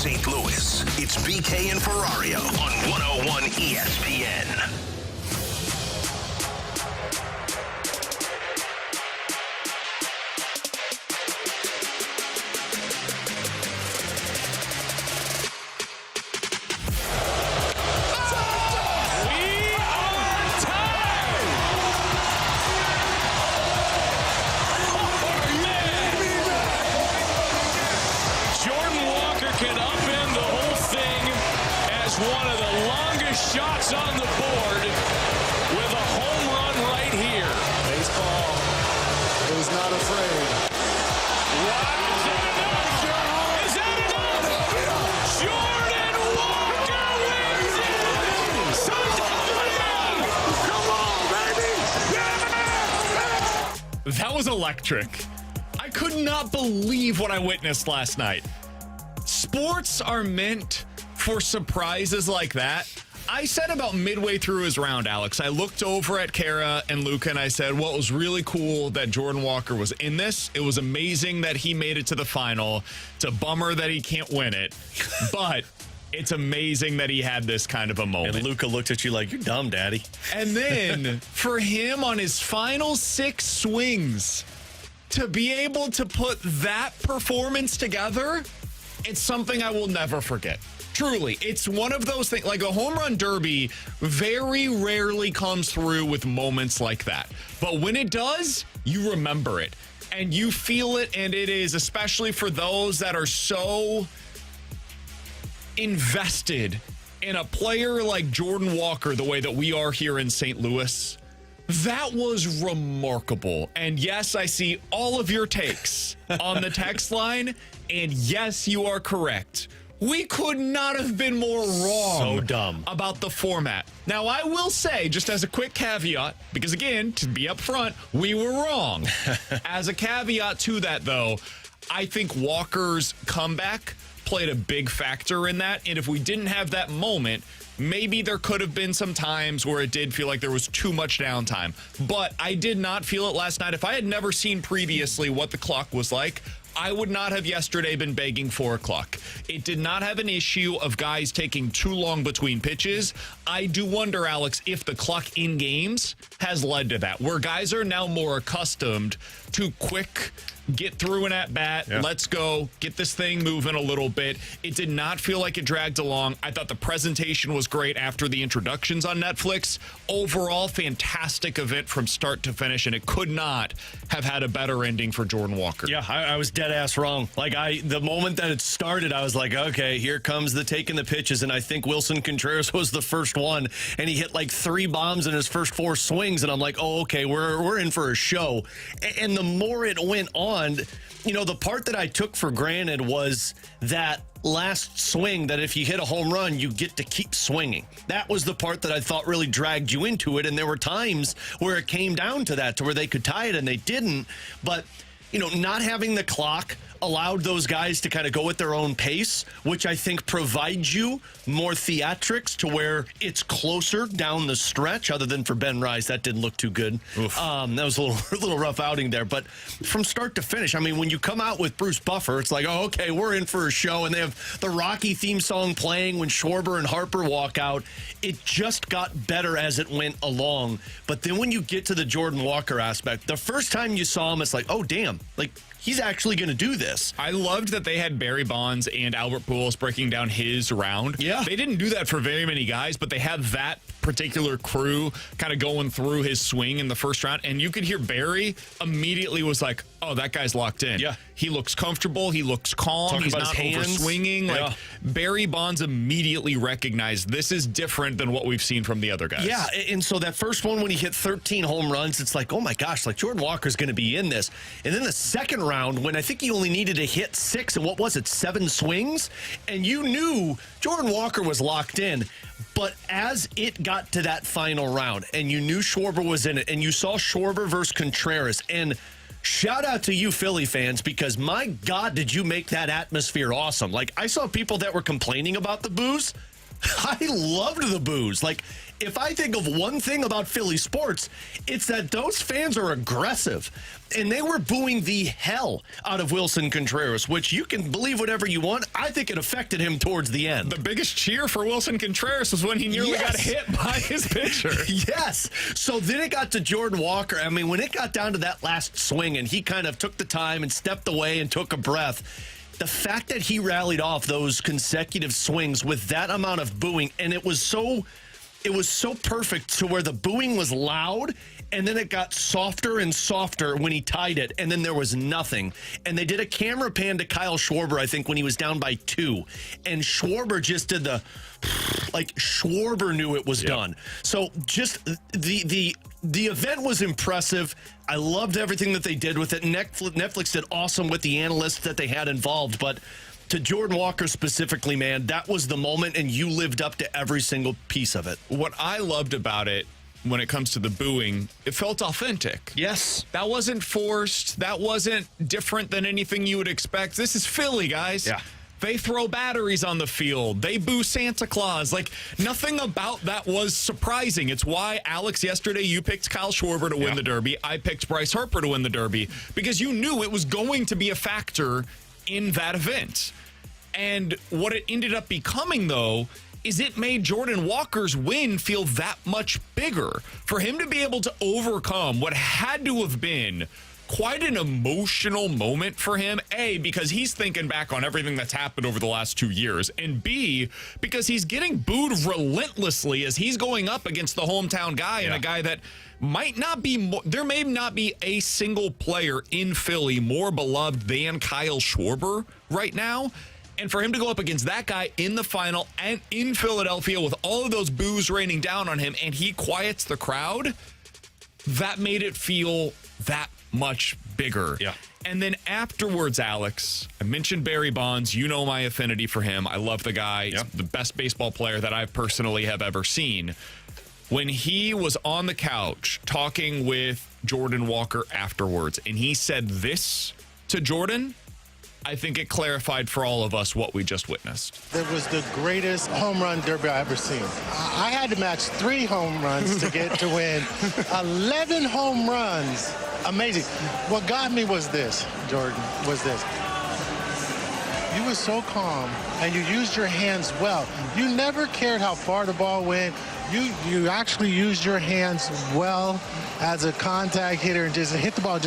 St. Louis. It's BK and Ferrario on 101 ESPN. One of the longest shots on the board with a home run right here. Baseball is not afraid. Wow. Is that enough? Is that enough? Jordan Walker wins it. Come on, baby. That was electric. I could not believe what I witnessed last night. Sports are meant for surprises like that. I said about midway through his round, Alex, I looked over at Kara and Luca and I said, well, it was really cool that Jordan Walker was in this. It was amazing that he made it to the final. It's a bummer that he can't win it, but it's amazing that he had this kind of a moment. And Luca looked at you like, you're dumb, daddy. And then for him on his final 6 swings to be able to put that performance together, it's something I will never forget. Truly, it's one of those things, like a home run derby very rarely comes through with moments like that. But when it does, you remember it and you feel it. And it is, especially for those that are so invested in a player like Jordan Walker, the way that we are here in St. Louis, that was remarkable. And yes, I see all of your takes on the text line. And yes, you are correct. We could not have been more wrong. So dumb about the format. Now, I will say, just as a quick caveat, because again, to be upfront, we were wrong. As a caveat to that, though, I think Walker's comeback played a big factor in that. And if we didn't have that moment, maybe there could have been some times where it did feel like there was too much downtime. But I did not feel it last night. If I had never seen previously what the clock was like, I would not have yesterday been begging 4 o'clock. It did not have an issue of guys taking too long between pitches. I do wonder, Alex, if the clock in games has led to that, where guys are now more accustomed to quick get through an at-bat, let's go, get this thing moving a little bit. It did not feel like it dragged along. I thought the presentation was great after the introductions on Netflix. Overall, fantastic event from start to finish, and it could not have had a better ending for Jordan Walker. Yeah, I was dead ass wrong. Like, the moment that it started, I was like, okay, here comes the taking the pitches, and I think Wilson Contreras was the first one, and he hit like 3 bombs in his first 4 swings, and I'm like, oh, okay, we're in for a show. And the more it went on, you know, the part that I took for granted was that last swing, that if you hit a home run, you get to keep swinging. That was the part that I thought really dragged you into it. And there were times where it came down to that, to where they could tie it and they didn't. But, you know, not having the clock allowed those guys to kind of go at their own pace, which I think provides you more theatrics to where it's closer down the stretch, other than for Ben Rice. That didn't look too good. That was a little rough outing there. But from start to finish, I mean, when you come out with Bruce Buffer, it's like, oh, okay, we're in for a show. And they have the Rocky theme song playing when Schwarber and Harper walk out. It just got better as it went along. But then when you get to the Jordan Walker aspect, the first time you saw him, it's like, oh, damn, like, he's actually going to do this. I loved that they had Barry Bonds and Albert Pujols breaking down his round. Yeah. They didn't do that for very many guys, but they had that particular crew kind of going through his swing in the first round. And you could hear Barry immediately was like, oh, that guy's locked in. Yeah. He looks comfortable. He looks calm. He's not over swinging. Yeah. Like, Barry Bonds immediately recognized this is different than what we've seen from the other guys. Yeah, and so that first one when he hit 13 home runs, it's like, oh my gosh, like Jordan Walker's going to be in this. And then the second round, when I think he only needed to hit 6 and 7 swings, and you knew Jordan Walker was locked in. But as it got to that final round, and you knew Schwarber was in it, and you saw Schwarber versus Contreras, and shout out to you Philly fans, because my God, did you make that atmosphere awesome. Like, I saw people that were complaining about the boos. I loved the boos. Like, if I think of one thing about Philly sports, it's that those fans are aggressive. And they were booing the hell out of Wilson Contreras, which you can believe whatever you want. I think it affected him towards the end. The biggest cheer for Wilson Contreras was when he nearly got hit by his pitcher. Yes. So then it got to Jordan Walker. I mean, when it got down to that last swing and he kind of took the time and stepped away and took a breath, the fact that he rallied off those consecutive swings with that amount of booing, and it was so perfect to where the booing was loud, and then it got softer and softer when he tied it, and then there was nothing. And they did a camera pan to Kyle Schwarber, I think, when he was down by 2, and Schwarber just did Schwarber knew it was done. So just the event was impressive. I loved everything that they did with it. Netflix did awesome with the analysts that they had involved, but to Jordan Walker specifically, man, that was the moment, and you lived up to every single piece of it. What I loved about it, when it comes to the booing, it felt authentic. Yes. That wasn't forced. That wasn't different than anything you would expect. This is Philly, guys. Yeah. They throw batteries on the field. They boo Santa Claus. Like, nothing about that was surprising. It's why, Alex, yesterday you picked Kyle Schwarber to win the Derby. I picked Bryce Harper to win the Derby because you knew it was going to be a factor in that event. And what it ended up becoming, though, is it made Jordan Walker's win feel that much bigger. For him to be able to overcome what had to have been quite an emotional moment for him, A, because he's thinking back on everything that's happened over the last 2 years, and B, because he's getting booed relentlessly as he's going up against the hometown guy and a guy that might not be, there may not be a single player in Philly more beloved than Kyle Schwarber right now. And for him to go up against that guy in the final and in Philadelphia with all of those boos raining down on him, and he quiets the crowd, that made it feel that much bigger. Yeah. And then afterwards, Alex, I mentioned Barry Bonds. You know my affinity for him. I love the guy. He's the best baseball player that I personally have ever seen. When he was on the couch talking with Jordan Walker afterwards, and he said this to Jordan, I think it clarified for all of us what we just witnessed. That was the greatest home run derby I ever seen. I had to match 3 home runs to get to win 11 home runs. Amazing. What got me was this, Jordan, was this. You were so calm, and you used your hands well. You never cared how far the ball went. You actually used your hands well as a contact hitter and just hit the ball.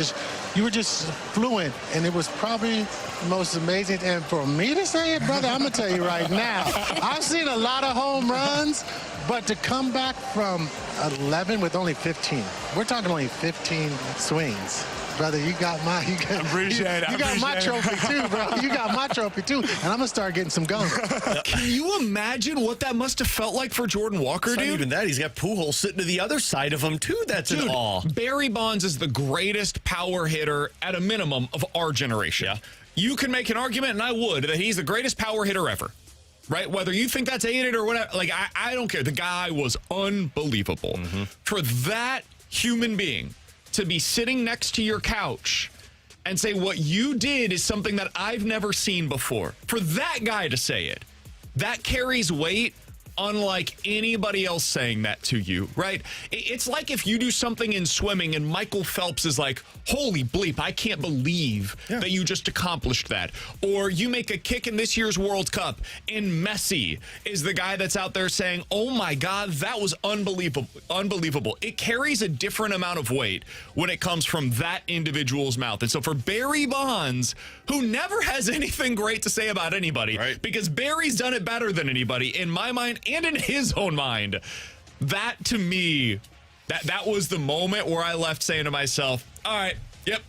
You were just fluent, and it was probably the most amazing. And for me to say it, brother, I'm going to tell you right now, I've seen a lot of home runs, but to come back from 11 with only 15, we're talking only 15 swings. Brother, you got my trophy too, bro. You got my trophy too, and I'm gonna start getting some guns. Can you imagine what that must have felt like for Jordan Walker, dude? Not even that. He's got Pujols sitting to the other side of him too. That's an awe. Barry Bonds is the greatest power hitter at a minimum of our generation. Yeah. You can make an argument, and I would, that he's the greatest power hitter ever. Right? Whether you think that's hated or whatever, like I don't care. The guy was unbelievable. For that human being to be sitting next to your couch and say what you did is something that I've never seen before. For that guy to say it, that carries weight unlike anybody else saying that to you, right? It's like if you do something in swimming and Michael Phelps is like, holy bleep, I can't believe that you just accomplished that. Or you make a kick in this year's World Cup and Messi is the guy that's out there saying, oh my God, that was unbelievable. It carries a different amount of weight when it comes from that individual's mouth. And so for Barry Bonds, who never has anything great to say about anybody, because Barry's done it better than anybody in my mind and in his own mind, that to me, that was the moment where I left saying to myself, all right, yep,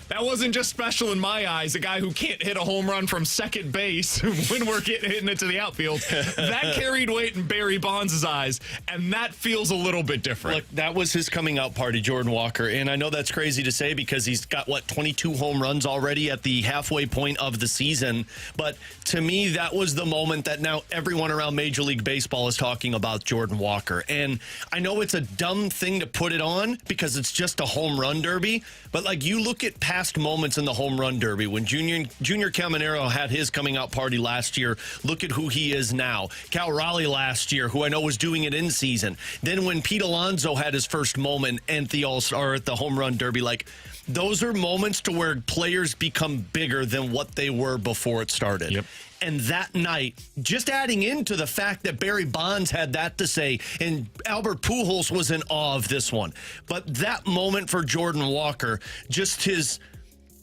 that wasn't just special in my eyes, a guy who can't hit a home run from second base when we're hitting it to the outfield. That carried weight in Barry Bonds' eyes, and that feels a little bit different. Look, that was his coming out party, Jordan Walker, and I know that's crazy to say because he's got, 22 home runs already at the halfway point of the season, but to me, that was the moment that now everyone around Major League Baseball is talking about Jordan Walker, and I know it's a dumb thing to put it on because it's just a home run derby, but you look at past past moments in the home run derby. When Junior Caminero had his coming out party last year, look at who he is now. Cal Raleigh last year, who I know was doing it in season. Then when Pete Alonso had his first moment at the All-Star at the home run derby, like, those are moments to where players become bigger than what they were before it started. Yep. And that night, just adding into the fact that Barry Bonds had that to say, and Albert Pujols was in awe of this one. But that moment for Jordan Walker, just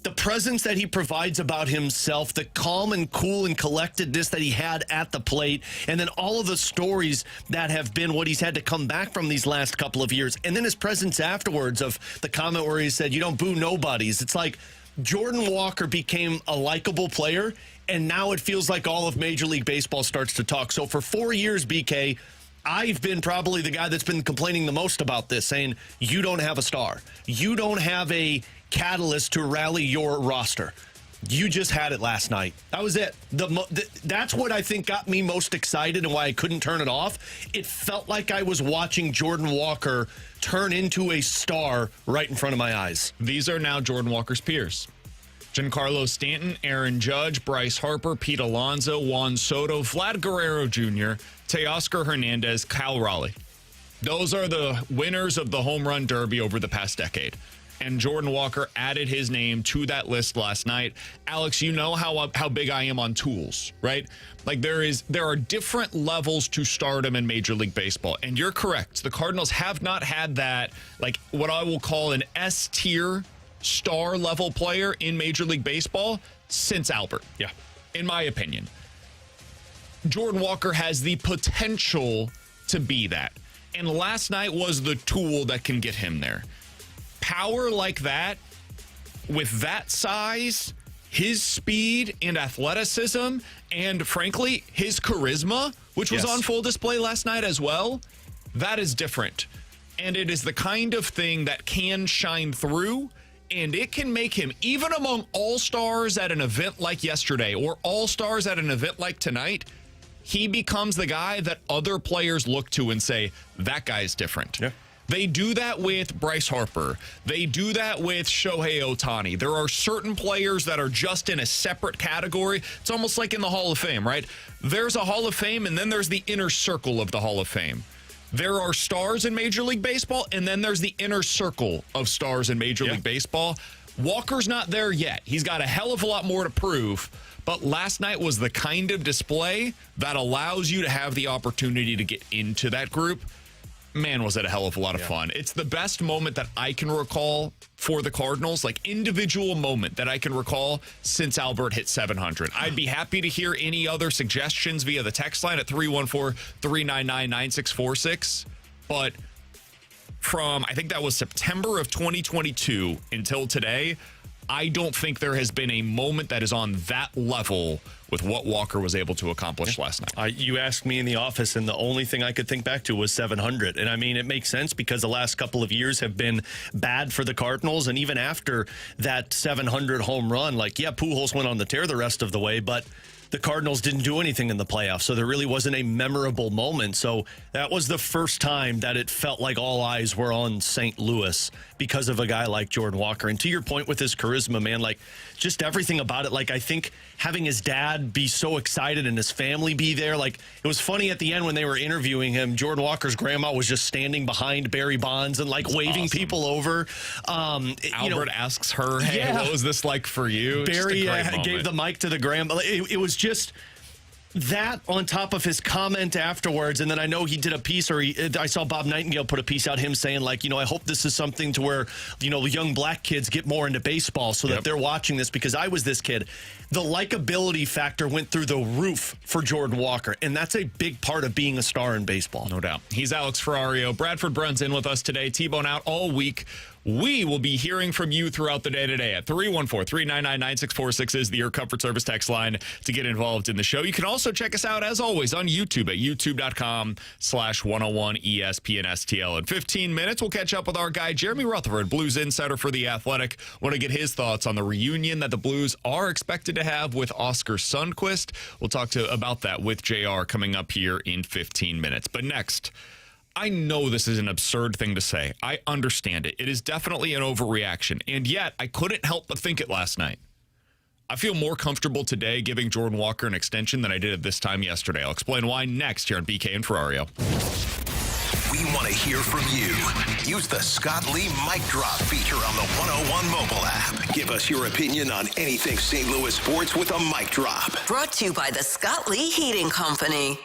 the presence that he provides about himself, the calm and cool and collectedness that he had at the plate, and then all of the stories that have been what he's had to come back from these last couple of years. And then his presence afterwards of the comment where he said, "You don't boo nobodies." It's like Jordan Walker became a likable player, and now it feels like all of Major League Baseball starts to talk. So for 4 years, BK, I've been probably the guy that's been complaining the most about this, saying you don't have a star. You don't have a catalyst to rally your roster. You just had it last night. That was it. That's what I think got me most excited and why I couldn't turn it off. It felt like I was watching Jordan Walker turn into a star right in front of my eyes. These are now Jordan Walker's peers. Giancarlo Stanton, Aaron Judge, Bryce Harper, Pete Alonso, Juan Soto, Vlad Guerrero Jr., Teoscar Hernandez, Cal Raleigh. Those are the winners of the home run derby over the past decade. And Jordan Walker added his name to that list last night. Alex, you know how big I am on tools, right? Like there are different levels to stardom in Major League Baseball. And you're correct. The Cardinals have not had that, like what I will call an S-tier star level player in Major League Baseball since Albert. Yeah. In my opinion. Jordan Walker has the potential to be that. And last night was the tool that can get him there. Power like that, with that size, his speed and athleticism, and frankly, his charisma, which was on full display last night as well, that is different. And it is the kind of thing that can shine through, and it can make him, even among all-stars at an event like yesterday or all-stars at an event like tonight, he becomes the guy that other players look to and say, that guy's different. Yeah. They do that with Bryce Harper. They do that with Shohei Ohtani. There are certain players that are just in a separate category. It's almost like in the Hall of Fame, right? There's a Hall of Fame, and then there's the inner circle of the Hall of Fame. There are stars in Major League Baseball, and then there's the inner circle of stars in Major League Baseball. Walker's not there yet. He's got a hell of a lot more to prove. But last night was the kind of display that allows you to have the opportunity to get into that group. Man, was it a hell of a lot of fun. It's the best moment that I can recall for the Cardinals, like individual moment that I can recall since Albert hit 700. I'd be happy to hear any other suggestions via the text line at 314-399-9646. But from, I think that was September of 2022 until today, I don't think there has been a moment that is on that level with what Walker was able to accomplish last night. You asked me in the office, and the only thing I could think back to was 700. And I mean, it makes sense because the last couple of years have been bad for the Cardinals. And even after that 700 home run, Pujols went on the tear the rest of the way, but the Cardinals didn't do anything in the playoffs, so there really wasn't a memorable moment. So that was the first time that it felt like all eyes were on St. Louis because of a guy like Jordan Walker. And to your point with his charisma, man, just everything about it. I think having his dad be so excited and his family be there. It was funny at the end when they were interviewing him, Jordan Walker's grandma was just standing behind Barry Bonds and waving people over. Albert asks her, hey, what was this like for you? Barry gave the mic to the grandma. It was just that on top of his comment afterwards. And then I know he did a piece, I saw Bob Nightingale put a piece out, him saying I hope this is something to where, young black kids get more into baseball so that they're watching this, because I was this kid. The likability factor went through the roof for Jordan Walker, and that's a big part of being a star in baseball. No doubt. He's Alex Ferrario. Bradford Brunn's in with us today. T-Bone out all week. We will be hearing from you throughout the day today at 314-399-9646 is the Air Comfort Service text line to get involved in the show. You can also check us out, as always, on YouTube at youtube.com/101ESPN-STL. In 15 minutes, we'll catch up with our guy, Jeremy Rutherford, Blues insider for The Athletic. Want to get his thoughts on the reunion that the Blues are expected to have with Oscar Sundqvist. We'll talk about that with JR coming up here in 15 minutes. But next, I know this is an absurd thing to say. I understand it. It is definitely an overreaction. And yet, I couldn't help but think it last night. I feel more comfortable today giving Jordan Walker an extension than I did at this time yesterday. I'll explain why next here on BK and Ferrario. We want to hear from you. Use the Scott Lee Mic Drop feature on the 101 mobile app. Give us your opinion on anything St. Louis sports with a mic drop. Brought to you by the Scott Lee Heating Company.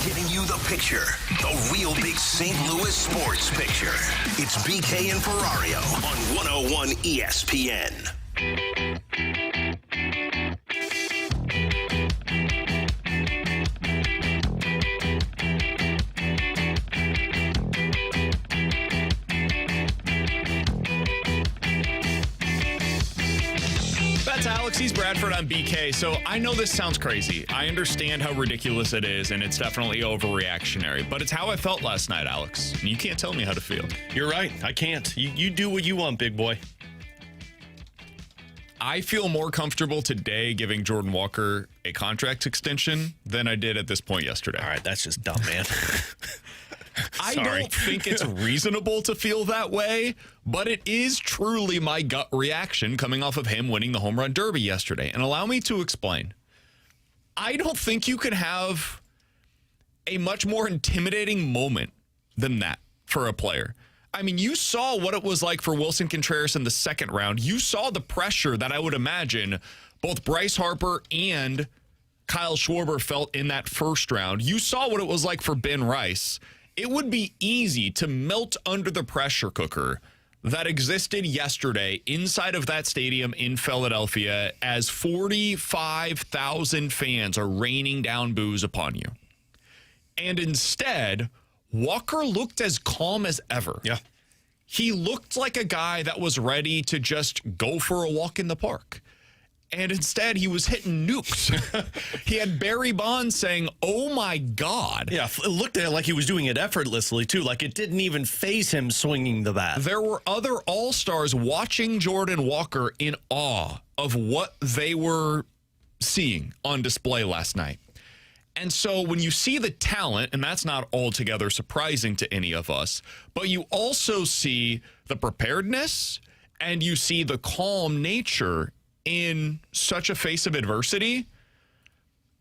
Giving you the picture, the real big St. Louis sports picture. It's BK and Ferrario on 101 ESPN. That's Alex. He's Bradford on BK. So I know this sounds crazy. I understand how ridiculous it is, and it's definitely overreactionary. But it's how I felt last night, Alex. And you can't tell me how to feel. You're right. I can't. You do what you want, big boy. I feel more comfortable today giving Jordan Walker a contract extension than I did at this point yesterday. All right, that's just dumb, man. I don't think it's reasonable to feel that way, but it is truly my gut reaction coming off of him winning the home run derby yesterday. And allow me to explain. I don't think you can have a much more intimidating moment than that for a player. I mean, you saw what it was like for Wilson Contreras in the second round. You saw the pressure that I would imagine both Bryce Harper and Kyle Schwarber felt in that first round. You saw what it was like for Ben Rice. It would be easy to melt under the pressure cooker that existed yesterday inside of that stadium in Philadelphia as 45,000 fans are raining down boos upon you. And instead, Walker looked as calm as ever. Yeah. He looked like a guy that was ready to just go for a walk in the park. And instead, he was hitting nukes. He had Barry Bonds saying, "Oh, my God." Yeah, it looked at it like he was doing it effortlessly, too. Like it didn't even faze him swinging the bat. There were other all-stars watching Jordan Walker in awe of what they were seeing on display last night. And so when you see the talent, and that's not altogether surprising to any of us, but you also see the preparedness and you see the calm nature in such a face of adversity,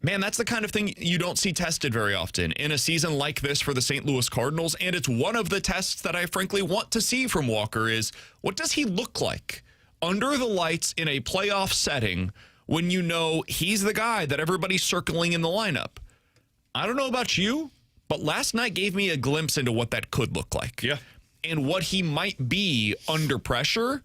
man, that's the kind of thing you don't see tested very often in a season like this for the St. Louis Cardinals. And it's one of the tests that I frankly want to see from Walker is what does he look like under the lights in a playoff setting when you know he's the guy that everybody's circling in the lineup? I don't know about you, but last night gave me a glimpse into what that could look like. Yeah. And what he might be under pressure.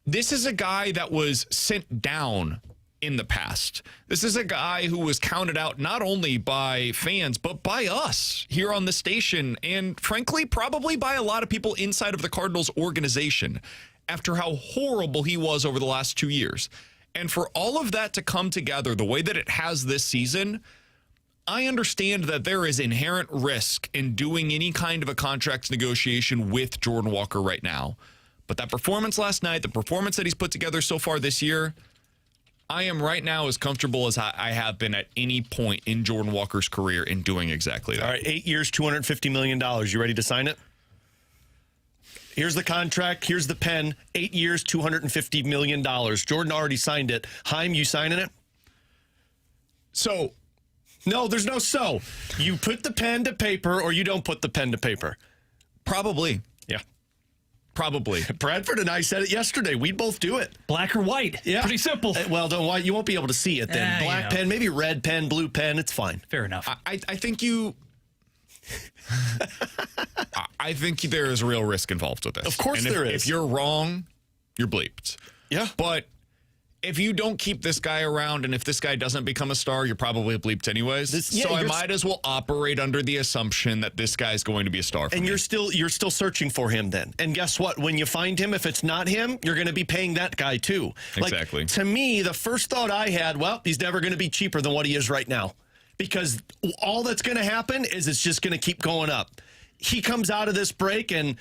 This is a guy that was sent down in the past. This is a guy who was counted out not only by fans, but by us here on the station, and frankly, probably by a lot of people inside of the Cardinals organization after how horrible he was over the last 2 years. And for all of that to come together the way that it has this season, I understand that there is inherent risk in doing any kind of a contract negotiation with Jordan Walker right now. But that performance last night, the performance that he's put together so far this year, I am right now as comfortable as I have been at any point in Jordan Walker's career in doing exactly that. All right, 8 years, $250 million. You ready to sign it? Here's the contract. Here's the pen. 8 years, $250 million. Jordan already signed it. Chaim, you signing it? So, no, there's no so. You put the pen to paper or you don't put the pen to paper. probably. Yeah. Probably. Bradford and I said it yesterday. We'd both do it. Black or white. Yeah. Pretty simple. Well, you won't be able to see it then. Black pen, maybe red pen, blue pen. It's fine. Fair enough. I think you... I think there is real risk involved with this. Of course there is. If you're wrong, you're bleeped. Yeah. But if you don't keep this guy around and if this guy doesn't become a star, you're probably bleeped anyways. So I might as well operate under the assumption that this guy's going to be a star for me. You're still searching for him then. And guess what? When you find him, if it's not him, you're going to be paying that guy too. Exactly. To me, the first thought I had, well, he's never going to be cheaper than what he is right now. Because all that's going to happen is it's just going to keep going up. He comes out of this break and,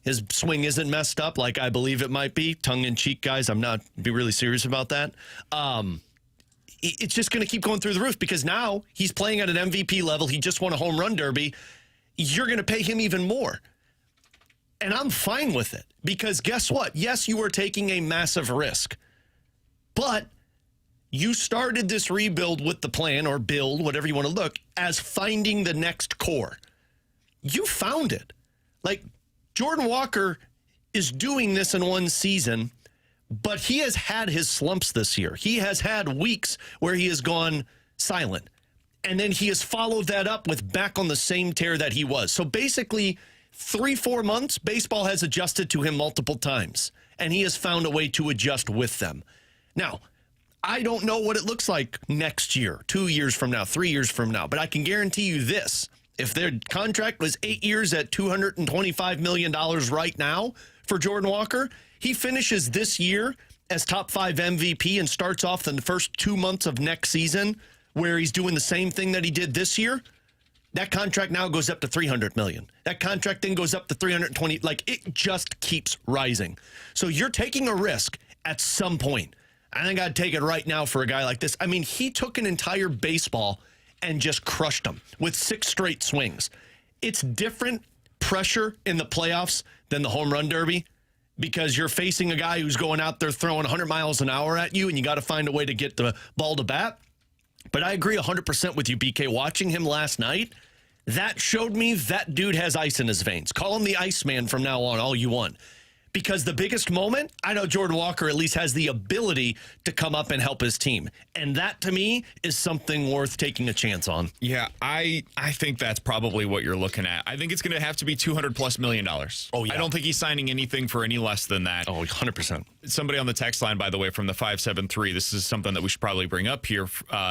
his swing isn't messed up like I believe it might be. Tongue-in-cheek, guys. I'm not be really serious about that. It's just going to keep going through the roof because now he's playing at an MVP level. He just won a home run derby. You're going to pay him even more. And I'm fine with it because guess what? Yes, you are taking a massive risk. But you started this rebuild with the plan or build, whatever you want to look, as finding the next core. You found it. Like, Jordan Walker is doing this in one season, but he has had his slumps this year. He has had weeks where he has gone silent. And then he has followed that up with back on the same tear that he was. So basically, 3-4 months, baseball has adjusted to him multiple times, and he has found a way to adjust with them. Now, I don't know what it looks like next year, 2 years from now, 3 years from now, but I can guarantee you this. If their contract was 8 years at $225 million right now for Jordan Walker, he finishes this year as top 5 MVP and starts off in the first 2 months of next season where he's doing the same thing that he did this year. That contract now goes up to $300 million. That contract then goes up to $320. Like, it just keeps rising. So you're taking a risk at some point. I think I'd take it right now for a guy like this. I mean, he took an entire baseball and just crushed them with 6 straight swings. It's different pressure in the playoffs than the home run derby because you're facing a guy who's going out there throwing 100 miles an hour at you, and you got to find a way to get the ball to bat. But I agree 100% with you, BK. Watching him last night, that showed me that dude has ice in his veins. Call him the Iceman from now on, all you want. Because the biggest moment, I know Jordan Walker at least has the ability to come up and help his team. And that, to me, is something worth taking a chance on. Yeah, I think that's probably what you're looking at. I think it's going to have to be $200+ million. Oh, yeah. I don't think he's signing anything for any less than that. Oh, 100%. Somebody on the text line, by the way, from the 573, this is something that we should probably bring up here,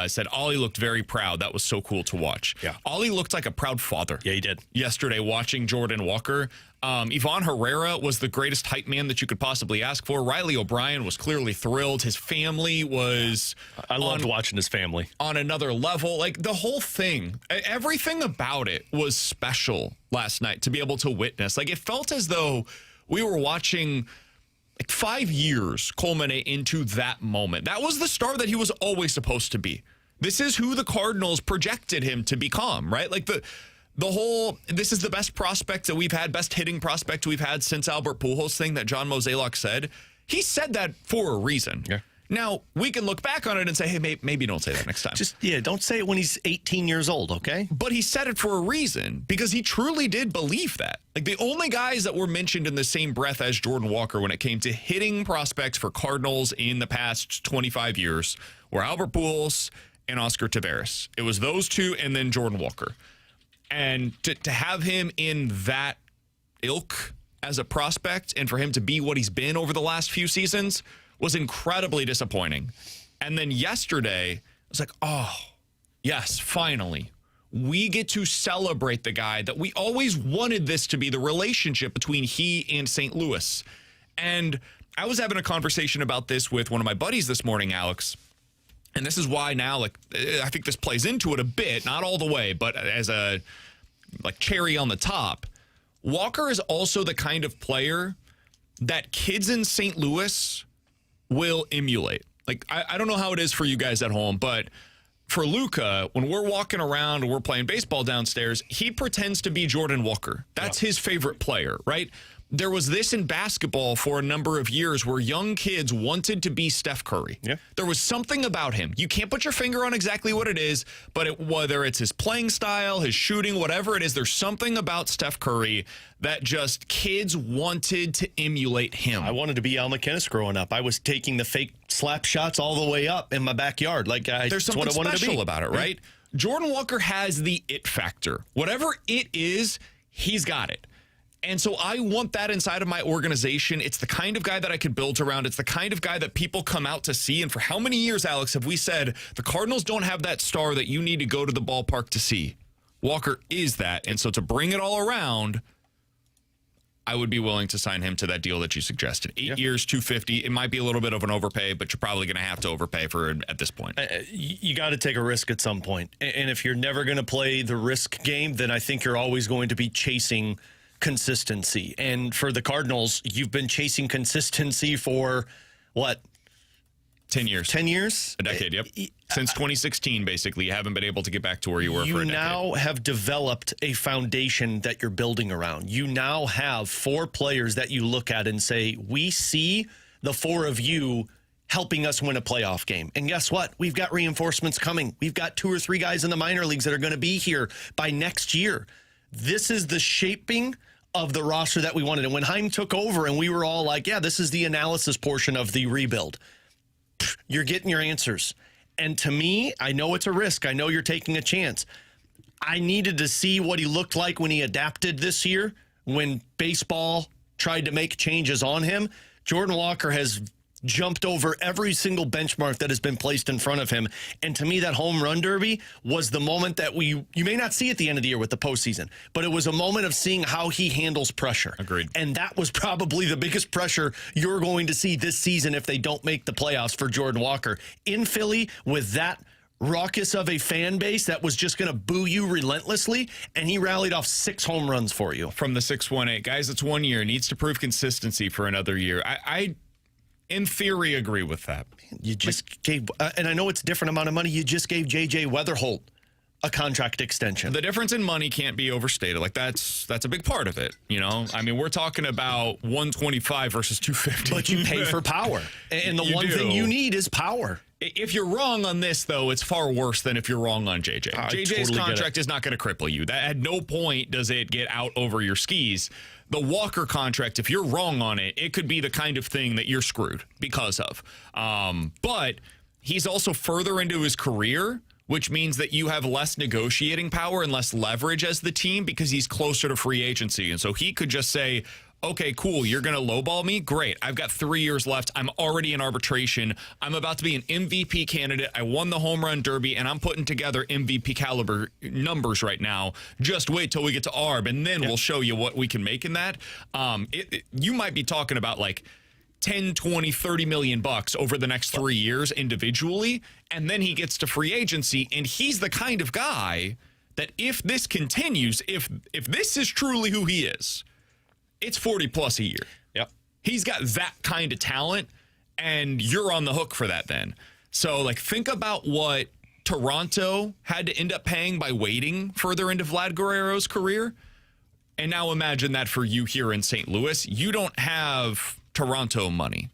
said Ollie looked very proud. That was so cool to watch. Yeah. Ollie looked like a proud father. Yeah, he did. Yesterday, watching Jordan Walker. Ivan Herrera was the greatest hype man that you could possibly ask for. Riley O'Brien was clearly thrilled. His family was... I loved watching his family. On another level. Like, the whole thing, everything about it was special last night to be able to witness. Like, it felt as though we were watching... like 5 years culminate into that moment. That was the star that he was always supposed to be. This is who the Cardinals projected him to become, right? Like the whole, this is the best prospect that we've had, best hitting prospect we've had since Albert Pujols thing that John Mozeliak said. He said that for a reason. Yeah. Now, we can look back on it and say, hey, maybe don't say that next time. Don't say it when he's 18 years old, okay? But he said it for a reason because he truly did believe that. Like, the only guys that were mentioned in the same breath as Jordan Walker when it came to hitting prospects for Cardinals in the past 25 years were Albert Pujols and Oscar Taveras. It was those two and then Jordan Walker. And to have him in that ilk as a prospect and for him to be what he's been over the last few seasons was incredibly disappointing. And then yesterday, I was like, oh, yes, finally. We get to celebrate the guy that we always wanted this to be, the relationship between he and St. Louis. And I was having a conversation about this with one of my buddies this morning, Alex. And this is why now, like, I think this plays into it a bit, not all the way, but as a, like, cherry on the top. Walker is also the kind of player that kids in St. Louis will emulate. Like, I don't know how it is for you guys at home, but for Luca, when we're walking around and we're playing baseball downstairs, he pretends to be Jordan Walker. That's his favorite player, right? There was this in basketball for a number of years where young kids wanted to be Steph Curry. Yeah. There was something about him. You can't put your finger on exactly what it is, but whether it's his playing style, his shooting, whatever it is, there's something about Steph Curry that just kids wanted to emulate him. I wanted to be Al McInnes growing up. I was taking the fake slap shots all the way up in my backyard. Like, there's something special about it, right? Yeah. Jordan Walker has the it factor. Whatever it is, he's got it. And so I want that inside of my organization. It's the kind of guy that I could build around. It's the kind of guy that people come out to see. And for how many years, Alex, have we said the Cardinals don't have that star that you need to go to the ballpark to see? Walker is that. And so to bring it all around, I would be willing to sign him to that deal that you suggested. 8 years, $250. It might be a little bit of an overpay, but you're probably going to have to overpay for it at this point. You got to take a risk at some point. And if you're never going to play the risk game, then I think you're always going to be chasing consistency. And for the Cardinals, you've been chasing consistency for what? 10 years. 10 years? A decade, yep. Since 2016, basically. You haven't been able to get back to where you were for a decade. You now have developed a foundation that you're building around. You now have 4 players that you look at and say, we see the 4 of you helping us win a playoff game. And guess what? We've got reinforcements coming. We've got 2 or 3 guys in the minor leagues that are going to be here by next year. This is the shaping of the roster that we wanted. And when Heim took over and we were all like, yeah, this is the analysis portion of the rebuild, you're getting your answers. And to me, I know it's a risk. I know you're taking a chance. I needed to see what he looked like when he adapted this year, when baseball tried to make changes on him. Jordan Walker has jumped over every single benchmark that has been placed in front of him. And to me, that home run derby was the moment that you may not see at the end of the year with the postseason, but it was a moment of seeing how he handles pressure. Agreed. And that was probably the biggest pressure you're going to see this season if they don't make the playoffs for Jordan Walker. In Philly, with that raucous of a fan base that was just going to boo you relentlessly, and he rallied off 6 home runs for you. From the 6-1-8. Guys, it's 1 year. Needs to prove consistency for another year. I in theory, agree with that. You just gave, and I know it's a different amount of money, you just gave J.J. Weatherholt a contract extension. The difference in money can't be overstated. Like that's a big part of it. You know, I mean, we're talking about 125 versus 250. But you pay for power, and the one thing you need is power. If you're wrong on this, though, it's far worse than if you're wrong on JJ. JJ's totally contract is not going to cripple you. That at no point does it get out over your skis. The Walker contract, if you're wrong on it, it could be the kind of thing that you're screwed because of. But he's also further into his career, which means that you have less negotiating power and less leverage as the team because he's closer to free agency. And so he could just say, okay, cool, you're going to lowball me? Great. I've got 3 years left. I'm already in arbitration. I'm about to be an MVP candidate. I won the home run derby, and I'm putting together MVP caliber numbers right now. Just wait till we get to ARB, and then we'll show you what we can make in that. You might be talking about like 10, 20, 30 million bucks over the next 3 years individually, and then he gets to free agency, and he's the kind of guy that if this continues, if this is truly who he is, it's 40 plus a year. Yep. He's got that kind of talent, and you're on the hook for that then. So, like, think about what Toronto had to end up paying by waiting further into Vlad Guerrero's career. And now imagine that for you here in St. Louis. You don't have Toronto money,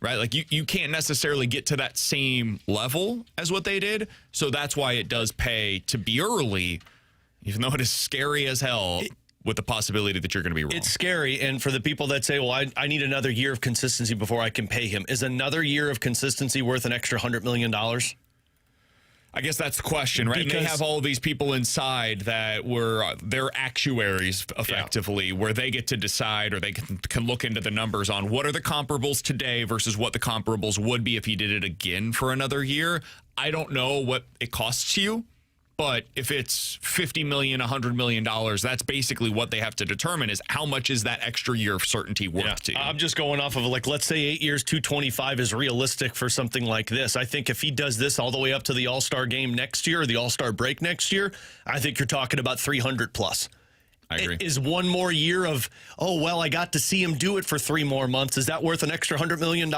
right? Like, you can't necessarily get to that same level as what they did. So that's why it does pay to be early, even though it is scary as hell. With the possibility that you're going to be wrong. It's scary. And for the people that say, well, I need another year of consistency before I can pay him, is another year of consistency worth an extra $100 million? I guess that's the question, right? Because they have all of these people inside that were their actuaries, effectively, where they get to decide or they can look into the numbers on what are the comparables today versus what the comparables would be if he did it again for another year. I don't know what it costs you. But if it's $50 million, $100 million, that's basically what they have to determine is how much is that extra year of certainty worth to you. I'm just going off of, like, let's say 8 years, 225 is realistic for something like this. I think if he does this all the way up to the All-Star game next year or the All-Star break next year, I think you're talking about 300 plus. I agree. Is one more year of, oh, well, I got to see him do it for 3 more months. Is that worth an extra $100 million?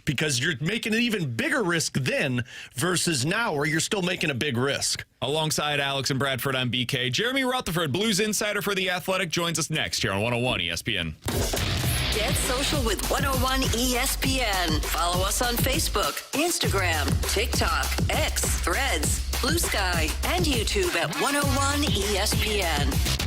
Because you're making an even bigger risk then versus now where you're still making a big risk. Alongside Alex and Bradford, I'm BK. Jeremy Rutherford, Blues insider for The Athletic, joins us next here on 101 ESPN. Get social with 101 ESPN. Follow us on Facebook, Instagram, TikTok, X, Threads, Blue Sky, and YouTube at 101 ESPN.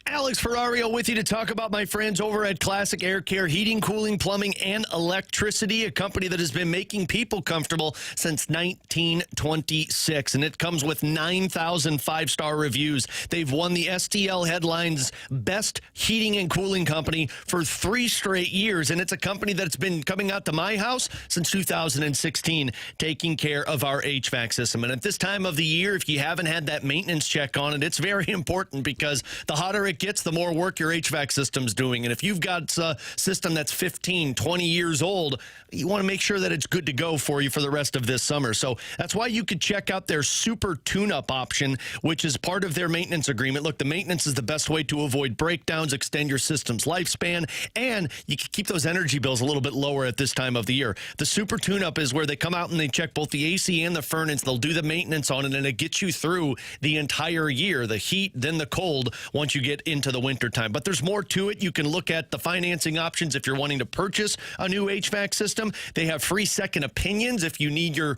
Alex Ferrario with you to talk about my friends over at Classic Air Care Heating, Cooling, Plumbing, and Electricity, a company that has been making people comfortable since 1926, and it comes with 9,000 five-star reviews. They've won the STL Headlines Best Heating and Cooling Company for 3 straight years, and it's a company that's been coming out to my house since 2016, taking care of our HVAC system. And at this time of the year, if you haven't had that maintenance check on it, it's very important because the hotter it gets, the more work your HVAC system's doing. And if you've got a system that's 15, 20 years old, you want to make sure that it's good to go for you for the rest of this summer. So that's why you could check out their super tune-up option, which is part of their maintenance agreement. Look, the maintenance is the best way to avoid breakdowns, extend your system's lifespan, and you can keep those energy bills a little bit lower at this time of the year. The super tune-up is where they come out and they check both the AC and the furnace. They'll do the maintenance on it, and it gets you through the entire year, the heat, then the cold, once you get into the winter time. But there's more to it. You can look at the financing options if you're wanting to purchase a new HVAC system. They have free second opinions if you need your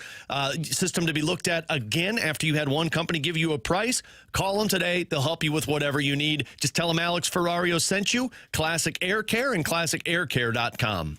system to be looked at again after you had one company give you a price. Call them today. They'll help you with whatever you need. Just tell them Alex Ferrario sent you. Classic Air Care and ClassicAirCare.com.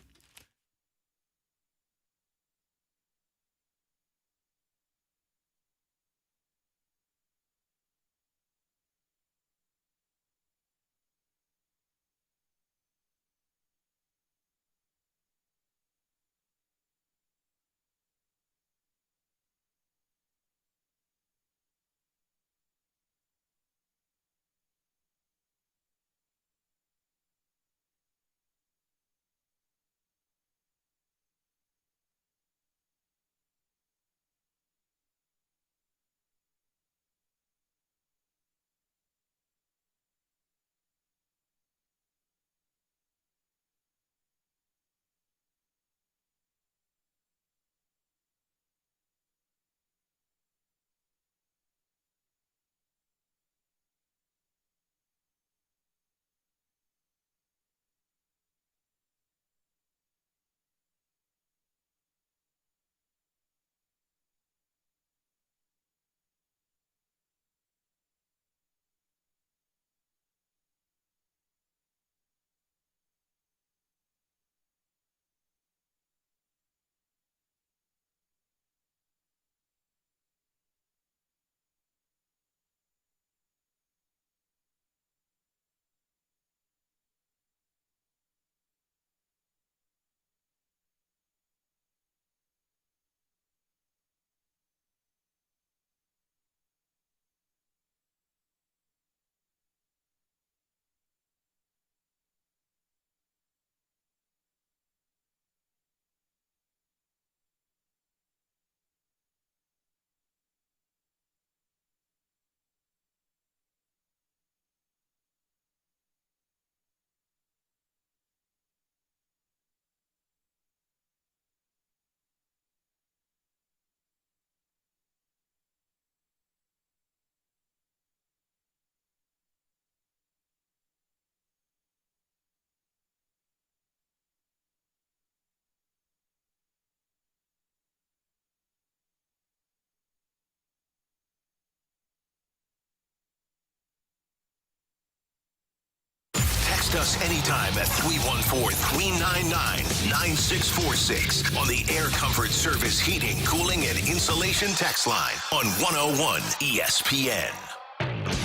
us anytime at 314-399-9646 on the Air Comfort Service Heating, Cooling, and Insulation text line on 101 ESPN.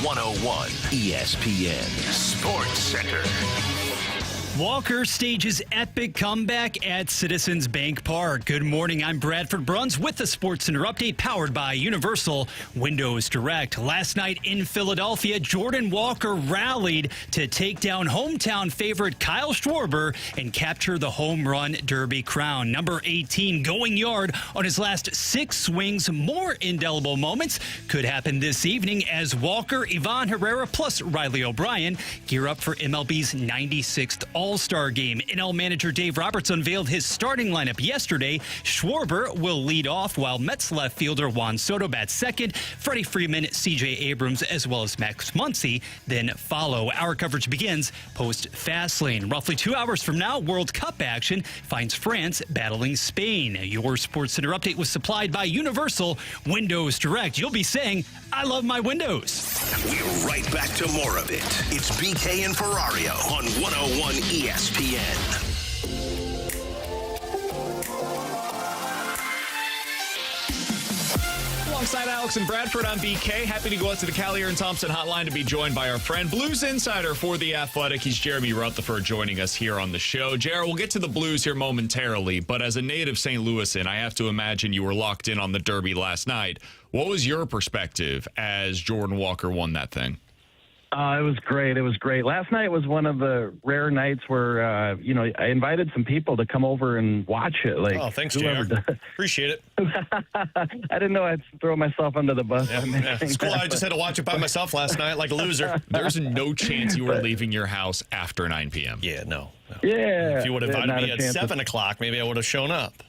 101 ESPN Sports Center. Walker stages epic comeback at Citizens Bank Park. Good morning, I'm Bradford Bruns with the Sports Center update powered by Universal Windows Direct. Last night in Philadelphia, Jordan Walker rallied to take down hometown favorite Kyle Schwarber and capture the home run derby crown. Number 18 going yard on his last 6 swings. More indelible moments could happen this evening as Walker, Ivan Herrera, plus Riley O'Brien gear up for MLB's 96th All-Star Game. NL manager Dave Roberts unveiled his starting lineup yesterday. Schwarber will lead off while Mets left fielder Juan Soto bats second. Freddie Freeman, C.J. Abrams, as well as Max Muncy then follow. Our coverage begins post-Fastlane. Roughly 2 hours from now, World Cup action finds France battling Spain. Your Sports Center update was supplied by Universal Windows Direct. You'll be saying, I love my windows. We're right back to more of it. It's BK and Ferrario on 101 ESPN. Alongside Alex and Bradford, I'm BK. Happy to go out to the Kiley and Thompson hotline to be joined by our friend, Blues insider for The Athletic. He's Jeremy Rutherford joining us here on the show. Jared, we'll get to the Blues here momentarily, but as a native St. Louisan, I have to imagine you were locked in on the Derby last night. What was your perspective as Jordan Walker won that thing? It was great. It was great. Last night was one of the rare nights where, I invited some people to come over and watch it. Like, oh, thanks, JR. Appreciate it. I didn't know I'd throw myself under the bus. Yeah. It's cool. I just had to watch it by myself last night like a loser. There's no chance you were leaving your house after 9 p.m. Yeah, no. Yeah. If you would have invited me at 7 o'clock, maybe I would have shown up.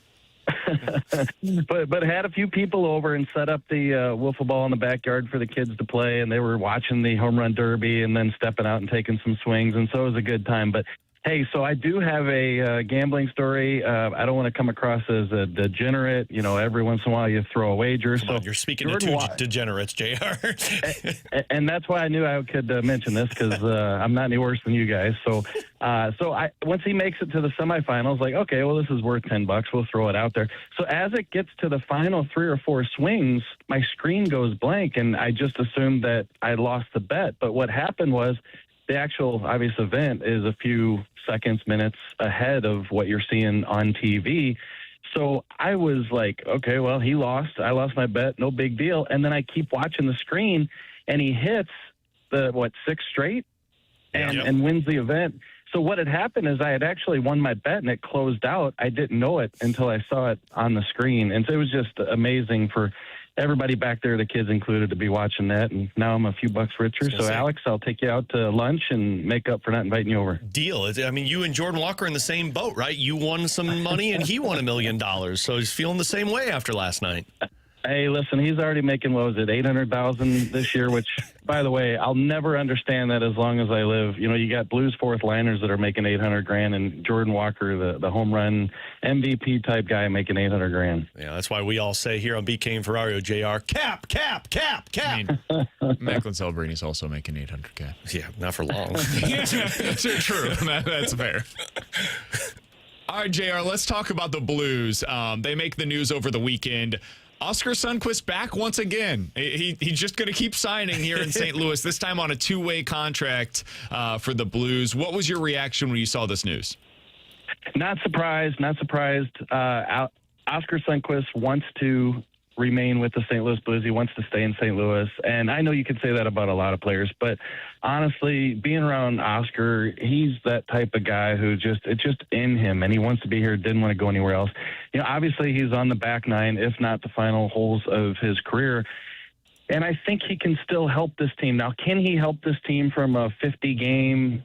but had a few people over and set up the wiffle ball in the backyard for the kids to play, and they were watching the home run derby and then stepping out and taking some swings, and so it was a good time. But hey, so I do have a gambling story. I don't want to come across as a degenerate. Every once in a while you throw a wager. Come on, you're speaking to two degenerates, JR. and that's why I knew I could mention this, because I'm not any worse than you guys. So once he makes it to the semifinals, like, okay, well, this is worth $10. We'll throw it out there. So as it gets to the final 3 or 4 swings, my screen goes blank, and I just assumed that I lost the bet. But what happened was, the actual obvious event is a few seconds, minutes ahead of what you're seeing on TV. So I was like, okay, well, he lost. I lost my bet. No big deal. And then I keep watching the screen, and he hits the, 6 straight and wins the event. So what had happened is I had actually won my bet, and it closed out. I didn't know it until I saw it on the screen. And so it was just amazing for everybody back there, the kids included, to be watching that. And now I'm a few bucks richer. So, Alex, I'll take you out to lunch and make up for not inviting you over. Deal. I mean, you and Jordan Walker in the same boat, right? You won some money, and he won $1 million. So he's feeling the same way after last night. Hey, listen, he's already making, $800,000 this year, which, by the way, I'll never understand that as long as I live. You got Blues fourth liners that are making $800,000, and Jordan Walker, the home run MVP type guy, making $800,000. Yeah, that's why we all say here on BK and Ferrario, JR, cap. I mean, Macklin Celebrini also making $800,000. Yeah, not for long. Yeah, true. That's fair. All right, JR, let's talk about the Blues. They make the news over the weekend. Oscar Sundqvist back once again. He's just going to keep signing here in St. Louis, this time on a 2-way contract for the Blues. What was your reaction when you saw this news? Not surprised. Oscar Sundqvist wants to remain with the St. Louis Blues. He wants to stay in St. Louis. And I know you could say that about a lot of players, but honestly, being around Oscar, he's that type of guy who it's just in him, and he wants to be here, didn't want to go anywhere else. Obviously he's on the back nine, if not the final holes of his career. And I think he can still help this team. Now, can he help this team from a 50 game,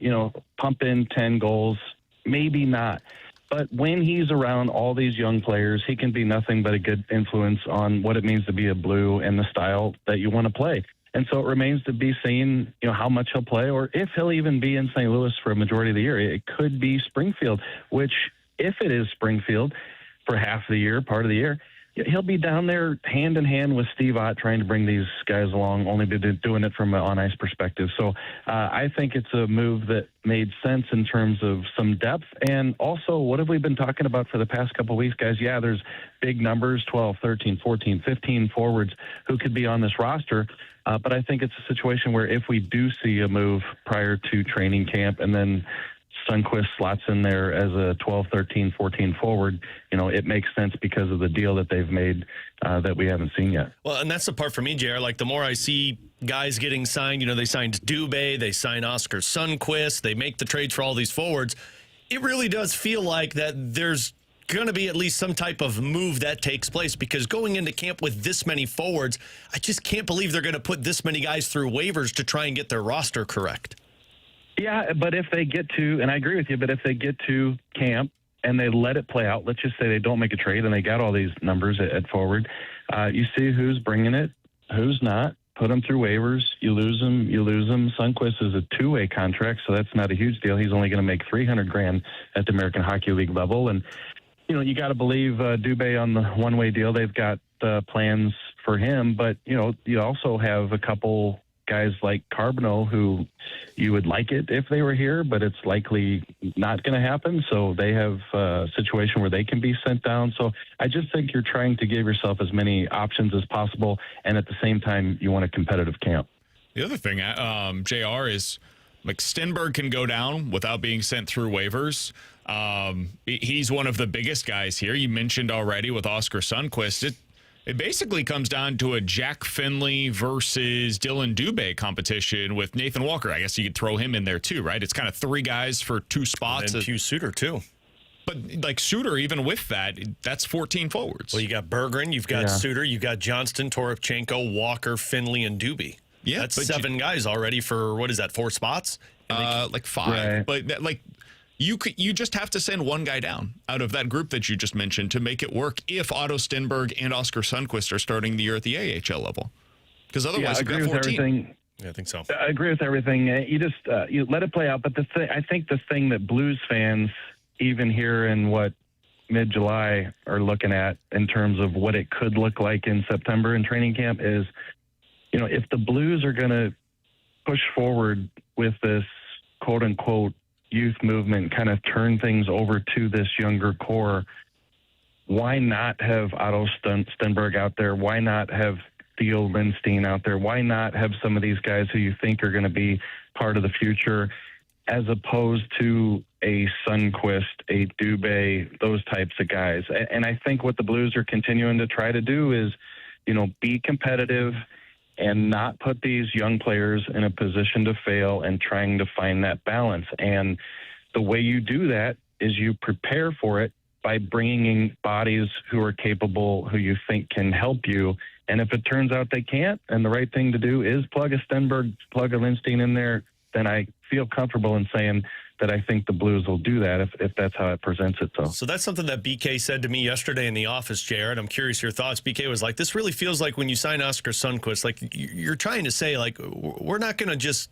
pump in 10 goals? Maybe not. But when he's around all these young players, he can be nothing but a good influence on what it means to be a Blue and the style that you want to play. And so it remains to be seen, how much he'll play, or if he'll even be in St. Louis for a majority of the year. It could be Springfield, which, if it is Springfield for half the year, part of the year, he'll be down there hand in hand with Steve Ott trying to bring these guys along, only doing it from an on-ice perspective. So I think it's a move that made sense in terms of some depth. And also, what have we been talking about for the past couple of weeks, guys? Yeah, there's big numbers, 12, 13, 14, 15 forwards who could be on this roster. But I think it's a situation where if we do see a move prior to training camp and then Sundqvist slots in there as a 12, 13, 14 forward, it makes sense because of the deal that they've made that we haven't seen yet. Well, and that's the part for me, JR. Like, the more I see guys getting signed, they signed Dubé, they signed Oscar Sundqvist, they make the trades for all these forwards. It really does feel like that there's going to be at least some type of move that takes place, because going into camp with this many forwards, I just can't believe they're going to put this many guys through waivers to try and get their roster correct. Yeah, but if they get to, and I agree with you, but if they get to camp and they let it play out, let's just say they don't make a trade and they got all these numbers at forward, you see who's bringing it, who's not, put them through waivers, you lose them. Sundqvist is a two-way contract, so that's not a huge deal. He's only going to make $300,000 at the American Hockey League level. And, you got to believe Dubé on the one-way deal. They've got plans for him, but, you also have a couple guys like Carbonneau who you would like it if they were here, but it's likely not going to happen. So they have a situation where they can be sent down. So I just think you're trying to give yourself as many options as possible. And at the same time, you want a competitive camp. The other thing, JR, is like Stenberg can go down without being sent through waivers. He's one of the biggest guys here. You mentioned already with Oscar Sundqvist. It basically comes down to a Jack Finley versus Dylan Dubé competition with Nathan Walker. I guess you could throw him in there too, right? It's kind of three guys for two spots. And Hugh Suter too. But like Suter, even with that, that's 14 forwards. Well, you got Berggren, you've got Suter, you've got Johnston, Toropchenko, Walker, Finley, and Dubé. Yeah, that's seven guys already for, what is that, 4 spots? Like 5. Right. But like you just have to send one guy down out of that group that you just mentioned to make it work if Otto Stenberg and Oscar Sundqvist are starting the year at the AHL level. Because otherwise, you've got 14. Everything. Yeah, I think so. I agree with everything. You just you let it play out. But I think the thing that Blues fans, even here in mid-July, are looking at in terms of what it could look like in September in training camp is, if the Blues are going to push forward with this quote-unquote youth movement, kind of turn things over to this younger core, why not have Otto Stenberg out there? Why not have Theo Lindstein out there? Why not have some of these guys who you think are going to be part of the future, as opposed to a Sundqvist, a Dubé, those types of guys? And I think what the Blues are continuing to try to do is, be competitive and not put these young players in a position to fail, and trying to find that balance. And the way you do that is you prepare for it by bringing in bodies who are capable, who you think can help you. And if it turns out they can't, and the right thing to do is plug a Stenberg, plug a Lindstein in there, then I feel comfortable in saying that I think the Blues will do that if that's how it presents itself. So that's something that BK said to me yesterday in the office, JR, and I'm curious your thoughts. BK was like, this really feels like when you sign Oscar Sundqvist, like you're trying to say, like, we're not going to just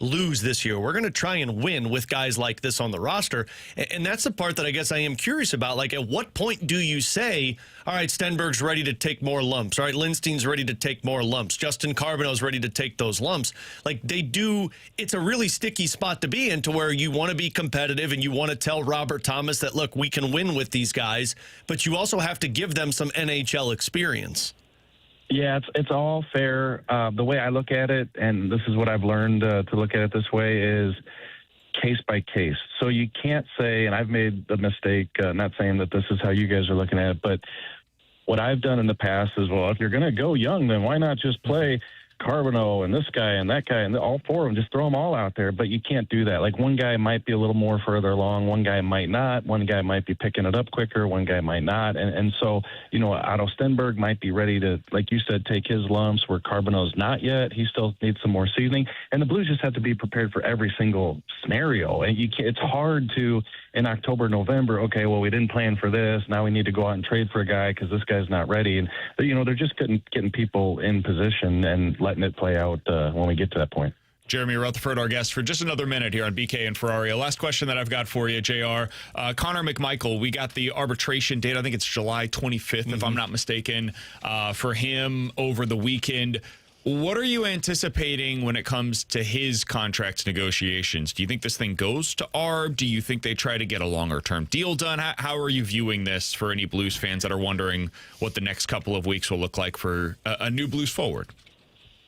lose this year. We're going to try and win with guys like this on the roster. And that's the part that I guess I am curious about. Like, at what point do you say, all right, Stenberg's ready to take more lumps. All right, Lindstein's ready to take more lumps. Justin Carbonneau's ready to take those lumps. Like, it's a really sticky spot to be in, to where you want to be competitive and you want to tell Robert Thomas that, look, we can win with these guys, but you also have to give them some NHL experience. Yeah, it's all fair. The way I look at it, and this is what I've learned to look at it this way, is case by case. So you can't say, and I've made the mistake, not saying that this is how you guys are looking at it, but what I've done in the past is, well, if you're going to go young, then why not just play Carbonneau and this guy and that guy and all 4 of them, just throw them all out there. But you can't do that. Like, one guy might be a little more further along, one guy might not, one guy might be picking it up quicker, one guy might not. And so, Otto Stenberg might be ready to, like you said, take his lumps where Carbonneau's not yet. He still needs some more seasoning. And the Blues just have to be prepared for every single scenario. And it's hard to, in October, November, okay, well, we didn't plan for this. Now we need to go out and trade for a guy because this guy's not ready. And, they're just getting people in position and letting it play out when we get to that point. Jeremy Rutherford, our guest for just another minute here on BK and Ferrario. Last question that I've got for you, JR. Connor McMichael, we got the arbitration date. I think it's July 25th, if I'm not mistaken, for him over the weekend. What are you anticipating when it comes to his contract negotiations? Do you think this thing goes to ARB? Do you think they try to get a longer-term deal done? How are you viewing this for any Blues fans that are wondering what the next couple of weeks will look like for a new Blues forward?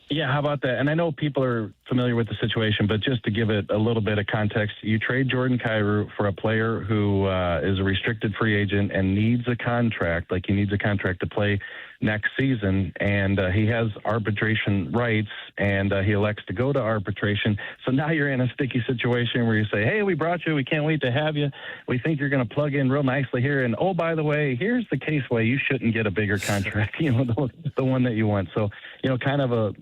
Yeah, how about that? And I know people are familiar with the situation, but just to give it a little bit of context, you trade Jordan Kyrou for a player who is a restricted free agent and needs a contract, like he needs a contract to play next season, and he has arbitration rights, and he elects to go to arbitration. So now you're in a sticky situation where you say, hey, we brought you, we can't wait to have you. We think you're going to plug in real nicely here, and oh, by the way, here's the case why you shouldn't get a bigger contract, the one that you want. So, kind of a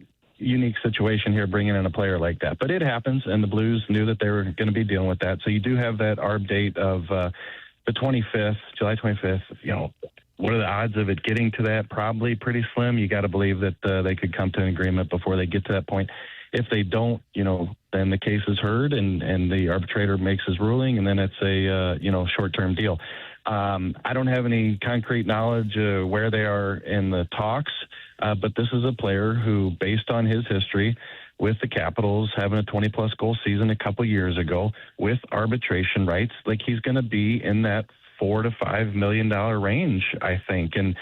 unique situation here bringing in a player like that. But it happens, and the Blues knew that they were going to be dealing with that. So you do have that ARB date of the 25th, July 25th. What are the odds of it getting to that? Probably pretty slim. You got to believe that they could come to an agreement before they get to that point. If they don't, then the case is heard and the arbitrator makes his ruling, and then it's a, short-term deal. I don't have any concrete knowledge where they are in the talks, but this is a player who, based on his history with the Capitals, having a 20-plus goal season a couple years ago with arbitration rights, like he's going to be in that $4 to $5 million range, I think. And,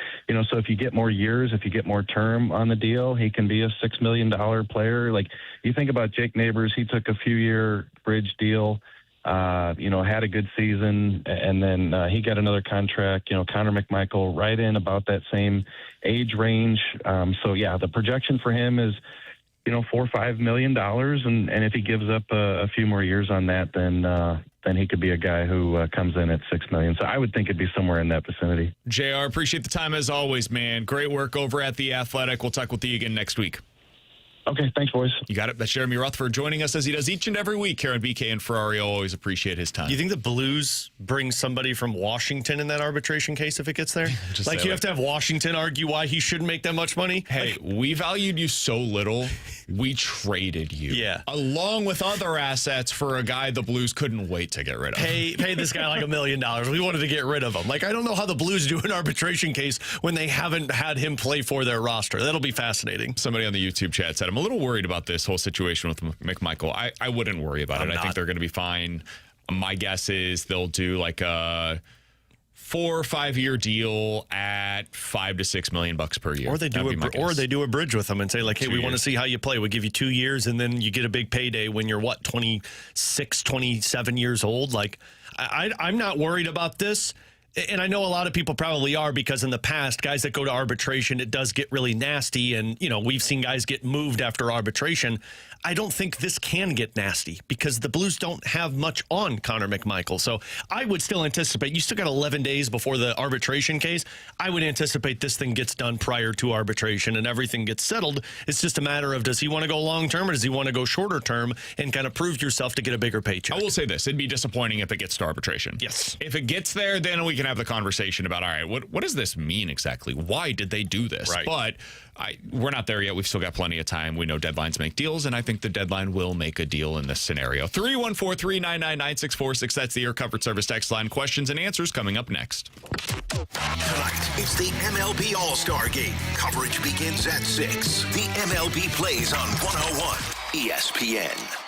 so if you get more years, if you get more term on the deal, he can be a $6 million player. Like you think about Jake Neighbors, he took a few-year bridge deal, had a good season, and then he got another contract. Connor McMichael right in about that same age range. The projection for him is, $4 or $5 million, and if he gives up a few more years on that, then he could be a guy who comes in at $6 million. So I would think it'd be somewhere in that vicinity. JR, appreciate the time as always, man. Great work over at The Athletic. We'll talk with you again next week. Okay, thanks, boys. You got it. That's Jeremy Rutherford joining us as he does each and every week here on BK and Ferrario. Always appreciate his time. You think the Blues bring somebody from Washington in that arbitration case if it gets there? Like you have to have Washington argue why he shouldn't make that much money? Hey, we valued you so little, we traded you. Yeah. Along with other assets for a guy the Blues couldn't wait to get rid of. Pay this guy like $1 million. We wanted to get rid of him. Like, I don't know how the Blues do an arbitration case when they haven't had him play for their roster. That'll be fascinating. Somebody on the YouTube chat said, I'm a little worried about this whole situation with McMichael. I wouldn't worry about it. I think they're going to be fine. My guess is they'll do like a 4 or 5 year deal at $5 to $6 million per year. Or they do a bridge with them and say like, hey, we want to see how you play. We'll give you 2 years and then you get a big payday when you're 26, 27 years old. Like I'm not worried about this. And I know a lot of people probably are because in the past, guys that go to arbitration, it does get really nasty. And, we've seen guys get moved after arbitration. I don't think this can get nasty because the Blues don't have much on Connor McMichael. So I would still anticipate, you still got 11 days before the arbitration case. I would anticipate this thing gets done prior to arbitration and everything gets settled. It's just a matter of, does he want to go long term or does he want to go shorter term and kind of prove yourself to get a bigger paycheck? I will say this. It'd be disappointing if it gets to arbitration. Yes. If it gets there, then we can have the conversation about, all right, what does this mean exactly? Why did they do this? Right. But we're not there yet. We've still got plenty of time. We know deadlines make deals, and I think the deadline will make a deal in this scenario. 314-399-9646. That's the Air Comfort Service text line. Questions and answers coming up next. Tonight, it's the MLB All-Star Game. Coverage begins at 6. The MLB plays on 101 ESPN.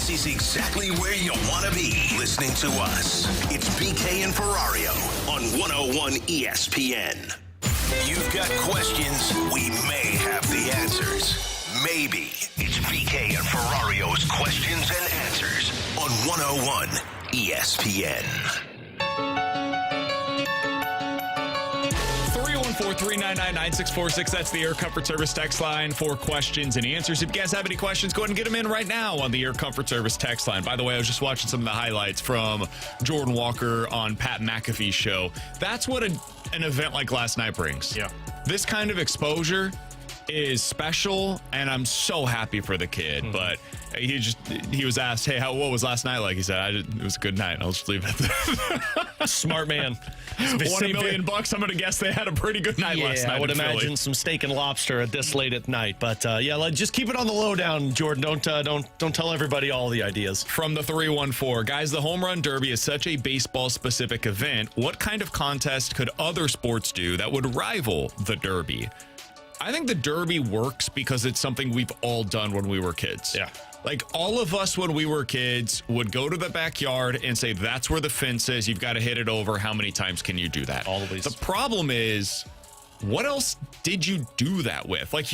This is exactly where you want to be listening to us. It's BK and Ferrario on 101 ESPN. You've got questions, we may have the answers. Maybe. It's BK and Ferrario's questions and answers on 101 ESPN. 314-399-9646. That's the Air Comfort Service text line for questions and answers. If you guys have any questions, go ahead and get them in right now on the Air Comfort Service text line. By the way, I was just watching some of the highlights from Jordan Walker on Pat McAfee's show. That's what an event like last night brings. Yeah. This kind of exposure is special, and I'm so happy for the kid. But he was asked, hey, what was last night like? He said, it was a good night. I'll just leave it there. Smart man. Won $1 million. I'm going to guess they had a pretty good night last night. I would in imagine Philly. some steak and lobster at this late at night. But just keep it on the lowdown, Jordan. Don't tell everybody all the ideas. From the 314, guys, the Home Run Derby is such a baseball-specific event. What kind of contest could other sports do that would rival the Derby? I think the Derby works because it's something we've all done when we were kids. Yeah. Like, all of us when we were kids would go to the backyard and say, that's where the fence is. You've got to hit it over. How many times can you do that? Always. The problem is, what else did you do that with? Like,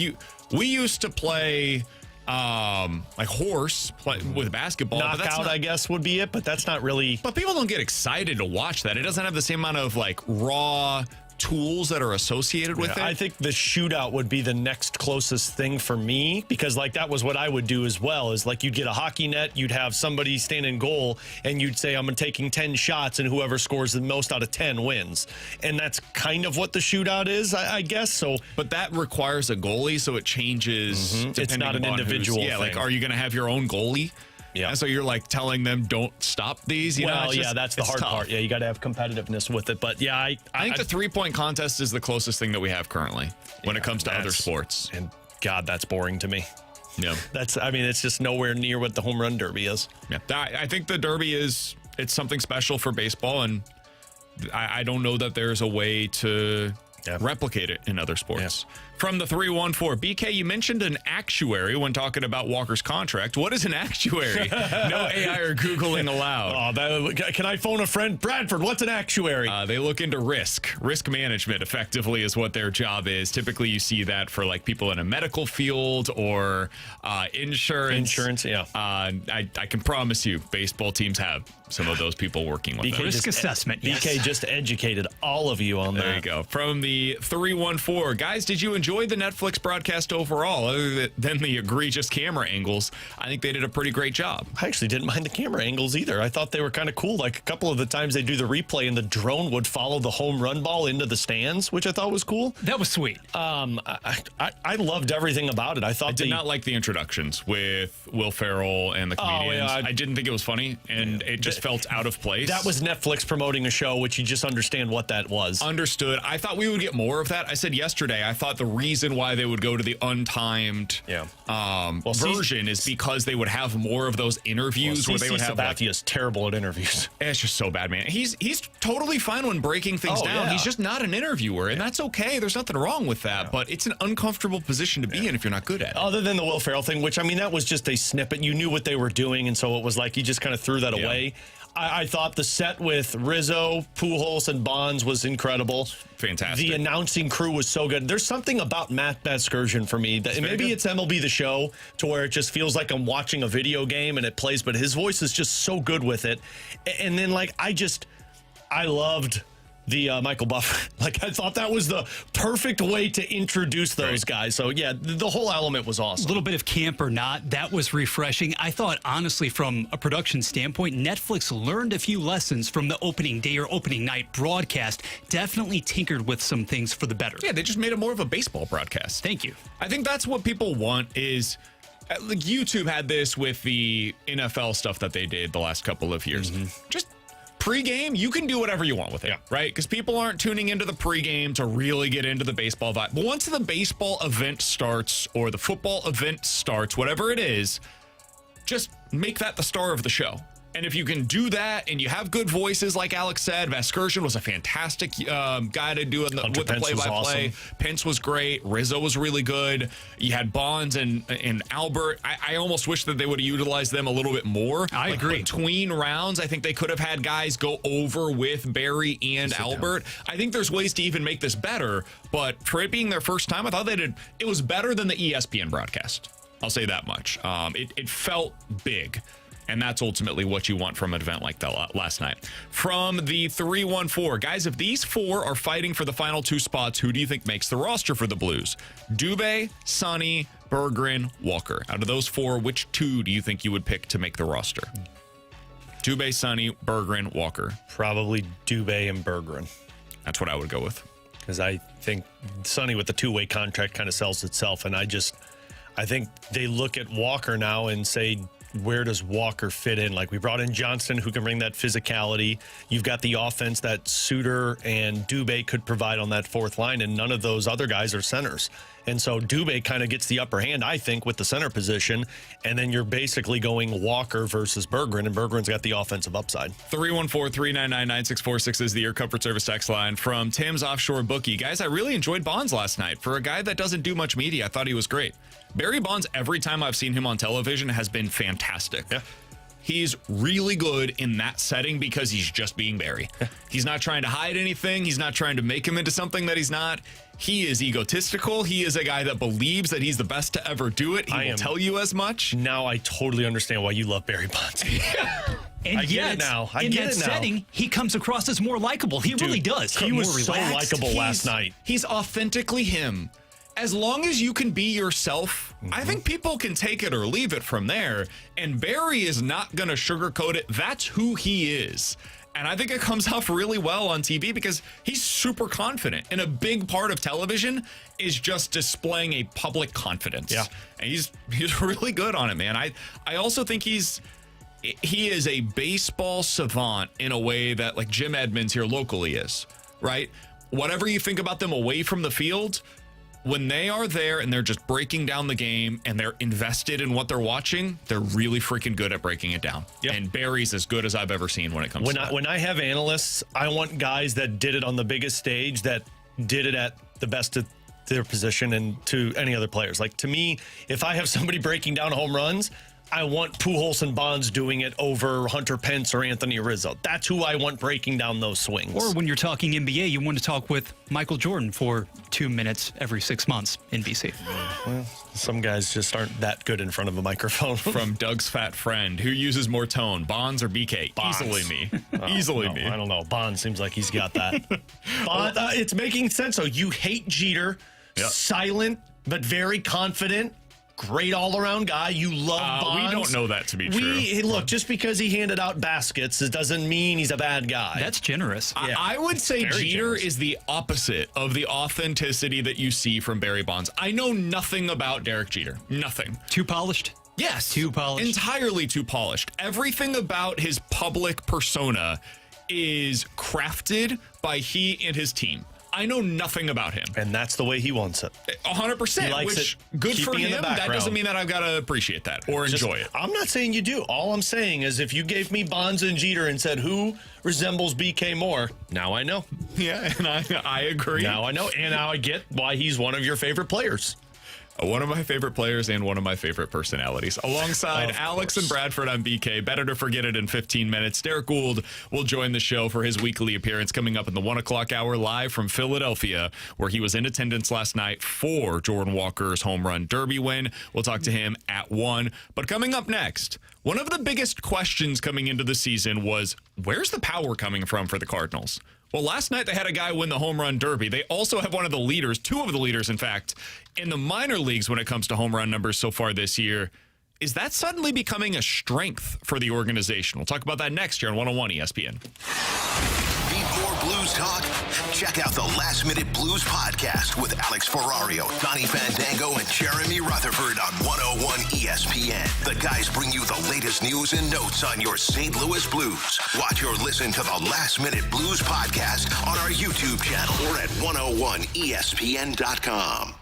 we used to play like horse with basketball. Knockout, I guess, would be it, but that's not really. But people don't get excited to watch that. It doesn't have the same amount of, like, raw tools that are associated with it. I think the shootout would be the next closest thing for me, because like that was what I would do as well, is like you'd get a hockey net, you'd have somebody stand in goal, and you'd say, I'm taking 10 shots, and whoever scores the most out of 10 wins. And that's kind of what the shootout is, I guess. So, but that requires a goalie, so it changes. It's not an individual thing. Like, are you going to have your own goalie? Yeah. And so you're like telling them, don't stop these. That's the hard tough. part. Yeah, you got to have competitiveness with it. But yeah, I think the 3-point contest is the closest thing that we have currently when it comes to other sports. And God, that's boring to me. Yeah, it's just nowhere near what the Home Run Derby is. Yeah, I think the Derby it's something special for baseball, and I don't know that there's a way to replicate it in other sports. Yeah. From the 314, BK, you mentioned an actuary when talking about Walker's contract. What is an actuary? No AI or Googling allowed. Can I phone a friend? Bradford, what's an actuary? They look into risk management, effectively, is what their job is. Typically, you see that for like people in a medical field or insurance. Yeah. I can promise you, baseball teams have some of those people working with them. Risk assessment. BK just educated all of you on that. There you go. From the 314, guys, did you enjoy the Netflix broadcast overall, other than the egregious camera angles? I think they did a pretty great job. I actually didn't mind the camera angles either. I thought they were kind of cool. Like a couple of the times they do the replay and the drone would follow the home run ball into the stands, which I thought was cool. That was sweet. I loved everything about it. I did not like the introductions with Will Ferrell and the comedians. I didn't think it was funny, and it just felt out of place. That was Netflix promoting a show, which you just understand what that was. Understood. I thought we would get more of that. I said yesterday, I thought the reason why they would go to the untimed version is because they would have more of those interviews where they would have. Sabathia is terrible at interviews. It's just so bad, man. He's totally fine when breaking things down. Yeah. He's just not an interviewer, and that's okay. There's nothing wrong with that, but it's an uncomfortable position to be in if you're not good at it. Other than the Will Ferrell thing, which, I mean, that was just a snippet. You knew what they were doing, and so it was like you just kind of threw that away. I thought the set with Rizzo, Pujols, and Bonds was incredible. Fantastic. The announcing crew was so good. There's something about Matt Vasgersian for me. Maybe it's MLB The Show, to where it just feels like I'm watching a video game and it plays, but his voice is just so good with it. And then, like, I loved the Michael Buffer. Like, I thought that was the perfect way to introduce those guys. So, yeah, the whole element was awesome. A little bit of camp or not, that was refreshing. I thought, honestly, from a production standpoint, Netflix learned a few lessons from the opening day or opening night broadcast. Definitely tinkered with some things for the better. Yeah, they just made it more of a baseball broadcast. Thank you. I think that's what people want is... Like, YouTube had this with the NFL stuff that they did the last couple of years. Just... Pre-game, you can do whatever you want with it, right? Because people aren't tuning into the pre-game to really get into the baseball vibe. But once the baseball event starts or the football event starts, whatever it is, just make that the star of the show. And if you can do that and you have good voices, like Alex said, Vasgersian was a fantastic guy to do with the play-by-play. Awesome. Pence was great. Rizzo was really good. You had Bonds and Albert. I almost wish that they would have utilized them a little bit more. I agree. Between rounds, I think they could have had guys go over with Barry and Albert. I think there's ways to even make this better, but for it being their first time, I thought it was better than the ESPN broadcast. I'll say that much. It felt big. And that's ultimately what you want from an event like that last night. From the 314, guys, if these four are fighting for the final two spots, who do you think makes the roster for the Blues? Dubé, Sonny, Berggren, Walker. Out of those four, which two do you think you would pick to make the roster? Dubé, Sonny, Berggren, Walker. Probably Dubé and Berggren. That's what I would go with. Because I think Sonny with the two-way contract kind of sells itself. And I think they look at Walker now and say, where does Walker fit in? Like, we brought in Johnston, who can bring that physicality. You've got the offense that Suter and Dubé could provide on that fourth line, and none of those other guys are centers. And so Dubé kind of gets the upper hand, I think, with the center position. And then you're basically going Walker versus Berggren, and Berggren's got the offensive upside. 314-399-9646 is the Air Comfort Service text line from Tim's Offshore Bookie. Guys, I really enjoyed Bonds last night. For a guy that doesn't do much media, I thought he was great. Barry Bonds, every time I've seen him on television, has been fantastic. Yeah. He's really good in that setting because he's just being Barry. He's not trying to hide anything. He's not trying to make him into something that he's not. He is egotistical. He is a guy that believes that he's the best to ever do it. He will tell you as much. Now I totally understand why you love Barry Bonds. And I get it now. In that setting, he comes across as more likable. He really does. He was so likable last night. He's authentically him. As long as you can be yourself, I think people can take it or leave it from there. And Barry is not going to sugarcoat it. That's who he is. And I think it comes off really well on TV because he's super confident. And a big part of television is just displaying a public confidence. Yeah. And he's really good on it, man. I also think he is a baseball savant in a way that like Jim Edmonds here locally is, right? Whatever you think about them away from the field, when they are there and they're just breaking down the game and they're invested in what they're watching, they're really freaking good at breaking it down. Yep. And Barry's as good as I've ever seen when it comes to that. When I have analysts, I want guys that did it on the biggest stage, that did it at the best of their position and to any other players. Like, to me, if I have somebody breaking down home runs, I want Pujols and Bonds doing it over Hunter Pence or Anthony Rizzo. That's who I want breaking down those swings. Or when you're talking NBA, you want to talk with Michael Jordan for 2 minutes every 6 months in BC. Well, some guys just aren't that good in front of a microphone. From Doug's fat friend, who uses more tone, Bonds or BK? Bonds. Easily me. Easily me. I don't know. Bonds seems like he's got that. Bonds, it's making sense. So you hate Jeter, silent but very confident. Great all-around guy. You love Bonds. We don't know that to be true. Look, just because he handed out baskets, it doesn't mean he's a bad guy. That's generous. Yeah. I would say Very Jeter generous. is the opposite of the authenticity that you see from Barry Bonds. I know nothing about Derek Jeter. Nothing. Too polished? Yes. Too polished? Entirely too polished. Everything about his public persona is crafted by he and his team. I know nothing about him. And that's the way he wants it. 100%, which good for him. That doesn't mean that I've got to appreciate that or enjoy it. I'm not saying you do. All I'm saying is if you gave me Bonds and Jeter and said, who resembles BK more, now I know. Yeah, and I agree. Now I know, and now I get why he's one of your favorite players. One of my favorite players and one of my favorite personalities. Alongside Alex and Bradford on BK. Better to forget it in 15 minutes. Derrick Goold will join the show for his weekly appearance coming up in the 1 o'clock hour live from Philadelphia, where he was in attendance last night for Jordan Walker's home run derby win. We'll talk to him at 1. But coming up next, one of the biggest questions coming into the season was, where's the power coming from for the Cardinals? Well, last night they had a guy win the home run derby. They also have one of the leaders, 2 of the leaders, in fact, in the minor leagues when it comes to home run numbers so far this year. Is that suddenly becoming a strength for the organization? We'll talk about that next year on 101 ESPN. Need more Blues talk? Check out the Last Minute Blues podcast with Alex Ferrario, Donnie Fandango, and Jeremy Rutherford on 101 ESPN. The guys bring you the latest news and notes on your St. Louis Blues. Watch or listen to the Last Minute Blues podcast on our YouTube channel or at 101ESPN.com.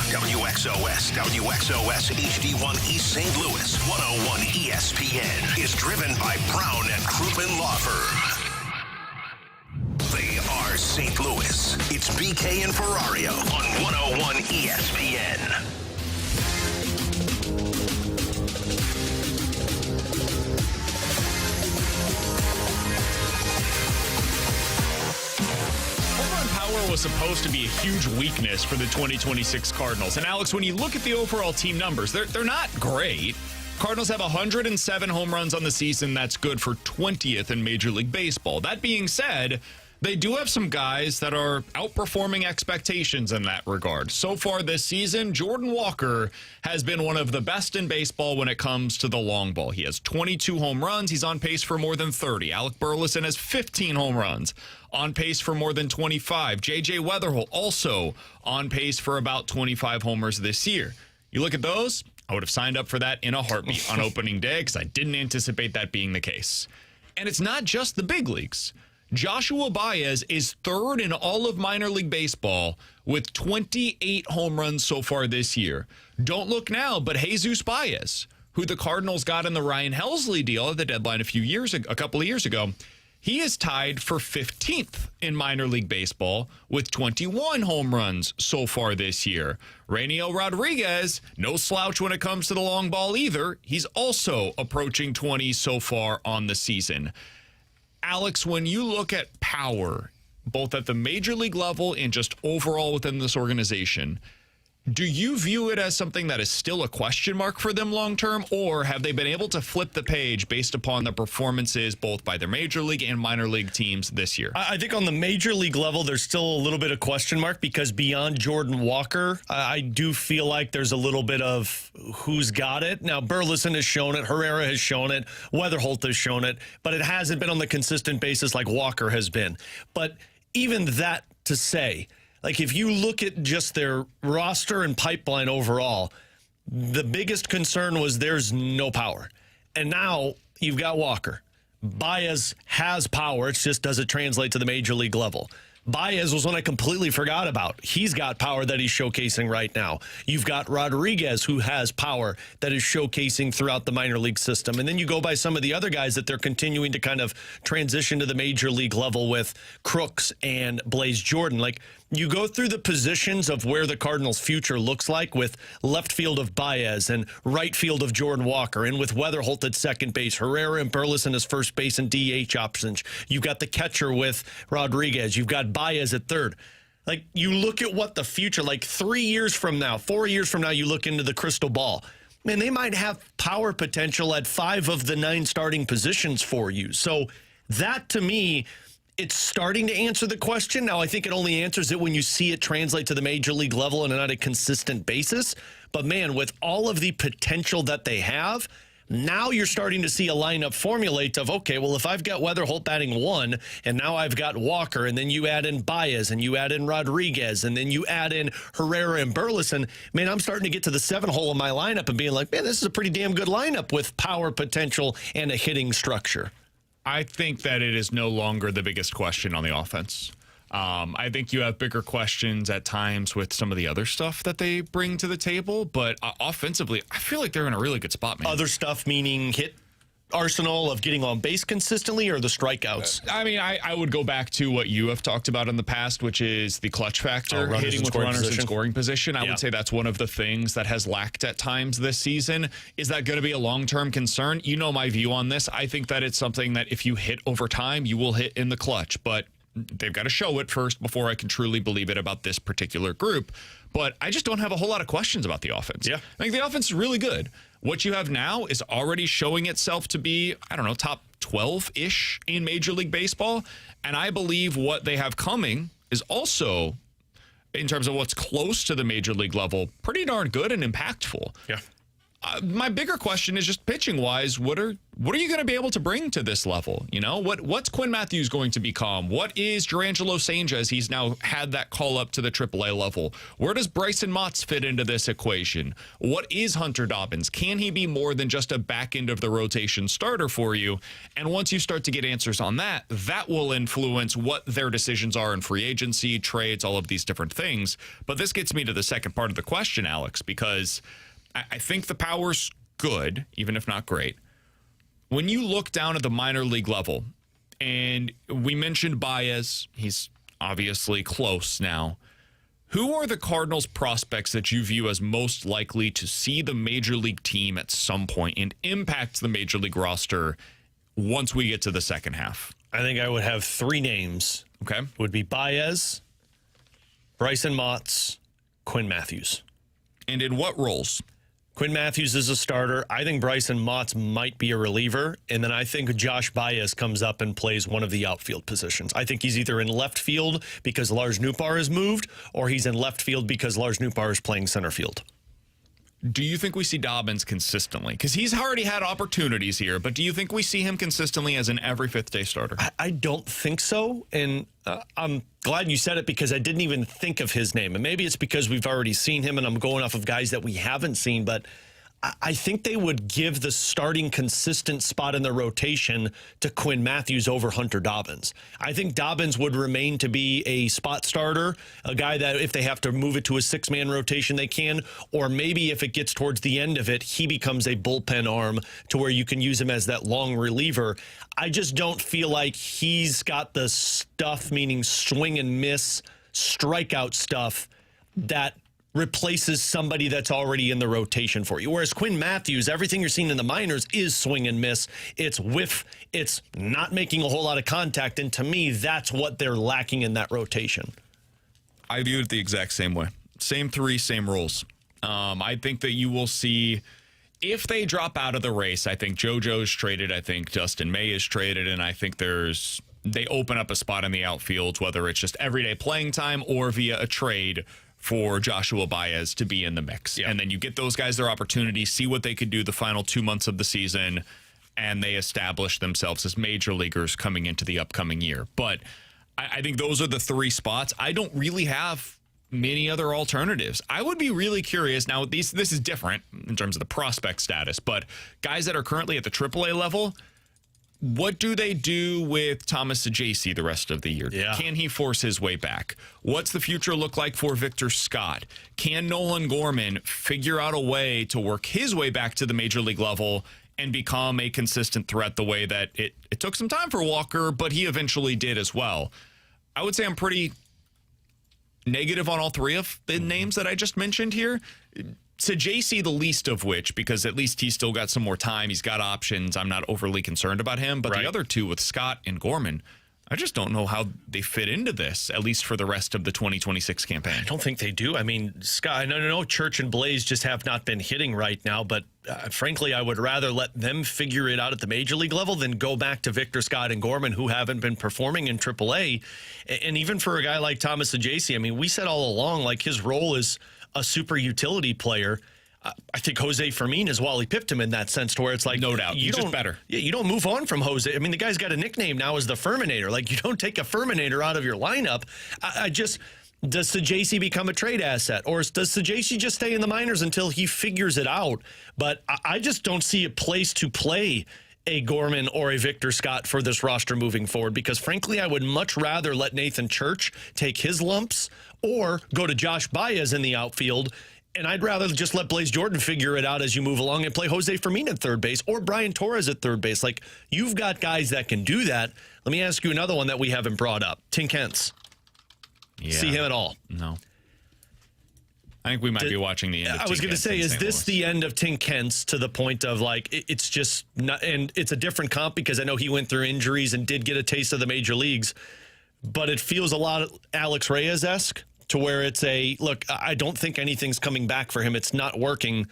WXOS, WXOS HD1 East St. Louis, 101 ESPN is driven by Brown and Crouppen Law Firm. They are St. Louis. It's BK and Ferrario on 101 ESPN. Power was supposed to be a huge weakness for the 2026 Cardinals. And Alex, when you look at the overall team numbers, they're not great. Cardinals have 107 home runs on the season. That's good for 20th in Major League Baseball. That being said, they do have some guys that are outperforming expectations in that regard. So far this season, Jordan Walker has been one of the best in baseball when it comes to the long ball. He has 22 home runs. He's on pace for more than 30. Alec Burleson has 15 home runs, on pace for more than 25. J.J. Weatherholt also on pace for about 25 homers this year. You look at those, I would have signed up for that in a heartbeat on opening day because I didn't anticipate that being the case. And it's not just the big leagues. Joshua Baez is third in all of minor league baseball with 28 home runs so far this year. Don't look now, but Jesus Baez, who the Cardinals got in the Ryan Helsley deal at the deadline a couple of years ago, he is tied for 15th in minor league baseball with 21 home runs so far this year. Rainiel Rodriguez, no slouch when it comes to the long ball either. He's also approaching 20 so far on the season. Alex, when you look at power, both at the major league level and just overall within this organization, do you view it as something that is still a question mark for them long term, or have they been able to flip the page based upon the performances both by their major league and minor league teams this year? I think on the major league level, there's still a little bit of question mark because beyond Jordan Walker, I do feel like there's a little bit of who's got it. Now, Burleson has shown it, Herrera has shown it, Weatherholt has shown it, but it hasn't been on the consistent basis like Walker has been. But even that to say, like, if you look at just their roster and pipeline overall, the biggest concern was there's no power. And now you've got Walker. Baez has power. It's just, does it translate to the major league level? Baez was one I completely forgot about. He's got power that he's showcasing right now. You've got Rodriguez, who has power that is showcasing throughout the minor league system. And then you go by some of the other guys that they're continuing to kind of transition to the major league level with Crooks and Blaze Jordan. Like, you go through the positions of where the Cardinals' future looks like with left field of Baez and right field of Jordan Walker, and with Weatherholt at second base, Herrera and Burleson as first base and DH options. You've got the catcher with Rodriguez. You've got Baez at third. Like, you look at what the future, like 3 years from now, 4 years from now, you look into the crystal ball. Man, they might have power potential at 5 of the 9 starting positions for you. So that, to me, it's starting to answer the question. Now, I think it only answers it when you see it translate to the major league level and on a consistent basis. But, man, with all of the potential that they have, now you're starting to see a lineup formulate of, okay, well, if I've got Weatherholt batting 1, and now I've got Walker, and then you add in Baez, and you add in Rodriguez, and then you add in Herrera and Burleson, man, I'm starting to get to the 7 hole of my lineup and being like, man, this is a pretty damn good lineup with power potential and a hitting structure. I think that it is no longer the biggest question on the offense. I think you have bigger questions at times with some of the other stuff that they bring to the table, but offensively, I feel like they're in a really good spot, man. Other stuff meaning hit arsenal of getting on base consistently, or the strikeouts? I mean, I would go back to what you have talked about in the past, which is the clutch factor, hitting with runners in scoring position. I would say that's one of the things that has lacked at times this season. Is that going to be a long-term concern? You know my view on this. I think that it's something that if you hit over time, you will hit in the clutch, but they've got to show it first before I can truly believe it about this particular group. But I just don't have a whole lot of questions about the offense. Yeah. I think the offense is really good. What you have now is already showing itself to be, I don't know, top 12-ish in Major League Baseball. And I believe what they have coming is also, in terms of what's close to the Major League level, pretty darn good and impactful. Yeah. My bigger question is just pitching-wise, what are you going to be able to bring to this level? You know, what's Quinn Matthews going to become? What is Durangelo St. as he's now had that call up to the AAA level? Where does Bryson Motts fit into this equation? What is Hunter Dobbins? Can he be more than just a back end of the rotation starter for you? And once you start to get answers on that, that will influence what their decisions are in free agency, trades, all of these different things. But this gets me to the second part of the question, Alex, because I think the power's good, even if not great. When you look down at the minor league level, and we mentioned Baez, he's obviously close now. Who are the Cardinals prospects that you view as most likely to see the major league team at some point and impact the major league roster once we get to the second half? I think I would have 3 names. Okay. Would be Baez, Bryson Motts, Quinn Matthews. And in what roles? Quinn Matthews is a starter. I think Bryson Motts might be a reliever. And then I think Josh Baez comes up and plays one of the outfield positions. I think he's either in left field because Lars Nootbaar has moved, or he's in left field because Lars Nootbaar is playing center field. Do you think we see Dobbins consistently? Because he's already had opportunities here, but do you think we see him consistently as an every fifth-day starter? I don't think so, and I'm glad you said it because I didn't even think of his name. And maybe it's because we've already seen him and I'm going off of guys that we haven't seen, but I think they would give the starting consistent spot in the rotation to Quinn Matthews over Hunter Dobbins. I think Dobbins would remain to be a spot starter, a guy that if they have to move it to a 6-man rotation, they can, or maybe if it gets towards the end of it, he becomes a bullpen arm to where you can use him as that long reliever. I just don't feel like he's got the stuff, meaning swing and miss, strikeout stuff that replaces somebody that's already in the rotation for you. Whereas Quinn Matthews, everything you're seeing in the minors is swing and miss. It's whiff. It's not making a whole lot of contact. And to me, that's what they're lacking in that rotation. I view it the exact same way. Same 3, same rules. I think that you will see, if they drop out of the race, I think JoJo's traded, I think Dustin May is traded, and I think they open up a spot in the outfield, whether it's just everyday playing time or via a trade for Joshua Baez to be in the mix. Yeah. And then you get those guys their opportunity, see what they could do the final 2 months of the season, and they establish themselves as major leaguers coming into the upcoming year. But I think those are the 3 spots. I don't really have many other alternatives. I would be really curious. Now, this is different in terms of the prospect status, but guys that are currently at the AAA level, what do they do with Thomas Saggese the rest of the year? Yeah. Can he force his way back? What's the future look like for Victor Scott? Can Nolan Gorman figure out a way to work his way back to the major league level and become a consistent threat the way that it took some time for Walker, but he eventually did as well? I would say I'm pretty negative on all 3 of the names that I just mentioned here. Saggese, the least of which, because at least he's still got some more time. He's got options. I'm not overly concerned about him. But the other 2 with Scott and Gorman, I just don't know how they fit into this, at least for the rest of the 2026 campaign. I don't think they do. I mean, Scott, I know Church and Blaze just have not been hitting right now, but frankly, I would rather let them figure it out at the major league level than go back to Victor Scott and Gorman, who haven't been performing in AAA. And even for a guy like Thomas Saggese, I mean, we said all along, like, his role is a super utility player. I think Jose Fermin is Wally pipped him in that sense, to where it's like, no doubt, he's just better. Yeah, you don't move on from Jose. I mean, the guy's got a nickname now as the Ferminator. Like, you don't take a Ferminator out of your lineup. Does Saggese become a trade asset, or does Saggese just stay in the minors until he figures it out? But I just don't see a place to play a Gorman or a Victor Scott for this roster moving forward, because frankly, I would much rather let Nathan Church take his lumps or go to Josh Baez in the outfield. And I'd rather just let Blaze Jordan figure it out as you move along and play Jose Fermin at third base or Brian Torres at third base. Like, you've got guys that can do that. Let me ask you another one that we haven't brought up. Tin Kentz. Yeah. See him at all? No. I think we might be watching the end of I was going to say, is this the end of Tin Kentz, to the point of, like, it's just not, and it's a different comp because I know he went through injuries and did get a taste of the major leagues, but it feels a lot Alex Reyes-esque, to where it's look, I don't think anything's coming back for him. It's not working.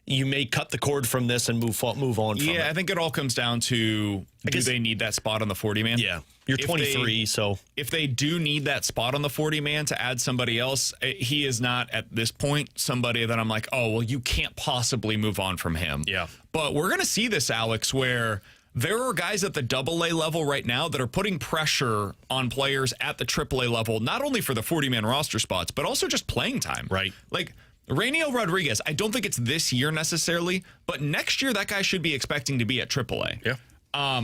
you may cut the cord from this and move on from it. Yeah, I think it all comes down to, do they need that spot on the 40-man? Yeah. You're 23, so. If they do need that spot on the 40-man to add somebody else, he is not, at this point, somebody that I'm like, oh, well, you can't possibly move on from him. Yeah. But we're going to see this, Alex, where there are guys at the AA level right now that are putting pressure on players at the AAA level, not only for the 40-man roster spots, but also just playing time. Right. Like, Rainiel Rodriguez, I don't think it's this year necessarily, but next year that guy should be expecting to be at AAA. Yeah.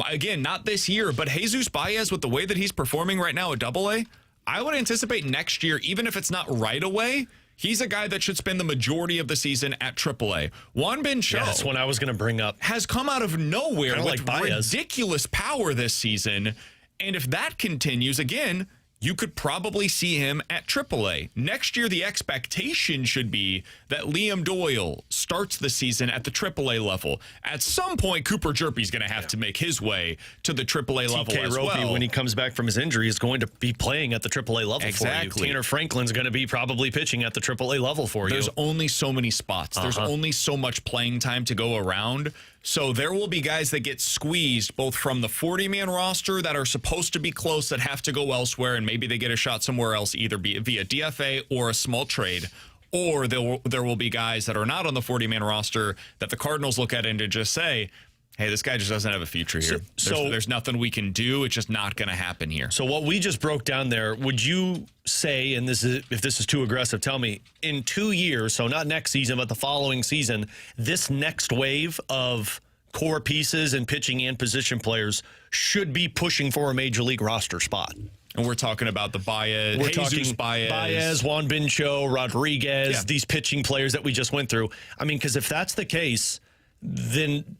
Again, not this year, but Jesus Baez, with the way that he's performing right now at AA, I would anticipate next year, even if it's not right away, he's a guy that should spend the majority of the season at AAA. Juan Bin Cho, That's what I was going to bring up. has come out of nowhere with like Baez. ridiculous power this season. And if that continues, again, you could probably see him at AAA. Next year, the expectation should be that Liam Doyle starts the season at the AAA level. At some point, Cooper Jerpy's going to have to make his way to the AAA level as Ropey, well. when he comes back from his injury, is going to be playing at the AAA level for Exactly. you. Tanner Franklin's going to be probably pitching at the AAA level for you. There's only so many spots. There's only so much playing time to go around. So there will be guys that get squeezed both from the 40-man roster that are supposed to be close that have to go elsewhere, and maybe they get a shot somewhere else, either via DFA or a small trade. Or there will be guys that are not on the 40-man roster that the Cardinals look at and to just say, hey, this guy just doesn't have a future here. There's nothing we can do. It's just not going to happen here. So what we just broke down there, would you say, and if this is too aggressive, tell me, in 2 years, so not next season, but the following season, this next wave of core pieces and pitching and position players should be pushing for a major league roster spot? And we're talking about the Baez, We're talking Baez, Juan Bin Cho, Rodriguez, these pitching players that we just went through. I mean, because if that's the case, then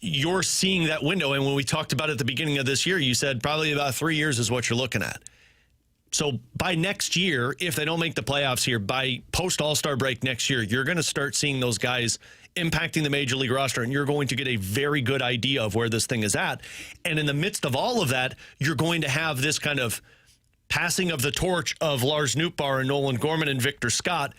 you're seeing that window. And when we talked about it at the beginning of this year, you said probably about 3 years is what you're looking at. So by next year, if they don't make the playoffs here, by post-All-Star break next year, you're going to start seeing those guys impacting the Major League roster, and you're going to get a very good idea of where this thing is at. And in the midst of all of that, you're going to have this kind of passing of the torch of Lars Nootbaar and Nolan Gorman and Victor Scott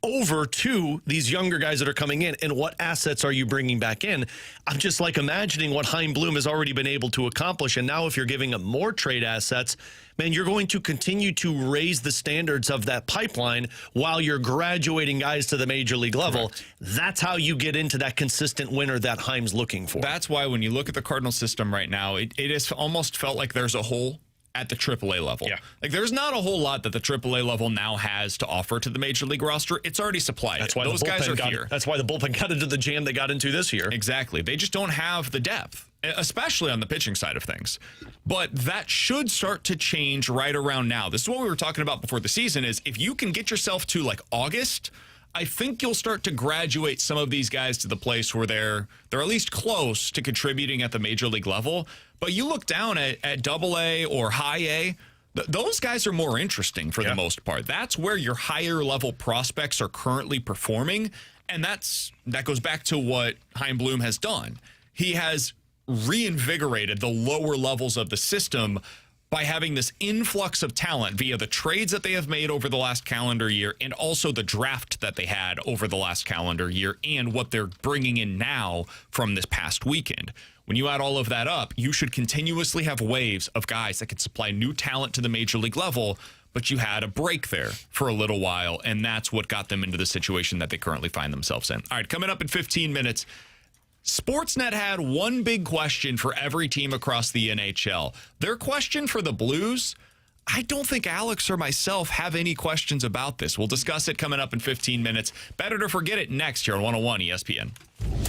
over to these younger guys that are coming in, and what assets are you bringing back in? I'm just like imagining what Chaim Bloom has already been able to accomplish, and now if you're giving them more trade assets, man, you're going to continue to raise the standards of that pipeline while you're graduating guys to the major league level. Correct. That's how you get into that consistent winner that Chaim's looking for. That's why when you look at the Cardinals system right now, it has almost felt like there's a hole at the AAA level. Yeah. Like, there's not a whole lot that the AAA level now has to offer to the Major League roster. It's already supplied. That's why those guys are here. That's why the bullpen got into the jam they got into this year. Exactly. They just don't have the depth, especially on the pitching side of things. But that should start to change right around now. This is what we were talking about before the season, is if you can get yourself to like August, I think you'll start to graduate some of these guys to the place where they're at least close to contributing at the major league level. But you look down at Double A or High A, those guys are more interesting for the most part. That's where your higher level prospects are currently performing, and that goes back to what Chaim Bloom has done. He has reinvigorated the lower levels of the system by having this influx of talent via the trades that they have made over the last calendar year, and also the draft that they had over the last calendar year, and what they're bringing in now from this past weekend. When you add all of that up, you should continuously have waves of guys that can supply new talent to the major league level, but you had a break there for a little while, and that's what got them into the situation that they currently find themselves in. All right, coming up in 15 minutes, Sportsnet had one big question for every team across the NHL. Their question for the Blues, I don't think Alex or myself have any questions about this. We'll discuss it coming up in 15 minutes. Better to forget it next here on 101 ESPN.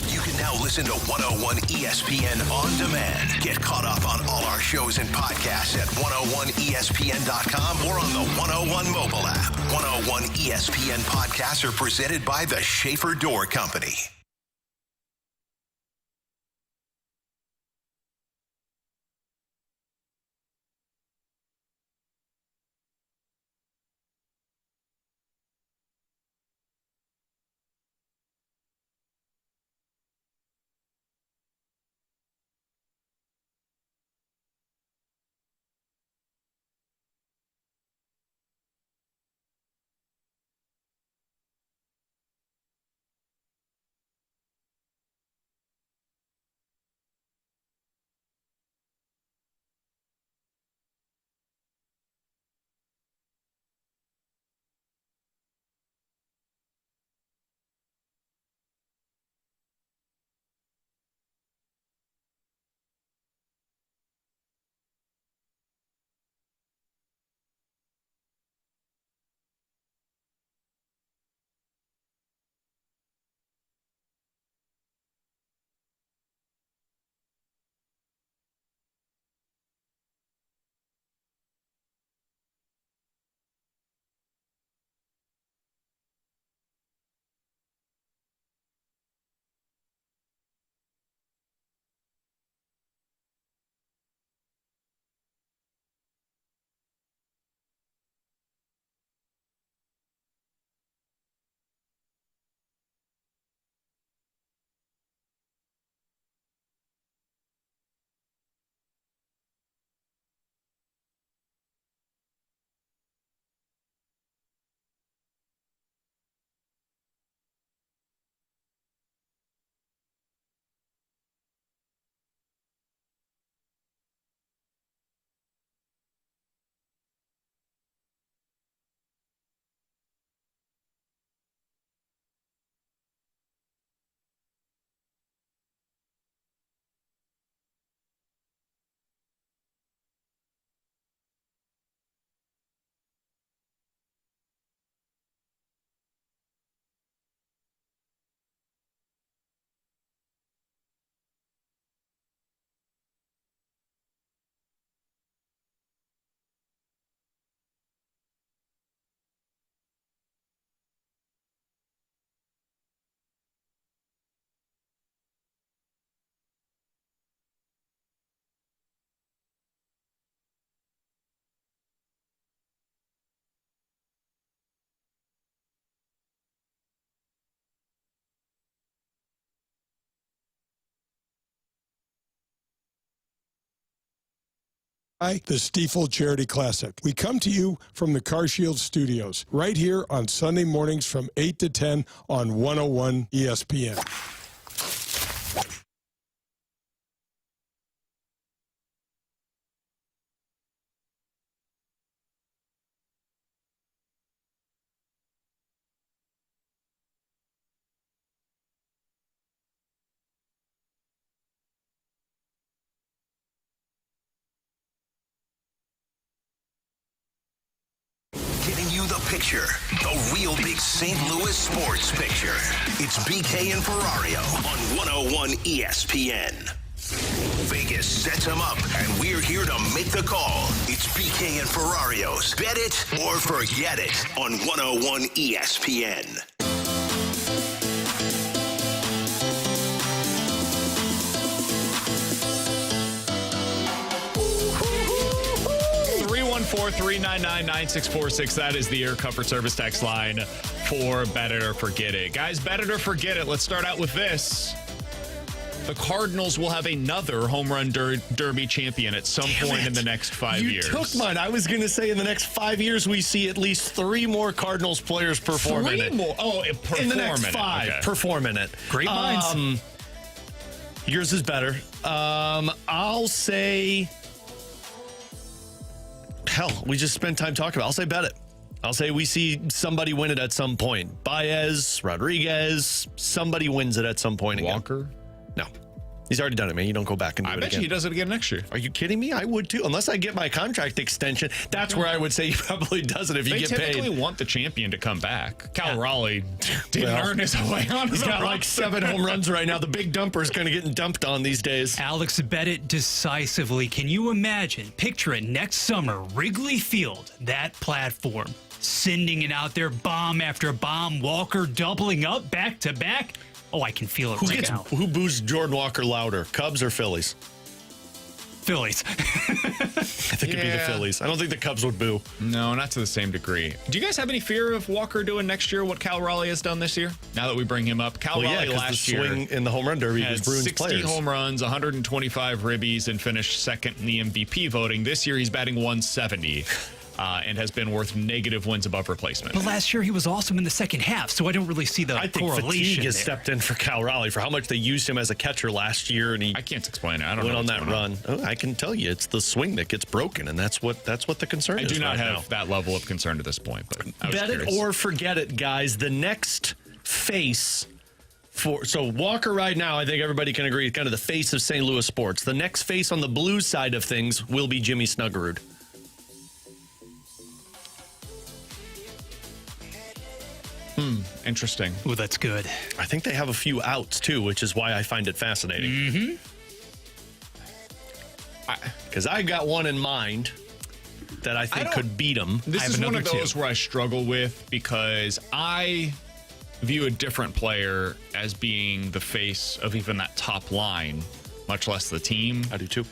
You can now listen to 101 ESPN on demand. Get caught up on all our shows and podcasts at 101ESPN.com or on the 101 mobile app. 101 ESPN podcasts are presented by the Schaefer Door Company. By the Stiefel Charity Classic. We come to you from the CarShield Studios, right here on Sunday mornings from 8 to 10 on 101 ESPN. Giving you the picture, the real big St. Louis sports picture. It's BK and Ferrario on 101 ESPN. Vegas sets them up, and we're here to make the call. It's BK and Ferrario's Bet It or Forget It on 101 ESPN. Four 399-9646. That is the Air Comfort Service text line for Bet It or Forget It. Guys, Bet It or Forget It. Let's start out with this. The Cardinals will have another home run derby champion at some point in the next 5 years. You took mine. I was going to say in the next 5 years, we see at least 3 more Cardinals players perform in it. 3 more? Oh, perform in the next 5, okay. Perform in it. Great minds. Yours is better. I'll say... Hell, we just spent time talking about it. I'll say Bet It. I'll say we see somebody win it at some point. Baez, Rodriguez, somebody wins it at some point again. Walker? No. He's already done it, man. You don't go back and do it again. I bet you he does it again next year. Are you kidding me? I would too. Unless I get my contract extension. That's where I would say he probably does it if you get paid. They typically want the champion to come back. Cal Raleigh didn't earn his way on. He's got like 7 home runs right now. The big dumper is going to get dumped on these days. Alex, bet it decisively. Can you imagine? Picture it next summer, Wrigley Field, that platform, sending it out there, bomb after bomb, Walker doubling up back to back. Oh, I can feel it right now. Who boos Jordan Walker louder, Cubs or Phillies? Phillies. I think it'd be the Phillies. I don't think the Cubs would boo. No, not to the same degree. Do you guys have any fear of Walker doing next year what Cal Raleigh has done this year? Now that we bring him up, Cal Raleigh last year swing in the home run derby had was Bruins 60 players. home runs, 125 ribbies, and finished second in the MVP voting. This year he's batting 170. And has been worth negative wins above replacement. But last year he was awesome in the second half, so I don't really see the correlation. I think fatigue has there. stepped in for Cal Raleigh for how much they used him as a catcher last year, and I can't explain it. I don't went know on that run. Oh, I can tell you, it's the swing that gets broken, and that's what the concern is. I do not right have now. that level of concern at this point. But I was Bet curious. it or forget it, guys. The next face so Walker right now, I think everybody can agree, is kind of the face of St. Louis sports. The next face on the Blues side of things will be Jimmy Snuggerud. Interesting. Oh, that's good. I think they have a few outs, too, which is why I find it fascinating. Mm-hmm. Because I got one in mind that I think could beat him. This is one of those where I struggle with because I view a different player as being the face of even that top line, much less the team. I do, too.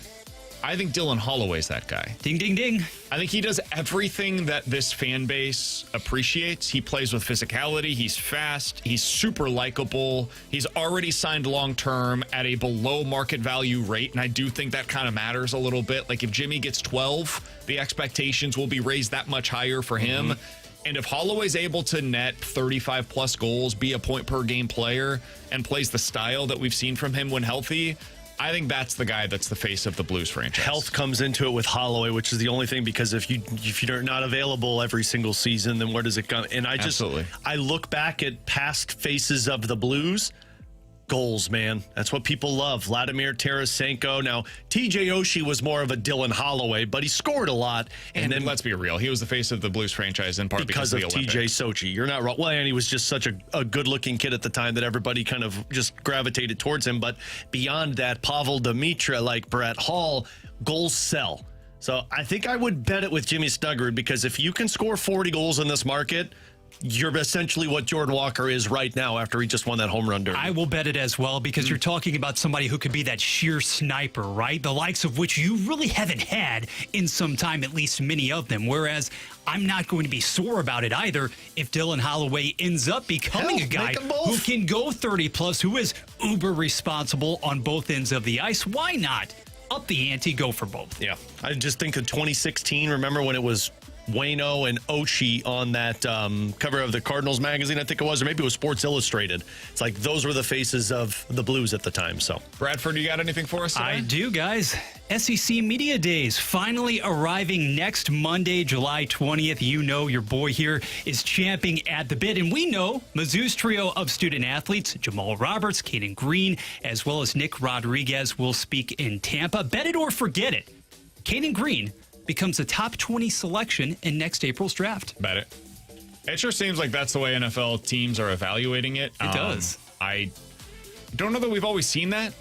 I think Dylan Holloway's that guy. Ding, ding, ding. I think he does everything that this fan base appreciates. He plays with physicality. He's fast. He's super likable. He's already signed long-term at a below market value rate, and I do think that kind of matters a little bit. Like if Jimmy gets 12, the expectations will be raised that much higher for him. And if Holloway's able to net 35-plus goals, be a point-per-game player, and plays the style that we've seen from him when healthy, I think that's the guy that's the face of the Blues franchise. Health comes into it with Holloway, which is the only thing, because if you're not available every single season, then where does it come? And I look back at past faces of the Blues. Goals, man. That's what people love. Vladimir Tarasenko. Now, TJ Oshie was more of a Dylan Holloway, but he scored a lot. And then let's be real. He was the face of the Blues franchise in part because of the Olympics. TJ Sochi. You're not wrong. Well, and he was just such a good-looking kid at the time that everybody kind of just gravitated towards him. But beyond that, Pavel Demitra, like Brett Hall, goals sell. So I think I would bet it with Jimmy Snuggerud, because if you can score 40 goals in this market, you're essentially what Jordan Walker is right now after he just won that home run derby. I will bet it as well, because you're talking about somebody who could be that sheer sniper, right? The likes of which you really haven't had in some time, at least many of them. Whereas I'm not going to be sore about it either if Dylan Holloway ends up becoming a guy who can go 30 plus, who is uber responsible on both ends of the ice. Why not up the ante, go for both. Yeah, I just think of 2016. Remember when it was Waino and Oshie on that cover of the Cardinals magazine, I think it was, or maybe it was Sports Illustrated. It's like those were the faces of the Blues at the time. So, Bradford, you got anything for us today? I do, guys. SEC Media Days finally arriving next Monday, July 20th. You know your boy here is champing at the bit. And we know Mizzou's trio of student athletes, Jamal Roberts, Caden Green, as well as Nick Rodriguez, will speak in Tampa. Bet it or forget it. Caden Green becomes a top 20 selection in next April's draft. Bet it. It sure seems like that's the way NFL teams are evaluating it. It does. I don't know that we've always seen that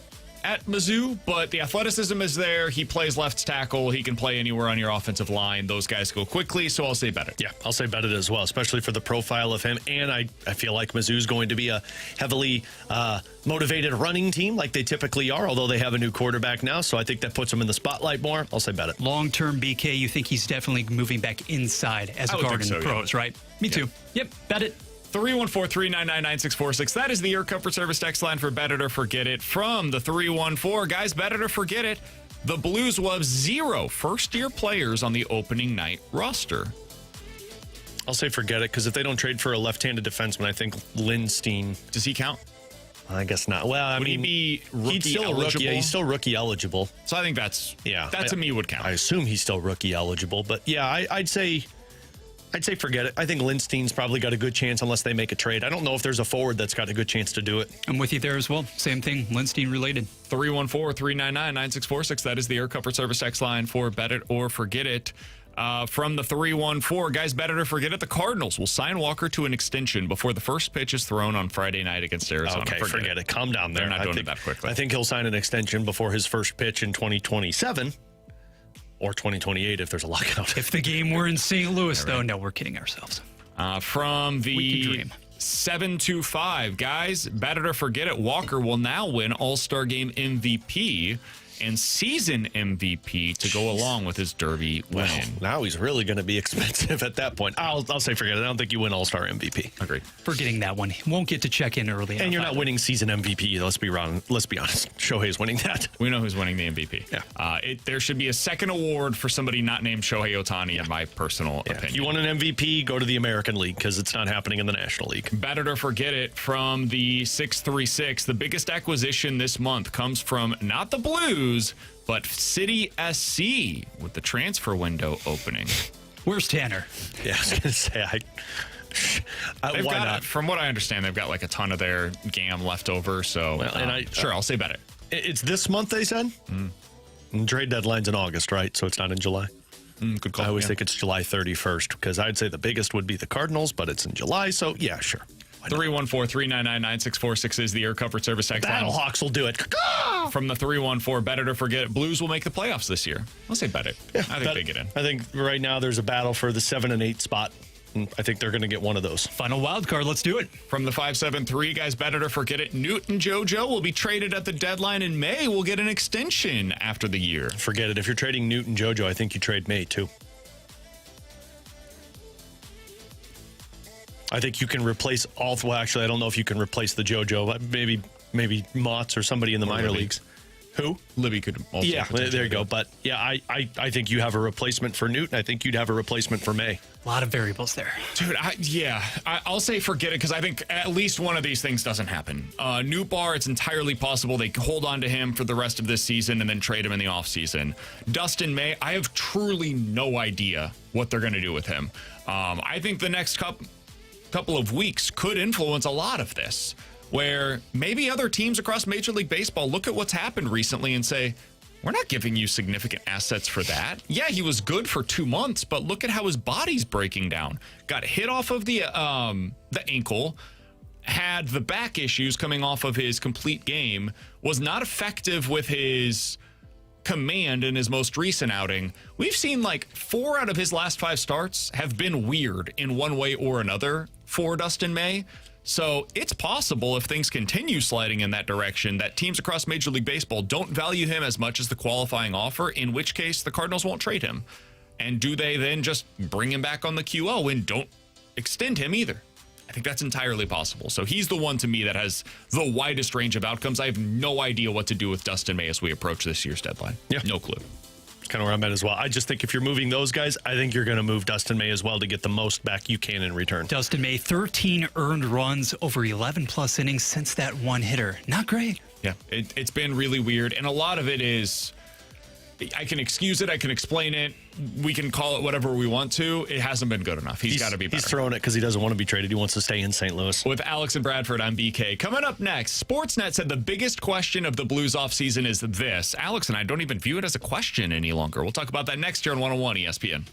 at Mizzou, but the athleticism is there. He plays left tackle. He can play anywhere on your offensive line. Those guys go quickly, so I'll say bet it. Yeah, I'll say bet it as well, especially for the profile of him. And I feel like Mizzou's going to be a heavily motivated running team like they typically are, although they have a new quarterback now, so I think that puts him in the spotlight more. I'll say bet it. Long-term, BK, you think he's definitely moving back inside as a guard in the pros, right? Me too. Yep, bet it. 314-399-9646. That is the Air Comfort Service text line for Bet It or Forget It. From the 314, guys, bet it or forget it. The Blues will have 0 first-year players on the opening night roster. I'll say forget it, because if they don't trade for a left-handed defenseman, I think Lindstein. Does he count? I guess not. Well, I mean, he be rookie he's still eligible? rookie. Yeah, he's still rookie eligible. So I think that to me would count. I assume he's still rookie eligible, but yeah, I'd say forget it. I think Lindstein's probably got a good chance unless they make a trade. I don't know if there's a forward that's got a good chance to do it. I'm with you there as well. Same thing, Lindstein related. 314-399-9646. That is the Air Comfort Service text line for Bet It or Forget It. From the 314, guys, bet it or forget it. The Cardinals will sign Walker to an extension before the first pitch is thrown on Friday night against Arizona. Okay, forget it. Calm down there. They're not doing it that quickly. I think he'll sign an extension before his first pitch in 2027. Or 2028 if there's a lockout. If the game were in St. Louis, though, no, we're kidding ourselves. From the 725, guys, bet it or forget it. Walker will now win All-Star Game MVP and season MVP to go along with his Derby win. Well, now he's really going to be expensive at that point. I'll say forget it. I don't think you win All-Star MVP. Agreed. Forgetting that one. Won't get to check in early. And you're not winning season MVP. Let's be honest. Shohei's winning that. We know who's winning the MVP. Yeah. There should be a second award for somebody not named Shohei Ohtani, in my personal opinion. If you want an MVP, go to the American League because it's not happening in the National League. Bet it or forget it. From the 636, the biggest acquisition this month comes from not the Blues, but City SC with the transfer window opening. Where's Tanner? Yeah, I was going to say, why not? From what I understand, they've got like a ton of their GAM left over. So, I'll say bet it. It's this month, they said? And trade deadline's in August, right? So it's not in July? Good call. I always think it's July 31st because I'd say the biggest would be the Cardinals, but it's in July. So, yeah, sure. 314-399-9646 is the Air Comfort Service text line. Battlehawks will do it. From the 314, bet it or forget it. Blues will make the playoffs this year. I'll say bet it. Yeah, I think they get in. I think right now there's a battle for the 7 and 8 spot. And I think they're going to get one of those. Final wild card. Let's do it. From the 573, guys, bet it or forget it. Newt and JoJo will be traded at the deadline in May. We'll get an extension after the year. Forget it. If you're trading Newt and JoJo, I think you trade May too. I think you can replace all. Well, actually, I don't know if you can replace the JoJo. Maybe Motts or somebody in the minor leagues. Who? Libby could also. Yeah, there you go. But yeah, I think you have a replacement for Newt. I think you'd have a replacement for May. A lot of variables there. Dude, I'll say forget it because I think at least one of these things doesn't happen. Newt Barr, it's entirely possible they hold on to him for the rest of this season and then trade him in the offseason. Dustin May, I have truly no idea what they're going to do with him. I think the next couple of weeks could influence a lot of this, where maybe other teams across Major League Baseball look at what's happened recently and say, we're not giving you significant assets for that. Yeah, he was good for 2 months, but look at how his body's breaking down. Got hit off of the ankle, had the back issues coming off of his complete game, was not effective with his command in his most recent outing. We've seen like 4 out of his last 5 starts have been weird in one way or another for Dustin May. So it's possible if things continue sliding in that direction that teams across Major League Baseball don't value him as much as the qualifying offer, in which case the Cardinals won't trade him. And do they then just bring him back on the QO and don't extend him either? I think that's entirely possible. So he's the one to me that has the widest range of outcomes. I have no idea what to do with Dustin May as we approach this year's deadline. Yeah. No clue. Kind of where I'm at as well. I just think if you're moving those guys, I think you're going to move Dustin May as well to get the most back you can in return. Dustin May, 13 earned runs over 11-plus innings since that one hitter. Not great. Yeah, it's been really weird. And a lot of it is, I can excuse it. I can explain it. We can call it whatever we want to. It hasn't been good enough. He's got to be better. He's throwing it because he doesn't want to be traded. He wants to stay in St. Louis. With Alex and Bradford, I'm BK. Coming up next, Sportsnet said the biggest question of the Blues offseason is this. Alex and I don't even view it as a question any longer. We'll talk about that next year on 101 ESPN.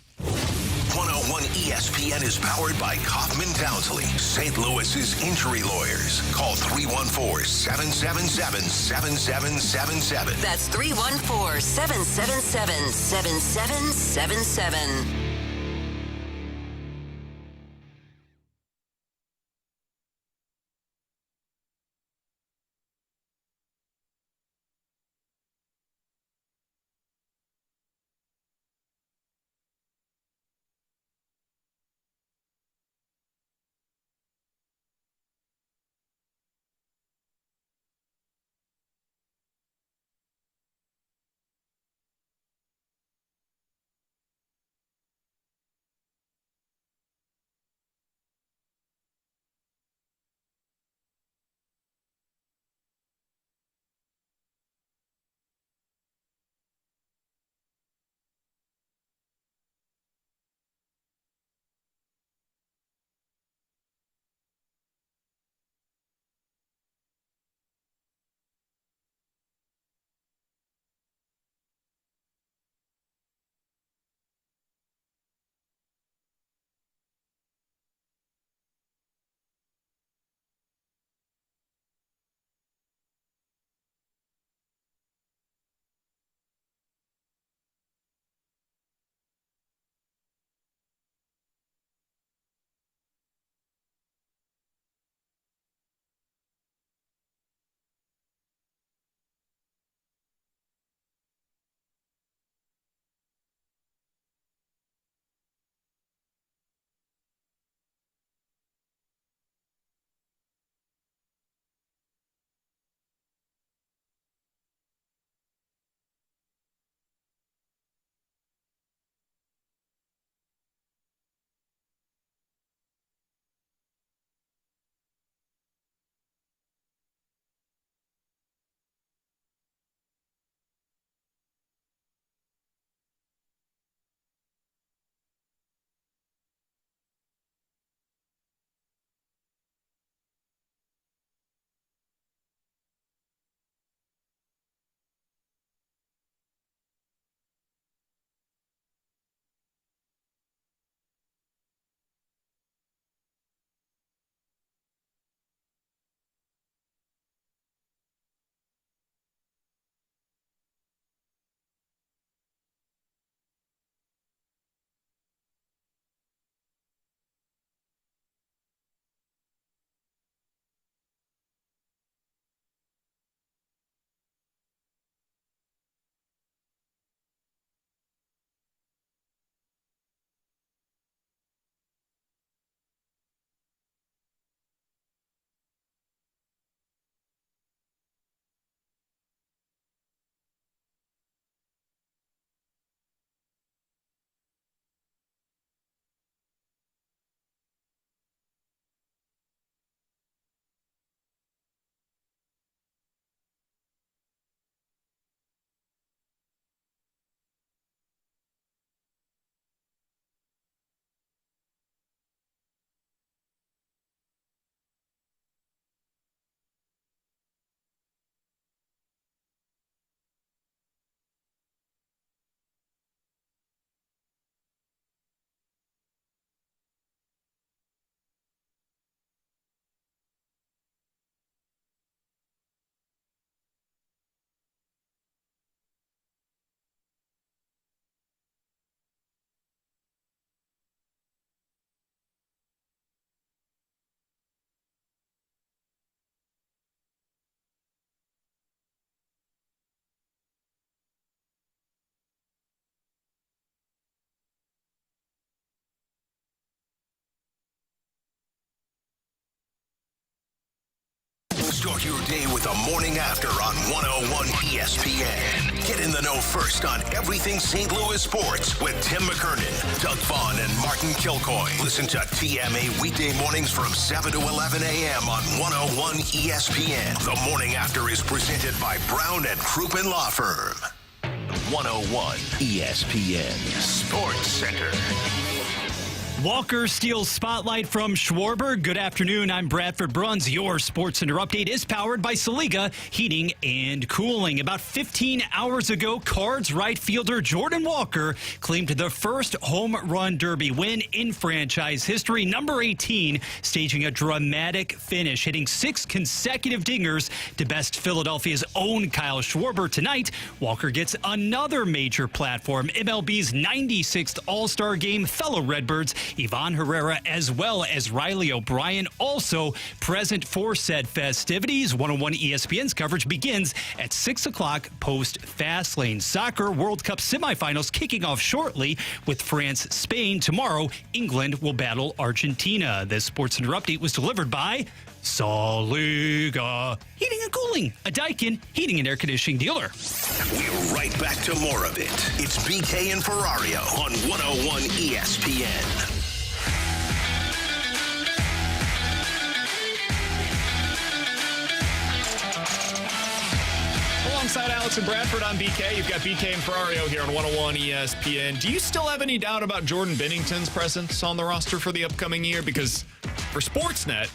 101 ESPN is powered by Kaufman Townsley, St. Louis's injury lawyers. Call 314-777-7777. That's 314-777-7777. Start your day with the morning after on 101 ESPN. Get in the know first on everything St. Louis sports with Tim McKernan, Doug Vaughn, and Martin Kilcoy. Listen to TMA weekday mornings from 7 to 11 a.m. on 101 ESPN. The morning after is presented by Brown and Crouppen Law Firm. 101 ESPN Sports Center. Walker steals spotlight from Schwarber. Good afternoon. I'm Bradford Bruns. Your Sports Center update is powered by Saliga Heating and Cooling. About 15 hours ago, Cards right fielder Jordan Walker claimed the first home run derby win in franchise history. Number 18, staging a dramatic finish, hitting 6 consecutive dingers to best Philadelphia's own Kyle Schwarber. Tonight, Walker gets another major platform, MLB's 96th All-Star Game. Fellow Redbirds Ivan Herrera as well as Riley O'Brien also present for said festivities. 101 ESPN's coverage begins at 6 o'clock post Fastlane. Soccer World Cup semifinals kicking off shortly with France-Spain. Tomorrow, England will battle Argentina. This Sports Center update was delivered by Saliga Heating and Cooling, a Daikin heating and air conditioning dealer. We're right back to more of it. It's BK and Ferrario on 101 ESPN. Alongside Alex and Bradford on BK, you've got BK and Ferrario here on 101 ESPN. Do you still have any doubt about Jordan Binnington's presence on the roster for the upcoming year? Because for Sportsnet,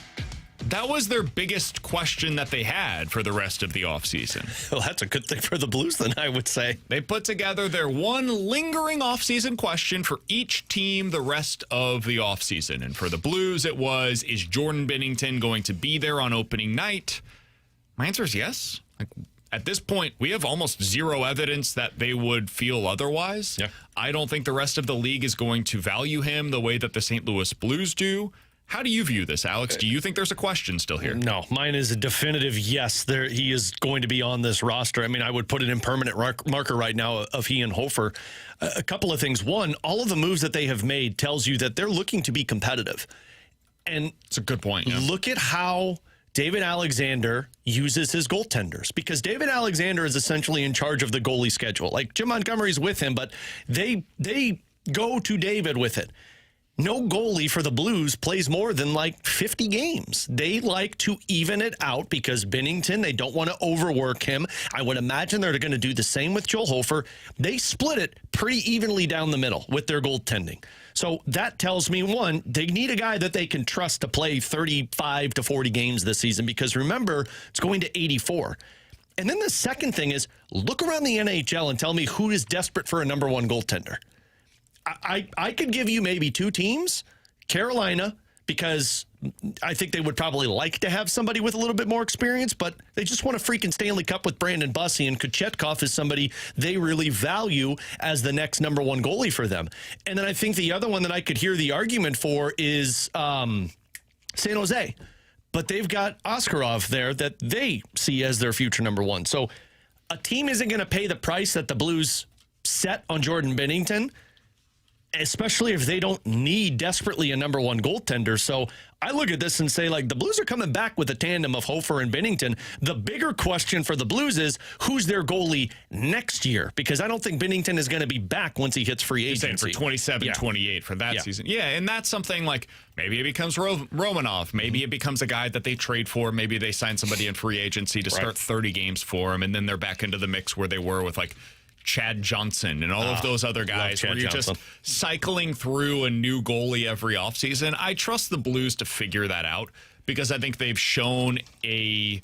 that was their biggest question that they had for the rest of the offseason. Well, that's a good thing for the Blues, then, I would say. They put together their one lingering offseason question for each team the rest of the offseason. And for the Blues, it was, is Jordan Binnington going to be there on opening night? My answer is yes. At this point, we have almost zero evidence that they would feel otherwise. Yeah. I don't think the rest of the league is going to value him the way that the St. Louis Blues do. How do you view this, Alex? Do you think there's a question still here? No, mine is a definitive yes. He is going to be on this roster. I mean, I would put it in permanent marker right now of he and Hofer. A couple of things. One, all of the moves that they have made tells you that they're looking to be competitive. And it's a good point. Yeah. Look at how David Alexander uses his goaltenders, because David Alexander is essentially in charge of the goalie schedule. Like, Jim Montgomery's with him, but they go to David with it. No goalie for the Blues plays more than like 50 games. They like to even it out because Binnington, they don't want to overwork him. I would imagine they're going to do the same with Joel Hofer. They split it pretty evenly down the middle with their goaltending. So that tells me, one, they need a guy that they can trust to play 35 to 40 games this season, because remember, it's going to 84. And then the second thing is, look around the NHL and tell me who is desperate for a number one goaltender. I could give you maybe 2 teams. Carolina, because I think they would probably like to have somebody with a little bit more experience, but they just want a freaking Stanley Cup with Brandon Bussey, and Kochetkov is somebody they really value as the next number one goalie for them. And then I think the other one that I could hear the argument for is San Jose. But they've got Oskarov there that they see as their future number one. So a team isn't going to pay the price that the Blues set on Jordan Binnington, especially if they don't need desperately a number one goaltender. So I look at this and say, like, the Blues are coming back with a tandem of Hofer and Binnington. The bigger question for the Blues is, who's their goalie next year? Because I don't think Binnington is going to be back once he hits free agency. For 27, 28 for that season. Yeah, and that's something like, maybe it becomes Romanov. Maybe it becomes a guy that they trade for. Maybe they sign somebody in free agency to start 30 games for him, and then they're back into the mix where they were with, like, Chad Johnson and all of those other guys where you're just cycling through a new goalie every offseason. I trust the Blues to figure that out, because I think they've shown a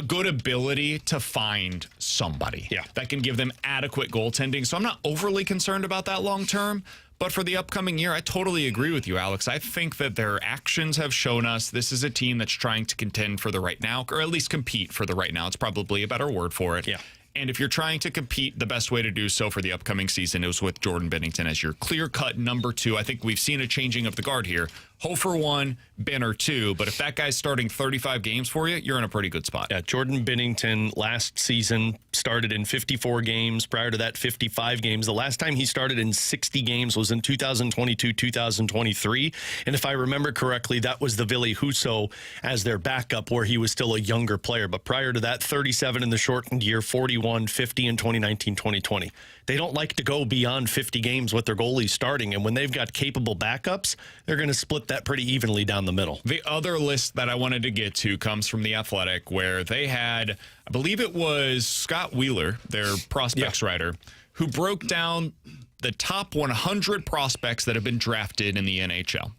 good ability to find somebody that can give them adequate goaltending. So I'm not overly concerned about that long term. But for the upcoming year, I totally agree with you, Alex. I think that their actions have shown us this is a team that's trying to contend for the right now, or at least compete for the right now. It's probably a better word for it. Yeah. And if you're trying to compete, the best way to do so for the upcoming season is with Jordan Binnington as your clear-cut number 2. I think we've seen a changing of the guard here. Ho for 1, Binner 2. But if that guy's starting 35 games for you, you're in a pretty good spot. Yeah, Jordan Binnington last season started in 54 games. Prior to that, 55 games. The last time he started in 60 games was in 2022-2023. And if I remember correctly, that was the Ville Husso as their backup, where he was still a younger player. But prior to that, 37 in the shortened year, 41, 50 in 2019-2020. They don't like to go beyond 50 games with their goalies starting. And when they've got capable backups, they're going to split that pretty evenly down the middle. The other list that I wanted to get to comes from The Athletic, where they had, I believe it was Scott Wheeler, their prospects writer, who broke down the top 100 prospects that have been drafted in the NHL.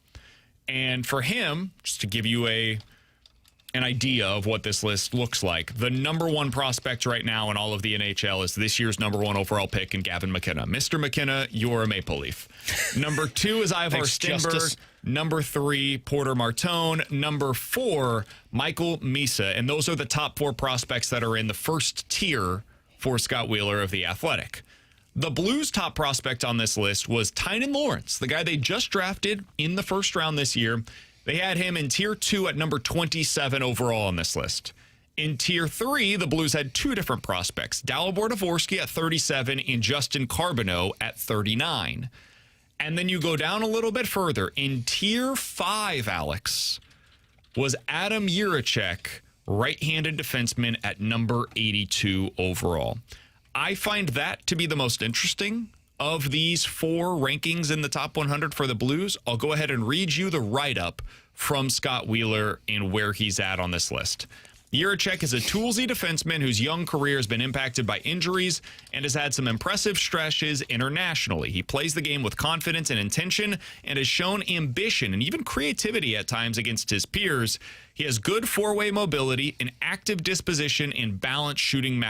And for him, just to give you an idea of what this list looks like, the number one prospect right now in all of the NHL is this year's number 1 overall pick in Gavin McKenna. Mr. McKenna, you're a Maple Leaf. Number 2 is Ivar Stenberg. Justice. Number 3, Porter Martone. Number 4, Michael Misa. And those are the top 4 prospects that are in the first tier for Scott Wheeler of The Athletic. The Blues' top prospect on this list was Tynan Lawrence, the guy they just drafted in the first round this year. They had him in Tier 2 at number 27 overall on this list. In Tier 3, the Blues had 2 different prospects, Dalibor Dvorsky at 37 and Justin Carbonneau at 39. And then you go down a little bit further. In Tier 5, Alex, was Adam Jiricek, right-handed defenseman at number 82 overall. I find that to be the most interesting of these 4 rankings in the top 100 for the Blues. I'll go ahead and read you the write-up from Scott Wheeler and where he's at on this list. Jiricek is a toolsy defenseman whose young career has been impacted by injuries and has had some impressive stretches internationally. He plays the game with confidence and intention and has shown ambition and even creativity at times against his peers. He has good four-way mobility, an active disposition, and balanced shooting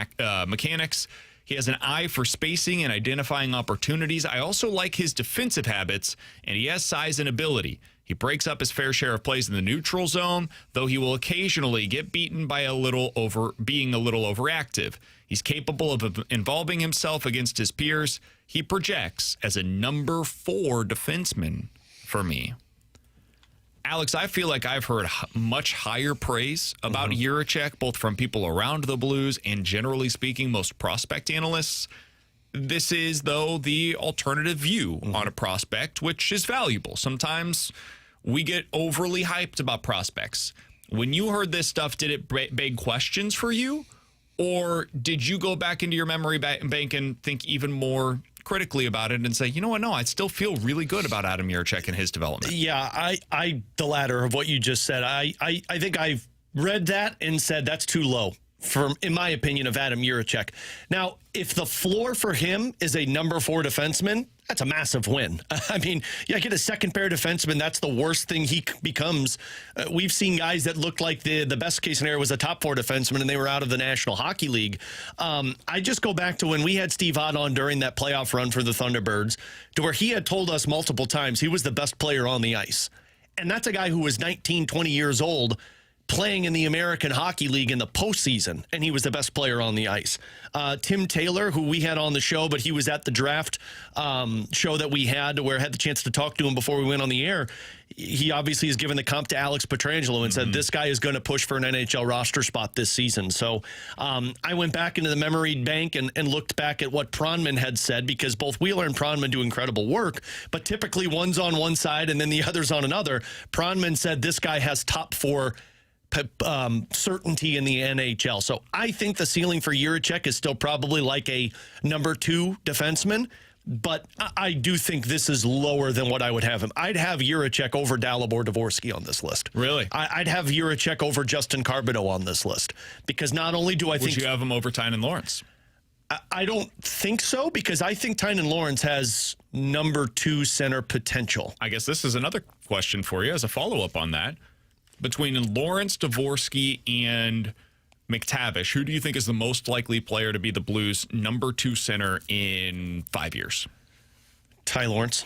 mechanics. He has an eye for spacing and identifying opportunities. I also like his defensive habits, and he has size and ability. He breaks up his fair share of plays in the neutral zone, though he will occasionally get beaten by being a little overactive. He's capable of involving himself against his peers. He projects as a number 4 defenseman for me. Alex, I feel like I've heard much higher praise about Jiricek, both from people around the Blues and, generally speaking, most prospect analysts. This is, though, the alternative view on a prospect, which is valuable. Sometimes we get overly hyped about prospects. When you heard this stuff, did it beg questions for you? Or did you go back into your memory bank and think even more critically about it and say, you know what, no, I still feel really good about Adam Jiricek and his development? Yeah, I the latter of what you just said. I think I've read that and said that's too low, in my opinion, of Adam Jiricek. Now, if the floor for him is a number 4 defenseman, that's a massive win. I mean, get a second pair defenseman. That's the worst thing he becomes. We've seen guys that looked like the best case scenario was a top 4 defenseman, and they were out of the National Hockey League. I just go back to when we had Steve Ott on during that playoff run for the Thunderbirds, to where he had told us multiple times he was the best player on the ice. And that's a guy who was 19, 20 years old, playing in the American Hockey League in the postseason, and he was the best player on the ice. Tim Taylor, who we had on the show, but he was at the draft show that we had, where I had the chance to talk to him before we went on the air. He obviously has given the comp to Alex Pietrangelo and said this guy is going to push for an NHL roster spot this season. So I went back into the memory bank and looked back at what Pronman had said, because both Wheeler and Pronman do incredible work, but typically one's on one side and then the other's on another. Pronman said this guy has top 4 certainty in the NHL. So I think the ceiling for Jiricek is still probably like a number 2 defenseman, but I do think this is lower than what I would have him. I'd have Jiricek over Dalibor Dvorsky on this list. Really? I'd have Jiricek over Justin Carbonneau on this list, because not only do I think... Would you have him over Tynan Lawrence? I don't think so, because I think Tynan Lawrence has number 2 center potential. I guess this is another question for you as a follow-up on that. Between Lawrence, Dvorsky, and McTavish, who do you think is the most likely player to be the Blues' number 2 center in 5 years? Ty Lawrence.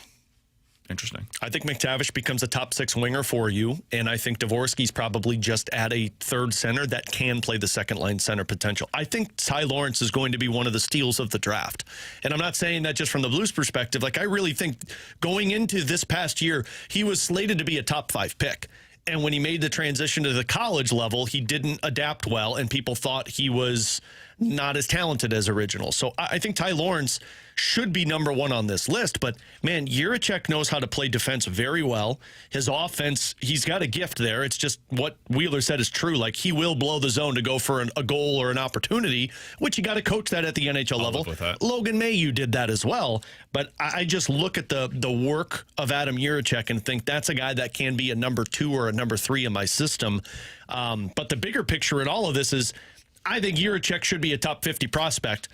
Interesting. I think McTavish becomes a top 6 winger for you, and I think Dvorsky's probably just at a third center that can play the second line center potential. I think Ty Lawrence is going to be one of the steals of the draft. And I'm not saying that just from the Blues perspective. Like, I really think going into this past year, he was slated to be a top 5 pick. And when he made the transition to the college level, he didn't adapt well, and people thought he was not as talented as original. So I think Ty Lawrence should be number 1 on this list. But, man, Jiricek knows how to play defense very well. His offense, he's got a gift there. It's just what Wheeler said is true. Like, he will blow the zone to go for a goal or an opportunity, which you got to coach that at the NHL level. Logan Mailloux did that as well. But I just look at the work of Adam Jiricek and think that's a guy that can be a number 2 or a number 3 in my system. But the bigger picture in all of this is I think Jiricek should be a top 50 prospect.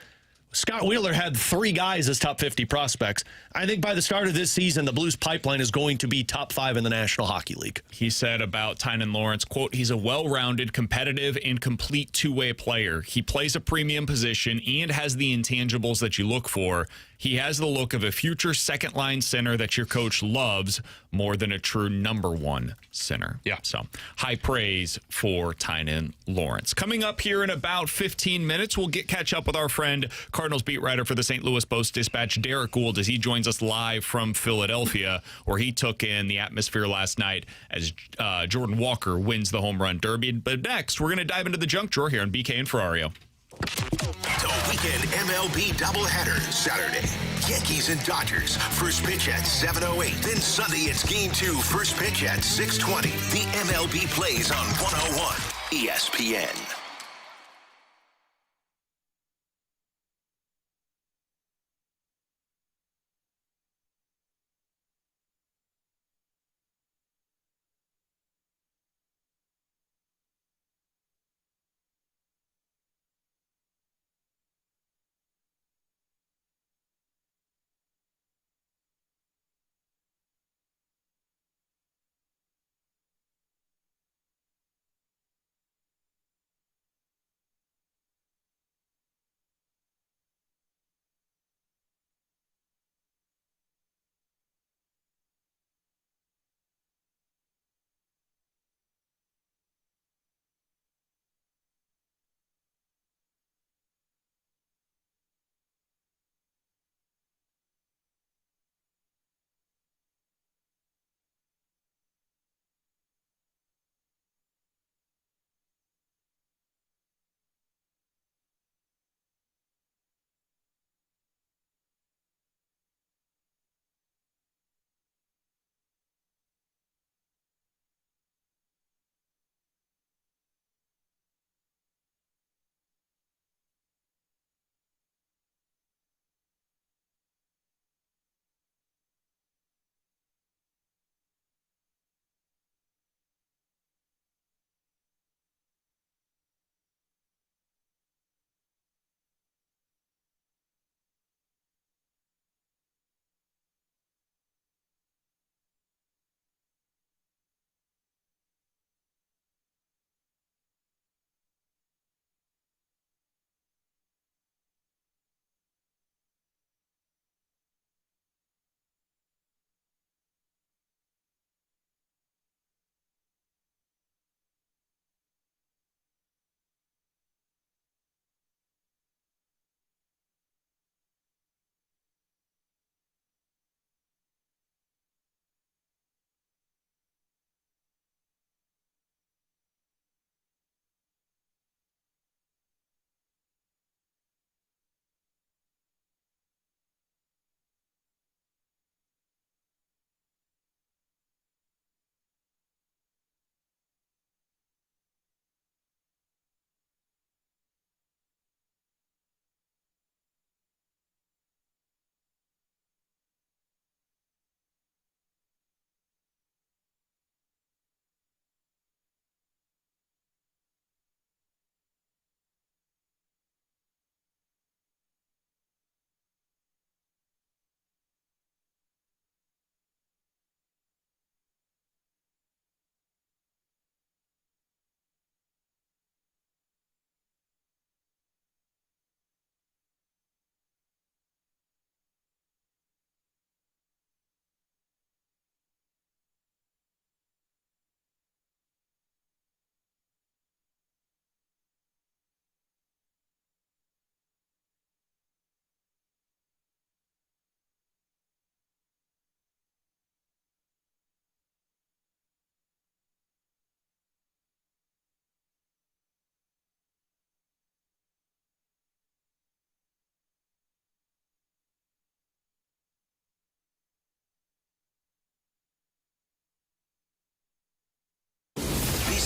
Scott Wheeler had 3 guys as top 50 prospects. I think by the start of this season, the Blues pipeline is going to be top 5 in the National Hockey League. He said about Tynan Lawrence, quote, he's a well-rounded, competitive, and complete two-way player. He plays a premium position and has the intangibles that you look for. He has the look of a future second-line center that your coach loves more than a true number 1 center. Yeah. So high praise for Tynan Lawrence. Coming up here in about 15 minutes, we'll catch up with our friend, Cardinals beat writer for the St. Louis Post-Dispatch, Derrick Goold, as he joins us live from Philadelphia, where he took in the atmosphere last night as Jordan Walker wins the home run derby. But next, we're going to dive into the junk drawer here on BK and Ferrario. The weekend MLB doubleheader Saturday. Yankees and Dodgers. First pitch at 7:08. Then Sunday it's Game 2. First pitch at 6:20. The MLB plays on 101 ESPN.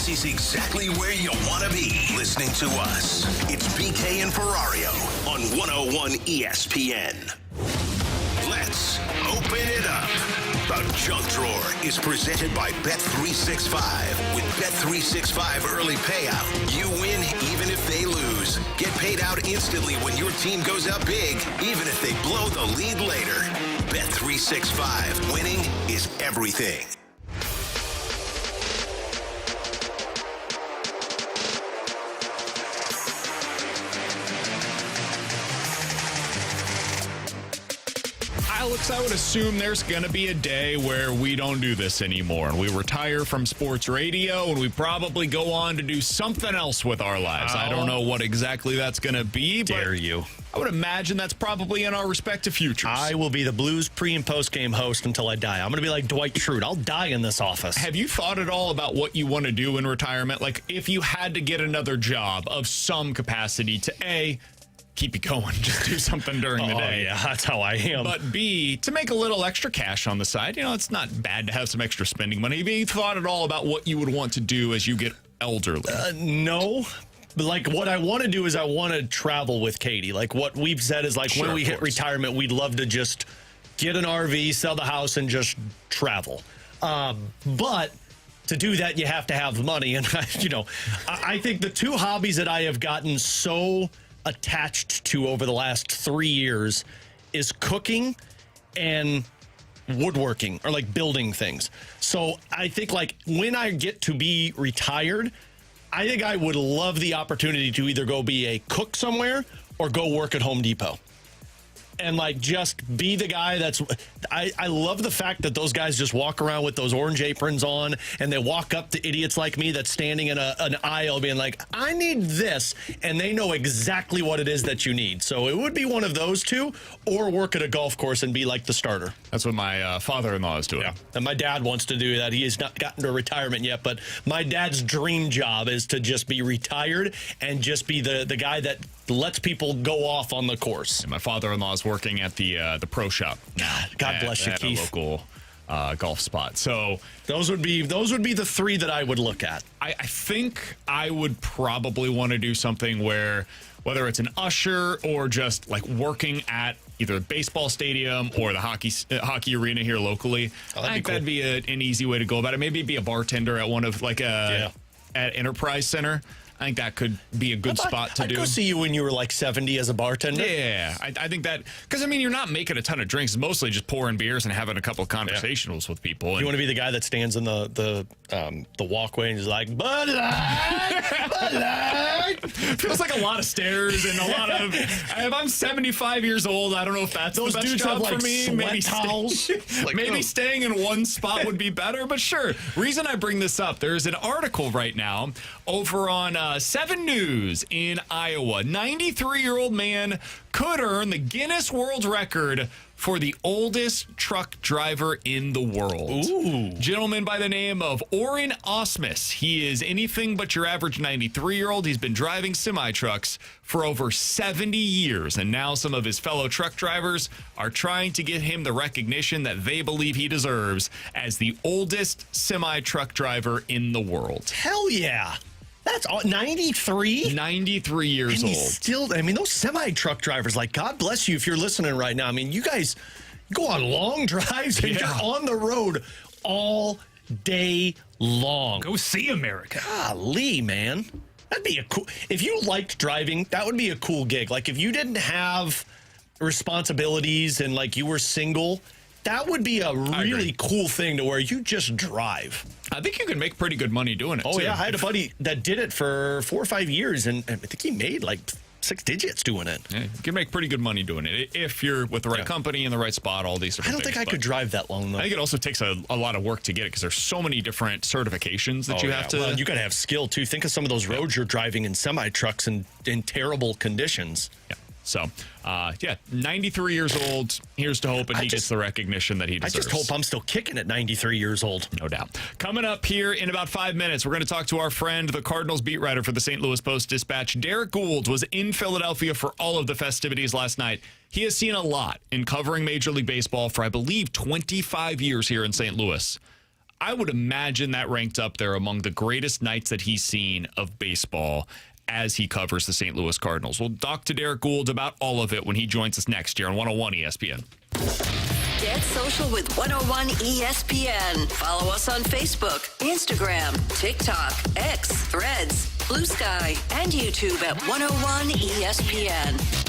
This is exactly where you want to be listening to us. It's BK and Ferrario on 101 ESPN. Let's open it up. The Junk Drawer is presented by Bet365. With Bet365 early payout, you win even if they lose. Get paid out instantly when your team goes up big, even if they blow the lead later. Bet365. Winning is everything. Alex, I would assume there's going to be a day where we don't do this anymore. We retire from sports radio, and we probably go on to do something else with our lives. I don't know what exactly that's going to be. Dare you. I would imagine that's probably in our respective futures. I will be the Blues pre- and post-game host until I die. I'm going to be like Dwight Schrute. I'll die in this office. Have you thought at all about what you want to do in retirement? Like, if you had to get another job of some capacity to, A, keep you going, just do something during the day. Yeah, that's how I am. But B, to make a little extra cash on the side. You know, it's not bad to have some extra spending money. Have you thought at all about what you would want to do as you get elderly? No. But like, what I want to do is I want to travel with Katie. Like, what we've said is, like, when we hit retirement, we'd love to just get an RV, sell the house, and just travel. But to do that, you have to have money. And, I think the two hobbies that I have gotten so attached to over the last 3 years is cooking and woodworking, or like building things. So I think, like, when I get to be retired, I think I would love the opportunity to either go be a cook somewhere or go work at Home Depot. And, like, just be the guy that's... I love the fact that those guys just walk around with those orange aprons on, and they walk up to idiots like me that's standing in an aisle being like, I need this, and they know exactly what it is that you need. So it would be one of those two, or work at a golf course and be like the starter. That's what my father-in-law is doing. Yeah. And my dad wants to do that. He has not gotten to retirement yet, but my dad's dream job is to just be retired and just be the guy that lets people go off on the course. And my father-in-law is working at the pro shop now. God bless you, at Keith. A local golf spot. So those would be the three that I would look at. I think I would probably want to do something where, whether it's an usher or just like working at either a baseball stadium or the hockey arena here locally. I think that'd be an easy way to go about it. Maybe be a bartender at one of at Enterprise Center. I think that could be a good spot to do. I'd go see you when you were like 70 as a bartender. Yeah, I think that, because, I mean, you're not making a ton of drinks. It's mostly just pouring beers and having a couple of conversations with people. You want to be the guy that stands in the walkway and is like, Bud Light, Bud Light. Feels like a lot of stairs and a lot of, if I'm 75 years old, I don't know if that's those the best dudes job have like for me. sweat Maybe towels. maybe staying in one spot would be better, but sure. Reason I bring this up, there's an article right now over on 7 News in Iowa. 93-year-old man could earn the Guinness World Record for the oldest truck driver in the world. Ooh. Gentleman by the name of Orrin Osmus. He is anything but your average 93-year-old. He's been driving semi-trucks for over 70 years, and now some of his fellow truck drivers are trying to get him the recognition that they believe he deserves as the oldest semi-truck driver in the world. Hell yeah. That's 93? 93 years and old. He's still, I mean, those semi-truck drivers, like, God bless you if you're listening right now. I mean, you guys go on long drives and you're on the road all day long. Go see America. Golly, man. That'd be a cool, if you liked driving, that would be a cool gig. Like, if you didn't have responsibilities and, like, you were single, that would be a really cool thing to where you just drive. I think you can make pretty good money doing it. Oh, too. yeah. I had a buddy that did it for 4 or 5 years, and I think he made like 6 digits doing it. Yeah, you can make pretty good money doing it if you're with the right company in the right spot, all these different I don't things. think I could drive that long, though. I think it also takes a lot of work to get it because there's so many different certifications that you have to. Well, you got to have skill, too. Think of some of those roads you're driving in semi-trucks in terrible conditions. Yeah. So, 93 years old. Here's to hoping he gets the recognition that he deserves. I just hope I'm still kicking at 93 years old. No doubt. Coming up here in about 5 minutes, we're going to talk to our friend, the Cardinals beat writer for the St. Louis Post-Dispatch. Derrick Goold was in Philadelphia for all of the festivities last night. He has seen a lot in covering Major League Baseball for, I believe, 25 years here in St. Louis. I would imagine that ranked up there among the greatest nights that he's seen of baseball as he covers the St. Louis Cardinals. We'll talk to Derrick Goold about all of it when he joins us next year on 101 ESPN. Get social with 101 ESPN. Follow us on Facebook, Instagram, TikTok, X, Threads, Blue Sky, and YouTube at 101 ESPN.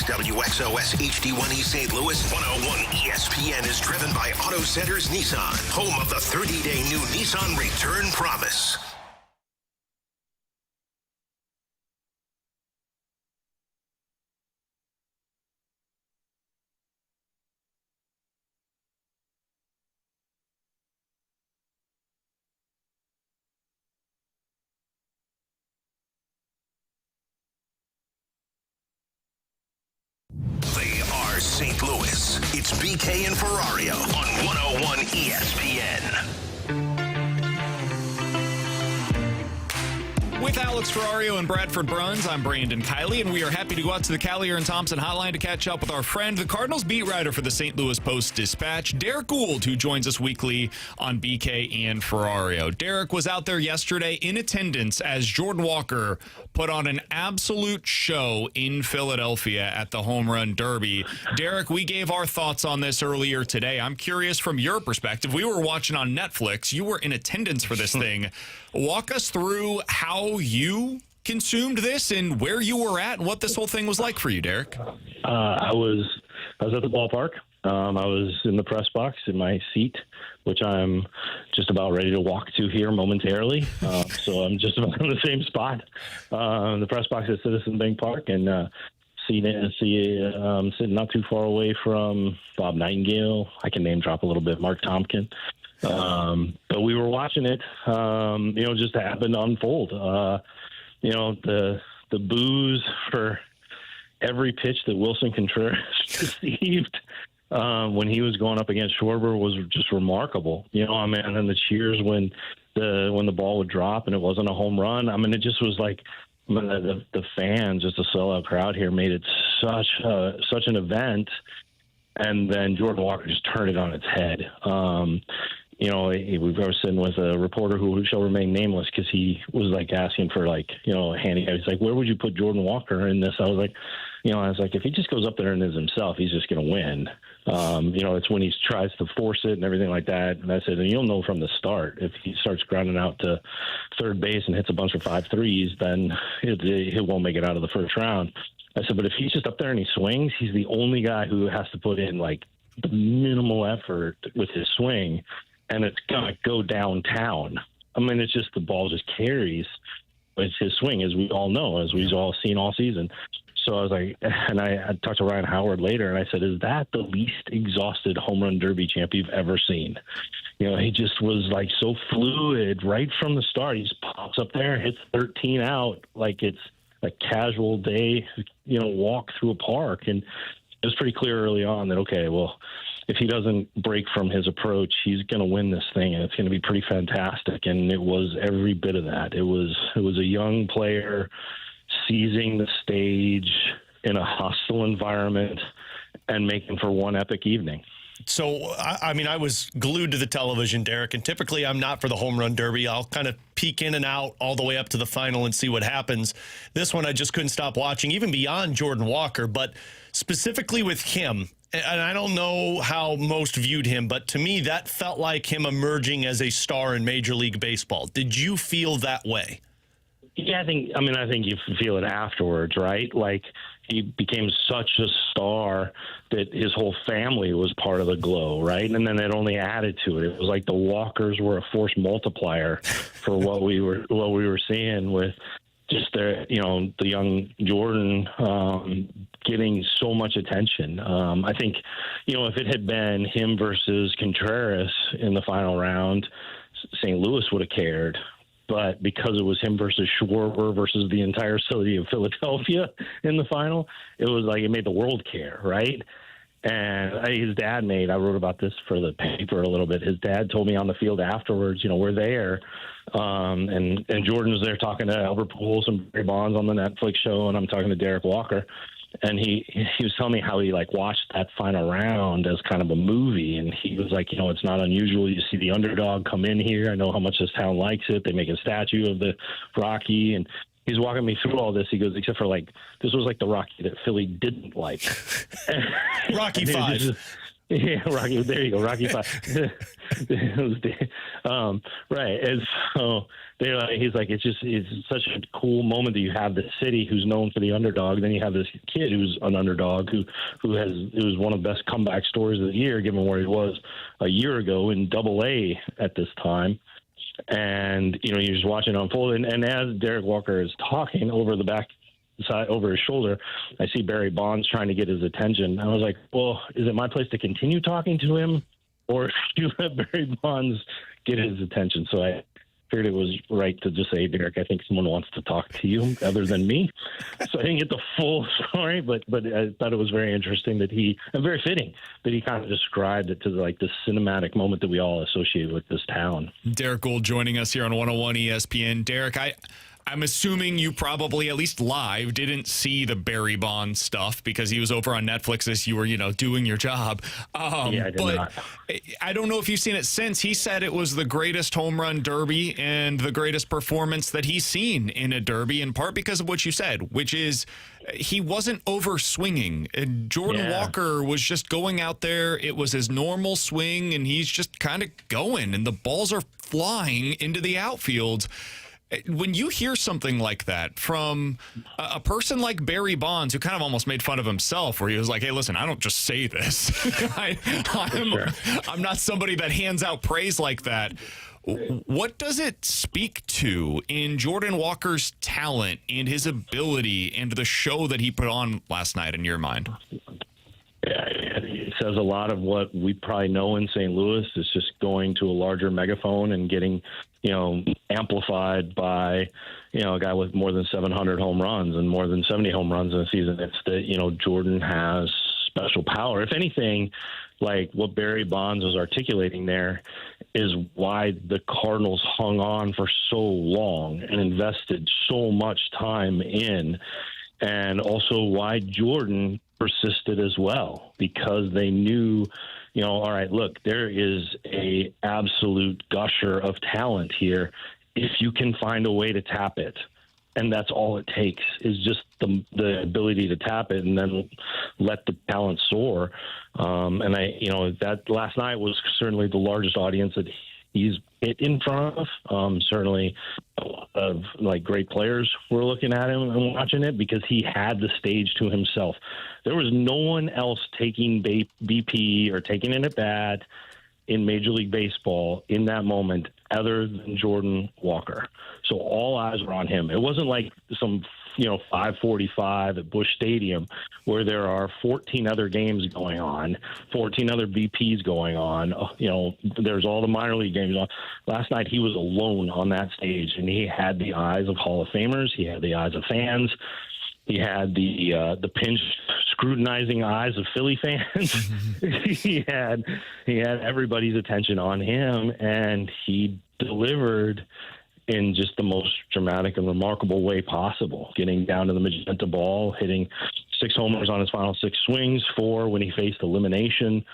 WXOS HD1E St. Louis 101 ESPN is driven by Auto Centers Nissan, home of the 30-day new Nissan return promise. St. Louis. It's BK and Ferrario on 101 ESPN. Without Alex Ferrario and Bradford Bruns. I'm Brandon Kiley, and we are happy to go out to the Callier and Thompson hotline to catch up with our friend, the Cardinals beat writer for the St. Louis Post-Dispatch, Derrick Goold, who joins us weekly on BK and Ferrario. Derrick was out there yesterday in attendance as Jordan Walker put on an absolute show in Philadelphia at the Home Run Derby. Derrick, we gave our thoughts on this earlier today. I'm curious from your perspective. We were watching on Netflix. You were in attendance for this thing. Walk us through how you consumed this and where you were at and what this whole thing was like for you, Derrick. I was at the ballpark. I was in the press box in my seat, which I'm just about ready to walk to here momentarily. So I'm just about in the same spot. The press box at Citizens Bank Park, and sitting not too far away from Bob Nightingale. I can name drop a little bit, Mark Tompkin. But we were watching it, just happen to unfold. The boos for every pitch that Wilson Contreras received when he was going up against Schwarber was just remarkable. And then the cheers when the ball would drop and it wasn't a home run. I mean, it just was like the fans, just a sellout crowd here, made it such an event. And then Jordan Walker just turned it on its head. We were sitting with a reporter who shall remain nameless because he was like asking for a handicap. He's like, where would you put Jordan Walker in this? I was like, if he just goes up there and is himself, he's just going to win. It's when he tries to force it and everything like that. And I said, and you'll know from the start, if he starts grounding out to third base and hits a bunch of 5-3s, then he won't make it out of the first round. I said, but if he's just up there and he swings, he's the only guy who has to put in like the minimal effort with his swing, and it's going to go downtown. I mean, it's just the ball just carries. But it's his swing, as we all know, as we've all seen all season. So I was like, and I talked to Ryan Howard later, and I said, is that the least exhausted home run derby champ you've ever seen? He just was like so fluid right from the start. He just pops up there, hits 13 out like it's a casual day, walk through a park. And it was pretty clear early on that, okay, well, if he doesn't break from his approach, he's going to win this thing, and it's going to be pretty fantastic. And it was every bit of that. It was a young player seizing the stage in a hostile environment and making for one epic evening. So, I was glued to the television, Derrick, and typically I'm not for the home run derby. I'll kind of peek in and out all the way up to the final and see what happens. This one I just couldn't stop watching, even beyond Jordan Walker, but specifically with him. And I don't know how most viewed him, but to me, that felt like him emerging as a star in Major League Baseball. Did you feel that way? Yeah, I think you feel it afterwards, right? Like, he became such a star that his whole family was part of the glow, right? And then it only added to it. It was like the Walkers were a force multiplier for what we were seeing with just the young Jordan getting so much attention. I think, if it had been him versus Contreras in the final round, St. Louis would have cared. But because it was him versus Schwarber versus the entire city of Philadelphia in the final, it was like it made the world care, right? And his dad I wrote about this for the paper a little bit. His dad told me on the field afterwards, we're there. And Jordan was there talking to Albert Pujols and Barry Bonds on the Netflix show, and I'm talking to Derrick Walker. And he was telling me how he watched that final round as kind of a movie. And he was like, it's not unusual. You see the underdog come in here. I know how much this town likes it. They make a statue of the Rocky. And he's walking me through all this. He goes, except for this was like the Rocky that Philly didn't like. Rocky V. Yeah, Rocky. There you go, Rocky V. Right. And so he's like, it's such a cool moment that you have this city who's known for the underdog. Then you have this kid who's an underdog who it was one of the best comeback stories of the year, given where he was a year ago in Double-A at this time. And you're just watching it unfold. And as Derrick Walker is talking over his shoulder, I see Barry Bonds trying to get his attention. I was like, well, is it my place to continue talking to him, or you let Barry Bonds get his attention? So I figured it was right to just say, Derrick, I think someone wants to talk to you other than me. So I didn't get the full story, but I thought it was very interesting and very fitting that he kind of described it to the cinematic moment that we all associate with this town. Derrick Goold joining us here on 101 ESPN. Derrick, I'm assuming you probably, at least live, didn't see the Barry Bonds stuff because he was over on Netflix as you were, doing your job. I did not. I don't know if you've seen it since. He said it was the greatest home run derby and the greatest performance that he's seen in a derby, in part because of what you said, which is he wasn't over swinging. Jordan Walker was just going out there. It was his normal swing, and he's just kind of going, and the balls are flying into the outfield. When you hear something like that from a person like Barry Bonds, who kind of almost made fun of himself, where he was like, hey, listen, I don't just say this. I'm not somebody that hands out praise like that. What does it speak to in Jordan Walker's talent and his ability and the show that he put on last night in your mind? Yeah, it says a lot of what we probably know in St. Louis. It's just going to a larger megaphone and getting, amplified by, a guy with more than 700 home runs and more than 70 home runs in a season. It's that, Jordan has special power. If anything, like what Barry Bonds was articulating there is why the Cardinals hung on for so long and invested so much time in, and also why Jordan persisted as well, because they knew, all right, look, there is a absolute gusher of talent here if you can find a way to tap it. And that's all it takes, is just the ability to tap it and then let the talent soar. And that last night was certainly the largest audience that he's hit in front of. Certainly a lot of great players were looking at him and watching it because he had the stage to himself. There was no one else taking BP or taking it at bat in Major League Baseball in that moment other than Jordan Walker. So all eyes were on him. It wasn't like some 5:45 at Busch Stadium where there are 14 other games going on, 14 other BPs going on. There's all the minor league games on. Last night he was alone on that stage, and he had the eyes of Hall of Famers. He had the eyes of fans. He had the pinched, scrutinizing eyes of Philly fans. he had everybody's attention on him, and he delivered in just the most dramatic and remarkable way possible, getting down to the magenta ball, hitting 6 homers on his final 6 swings, 4 when he faced elimination.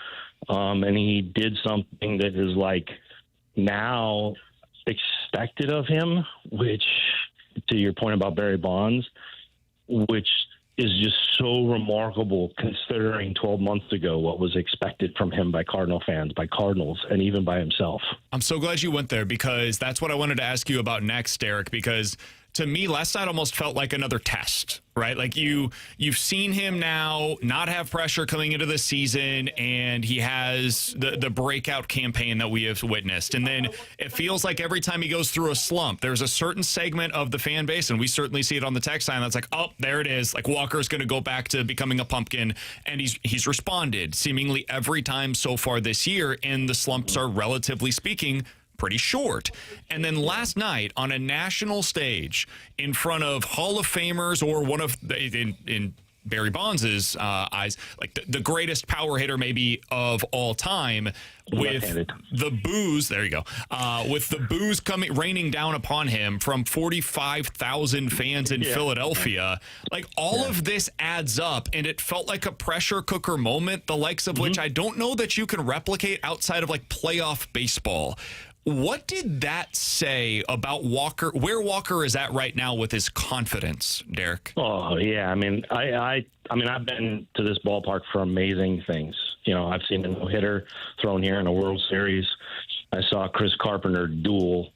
And he did something that is now expected of him, which, to your point about Barry Bonds, which is just so remarkable considering 12 months ago what was expected from him by Cardinal fans, by Cardinals, and even by himself. I'm so glad you went there, because that's what I wanted to ask you about next, Derrick, because to me, last night almost felt like another test, right? Like you've seen him now not have pressure coming into the season, and he has the breakout campaign that we have witnessed. And then it feels like every time he goes through a slump, there's a certain segment of the fan base, and we certainly see it on the text line, that's like, oh, there it is. Like Walker's going to go back to becoming a pumpkin, and he's responded seemingly every time so far this year, and the slumps are, relatively speaking, pretty short. And then last night on a national stage in front of Hall of Famers, or one of in Barry Bonds' eyes, the greatest power hitter maybe of all time, with the boos, there you go, with the boos raining down upon him from 45,000 fans in Philadelphia. All of this adds up, and it felt like a pressure cooker moment, the likes of which I don't know that you can replicate outside of playoff baseball. What did that say about Walker, where Walker is at right now with his confidence, Derrick? Oh, yeah. I mean, I've been to this ballpark for amazing things. I've seen a no-hitter thrown here in a World Series. I saw Chris Carpenter duel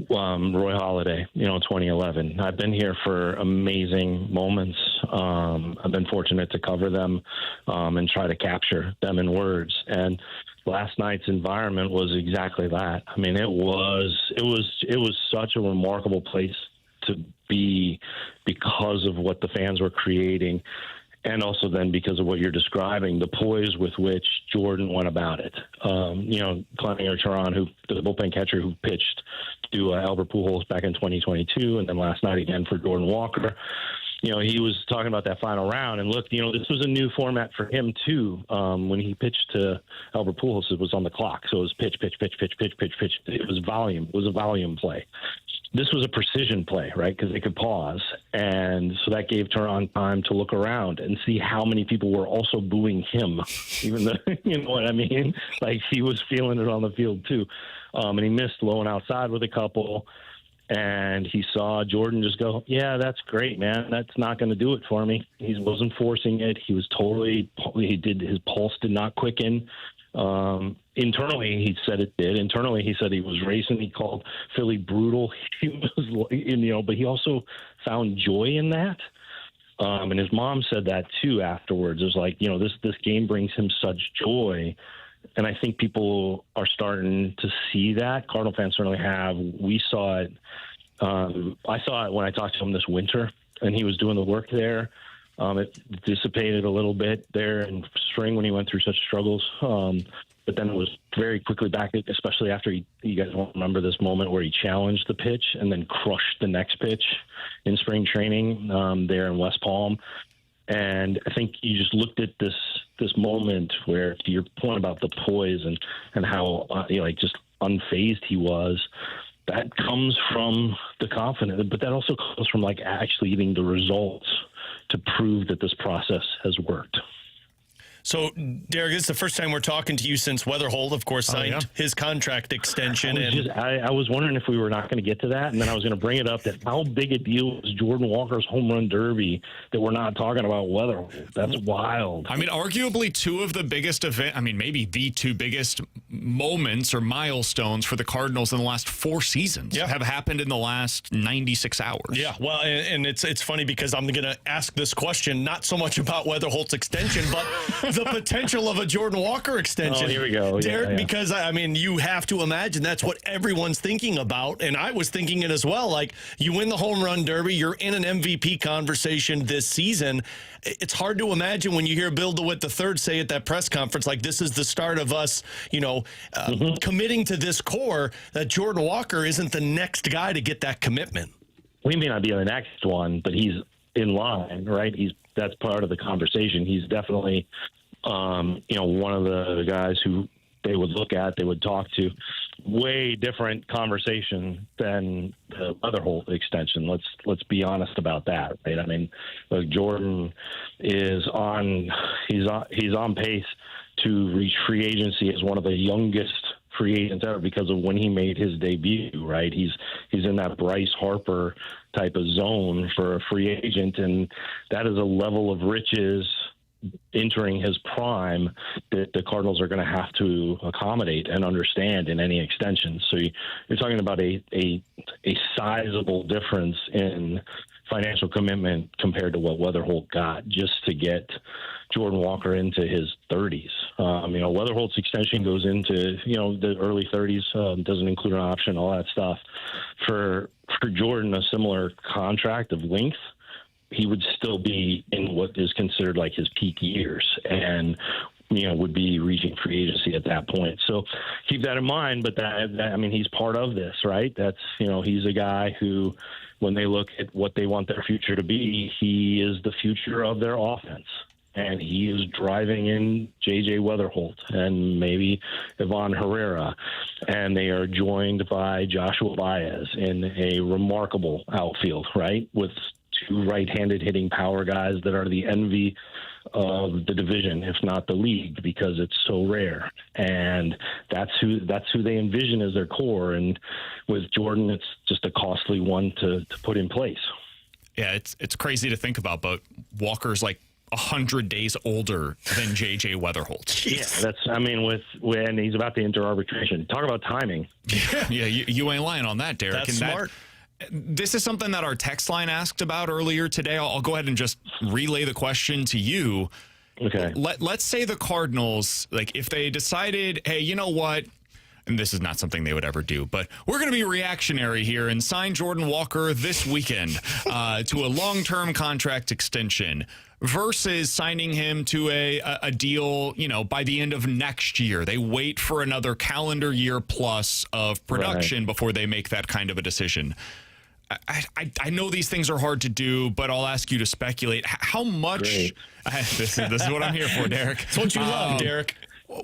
Roy Halladay, 2011. I've been here for amazing moments. I've been fortunate to cover them and try to capture them in words. And last night's environment was exactly that. I mean, it was such a remarkable place to be because of what the fans were creating, and also then because of what you're describing, the poise with which Jordan went about it. Clemmy Archeron, the bullpen catcher who pitched to Albert Pujols back in 2022, and then last night again for Jordan Walker. He was talking about that final round, and look, this was a new format for him too. When he pitched to Albert Pujols, it was on the clock, so it was pitch. It was volume. It was a volume play. this was a precision play, right? Because they could pause. And so that gave Teron time to look around and see how many people were also booing him, even though, you know what I mean? Like, he was feeling it on the field too. And he missed low and outside with a couple. And he saw Jordan just go, yeah, that's great, man. That's not going to do it for me. He wasn't forcing it. He was his pulse did not quicken. Internally, he said it did. Internally, he said he was racing. He called Philly brutal. He was, but he also found joy in that. And his mom said that too afterwards. It was like, this game brings him such joy. And I think people are starting to see that. Cardinal fans certainly have. We saw it. I saw it when I talked to him this winter, and he was doing the work there. It dissipated a little bit there in spring when he went through such struggles. But then it was very quickly back, especially after you guys won't remember this moment where he challenged the pitch and then crushed the next pitch in spring training there in West Palm. And I think you just looked at this moment where, to your point about the poise and how just unfazed he was, that comes from the confidence, but that also comes from actually getting the results to prove that this process has worked. So, Derrick, this is the first time we're talking to you since Weatherholt, of course, signed his contract extension. I was wondering if we were not going to get to that, and then I was going to bring it up that how big a deal was Jordan Walker's home run derby that we're not talking about Weatherholt. That's wild. I mean, arguably two of the biggest maybe the two biggest moments or milestones for the Cardinals in the last 4 seasons have happened in the last 96 hours. Yeah, well, and it's funny because I'm going to ask this question not so much about Weatherholt's extension, but the potential of a Jordan Walker extension. Oh, here we go. Derrick, because, you have to imagine that's what everyone's thinking about, and I was thinking it as well. Like, you win the home run derby, you're in an MVP conversation this season. It's hard to imagine when you hear Bill DeWitt III say at that press conference, like, this is the start of us, committing to this core, that Jordan Walker isn't the next guy to get that commitment. We may not be the next one, but he's in line, right? That's part of the conversation. He's definitely, one of the guys who they would look at, they would talk to. Way different conversation than the Weatherholt extension. Let's be honest about that, right? I mean, Jordan is he's on pace to reach free agency as one of the youngest free agents ever because of when he made his debut, right? He's in that Bryce Harper type of zone for a free agent, and that is a level of riches entering his prime that the Cardinals are going to have to accommodate and understand in any extension. So you're talking about a sizable difference in financial commitment compared to what Weatherholt got just to get Jordan Walker into his 30s. Weatherholt's extension goes into, the early 30s, doesn't include an option, all that stuff. For Jordan, a similar contract of length, he would still be in what is considered like his peak years and, would be reaching free agency at that point. So keep that in mind. But he's part of this, right? That's, he's a guy who, when they look at what they want their future to be, he is the future of their offense. And he is driving in J.J. Weatherholt and maybe Ivan Herrera. And they are joined by Joshua Baez in a remarkable outfield, right? With two right-handed hitting power guys that are the envy of the division, if not the league, because it's so rare. And that's who they envision as their core. And with Jordan, it's just a costly one to put in place. Yeah, it's crazy to think about, but Walker's like 100 days older than J.J. Weatherholt. Yeah, when he's about to enter arbitration. Talk about timing. Yeah, you ain't lying on that, Derrick. That's smart. This is something that our text line asked about earlier today. I'll go ahead and just relay the question to you. Okay. Let's say the Cardinals, if they decided, hey, you know what? And this is not something they would ever do, but we're going to be reactionary here and sign Jordan Walker this weekend to a long-term contract extension versus signing him to a deal, by the end of next year. They wait for another calendar year plus of production before they make that kind of a decision. I know these things are hard to do, but I'll ask you to speculate. How much? This is what I'm here for, Derrick. It's what you love, Derrick.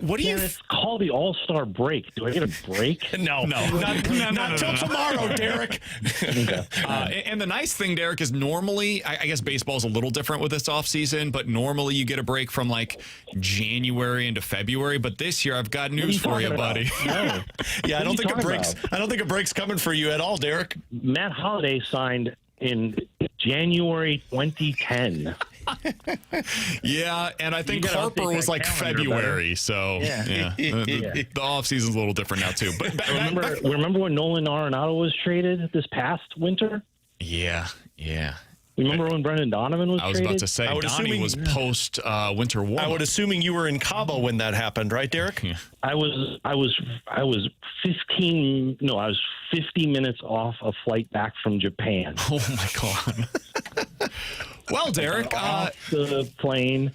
What do you? It's called the All-Star break. Do I get a break? No, not till tomorrow, Derek. Okay. And the nice thing, Derek, is normally, I guess baseball's a little different with this offseason, but normally you get a break from like January into February. But this year, I've got news for you, buddy. No. Yeah, I don't think a break's coming for you at all, Derek. Matt Holliday signed in January 2010. Yeah, and I think You gotta Harper update was that like calendar February, so Yeah. the offseason's a little different now, too. But Remember when Nolan Arenado was traded this past winter? Yeah. Remember when Brendan Donovan was I was traded? about to say, Donnie was post winter warm. I would assuming you were in Cabo when that happened, right, Derek? Yeah. I was 50 minutes off a flight back from Japan. Oh my God. Well, Derek, Off the plane,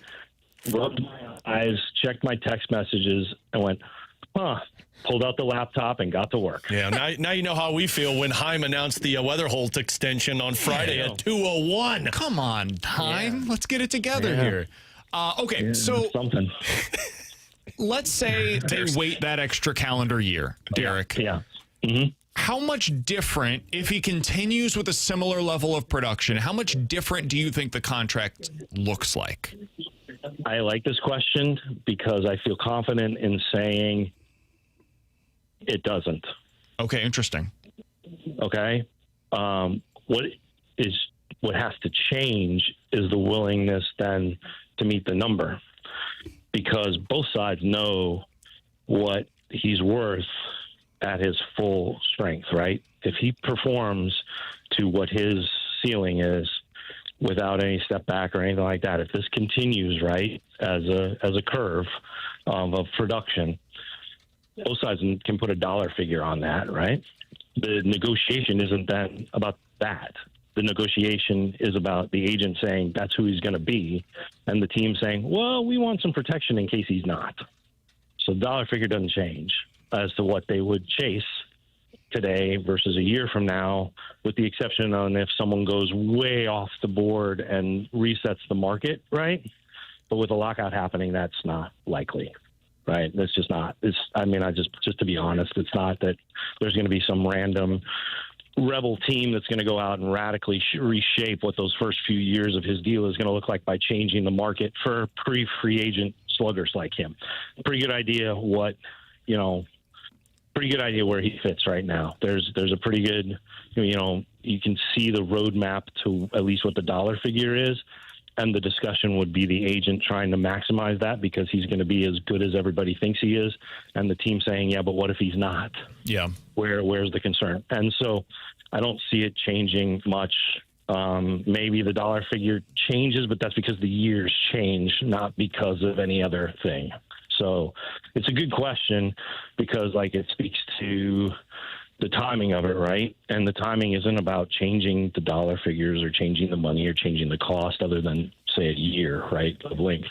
rubbed my eyes, checked my text messages, and went, pulled out the laptop and got to work. Yeah, now you know how we feel when Heim announced the Weatherholt extension on Friday at 2:01. come on, time. Let's get it together here. Okay, so Something. let's say they wait that extra calendar year, Derek. Yeah. Mm-hmm. How much different, if he continues with a similar level of production, how much different do you think the contract looks like? I like this question because I feel confident in saying it doesn't. Okay, interesting. Okay. What has to change is the willingness then to meet the number, because both sides know what he's worth at his full strength, right? If he performs to what his ceiling is without any step back or anything like that, if this continues, right, as a curve of production, both sides can put a dollar figure on that, right? The negotiation isn't then about that. The negotiation is about the agent saying that's who he's going to be, and the team saying, well, we want some protection in case he's not. So the dollar figure doesn't change as to what they would chase today versus a year from now, with the exception on if someone goes way off the board and resets the market, right? But with a lockout happening, that's not likely, right? That's just not. Just to be honest, it's not that there's going to be some random rebel team that's going to go out and radically reshape what those first few years of his deal is going to look like by changing the market for pre-free agent sluggers like him. Pretty good idea where he fits right now. There's a pretty good, you can see the roadmap to at least what the dollar figure is. And the discussion would be the agent trying to maximize that because he's going to be as good as everybody thinks he is. And the team saying, yeah, but what if he's not? Yeah. Where's the concern? And so I don't see it changing much. Maybe the dollar figure changes, but that's because the years change, not because of any other thing. So it's a good question because, it speaks to the timing of it, right? And the timing isn't about changing the dollar figures or changing the money or changing the cost other than, say, a year, right, of length.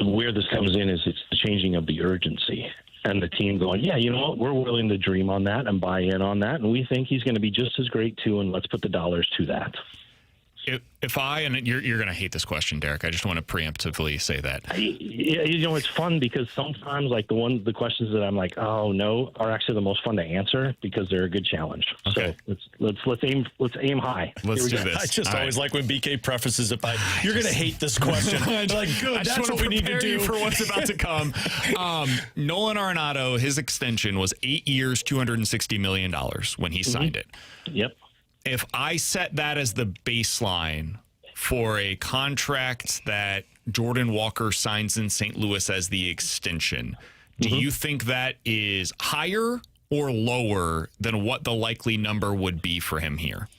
Where this comes in is it's the changing of the urgency and the team going, yeah, you know what, we're willing to dream on that and buy in on that, and we think he's going to be just as great, too, and let's put the dollars to that. If you're going to hate this question, Derek, I just want to preemptively say that. It's fun because sometimes the questions that I'm like, oh no, are actually the most fun to answer because they're a good challenge. Okay. So let's aim high. Let's do this. I just always like when BK prefaces it by, you're going to hate this question. Good, that's what we need to do. For what's about to come. Nolan Arenado, his extension was 8 years, $260 million when he signed it. Yep. If I set that as the baseline for a contract that Jordan Walker signs in St. Louis as the extension, do you think that is higher or lower than what the likely number would be for him here?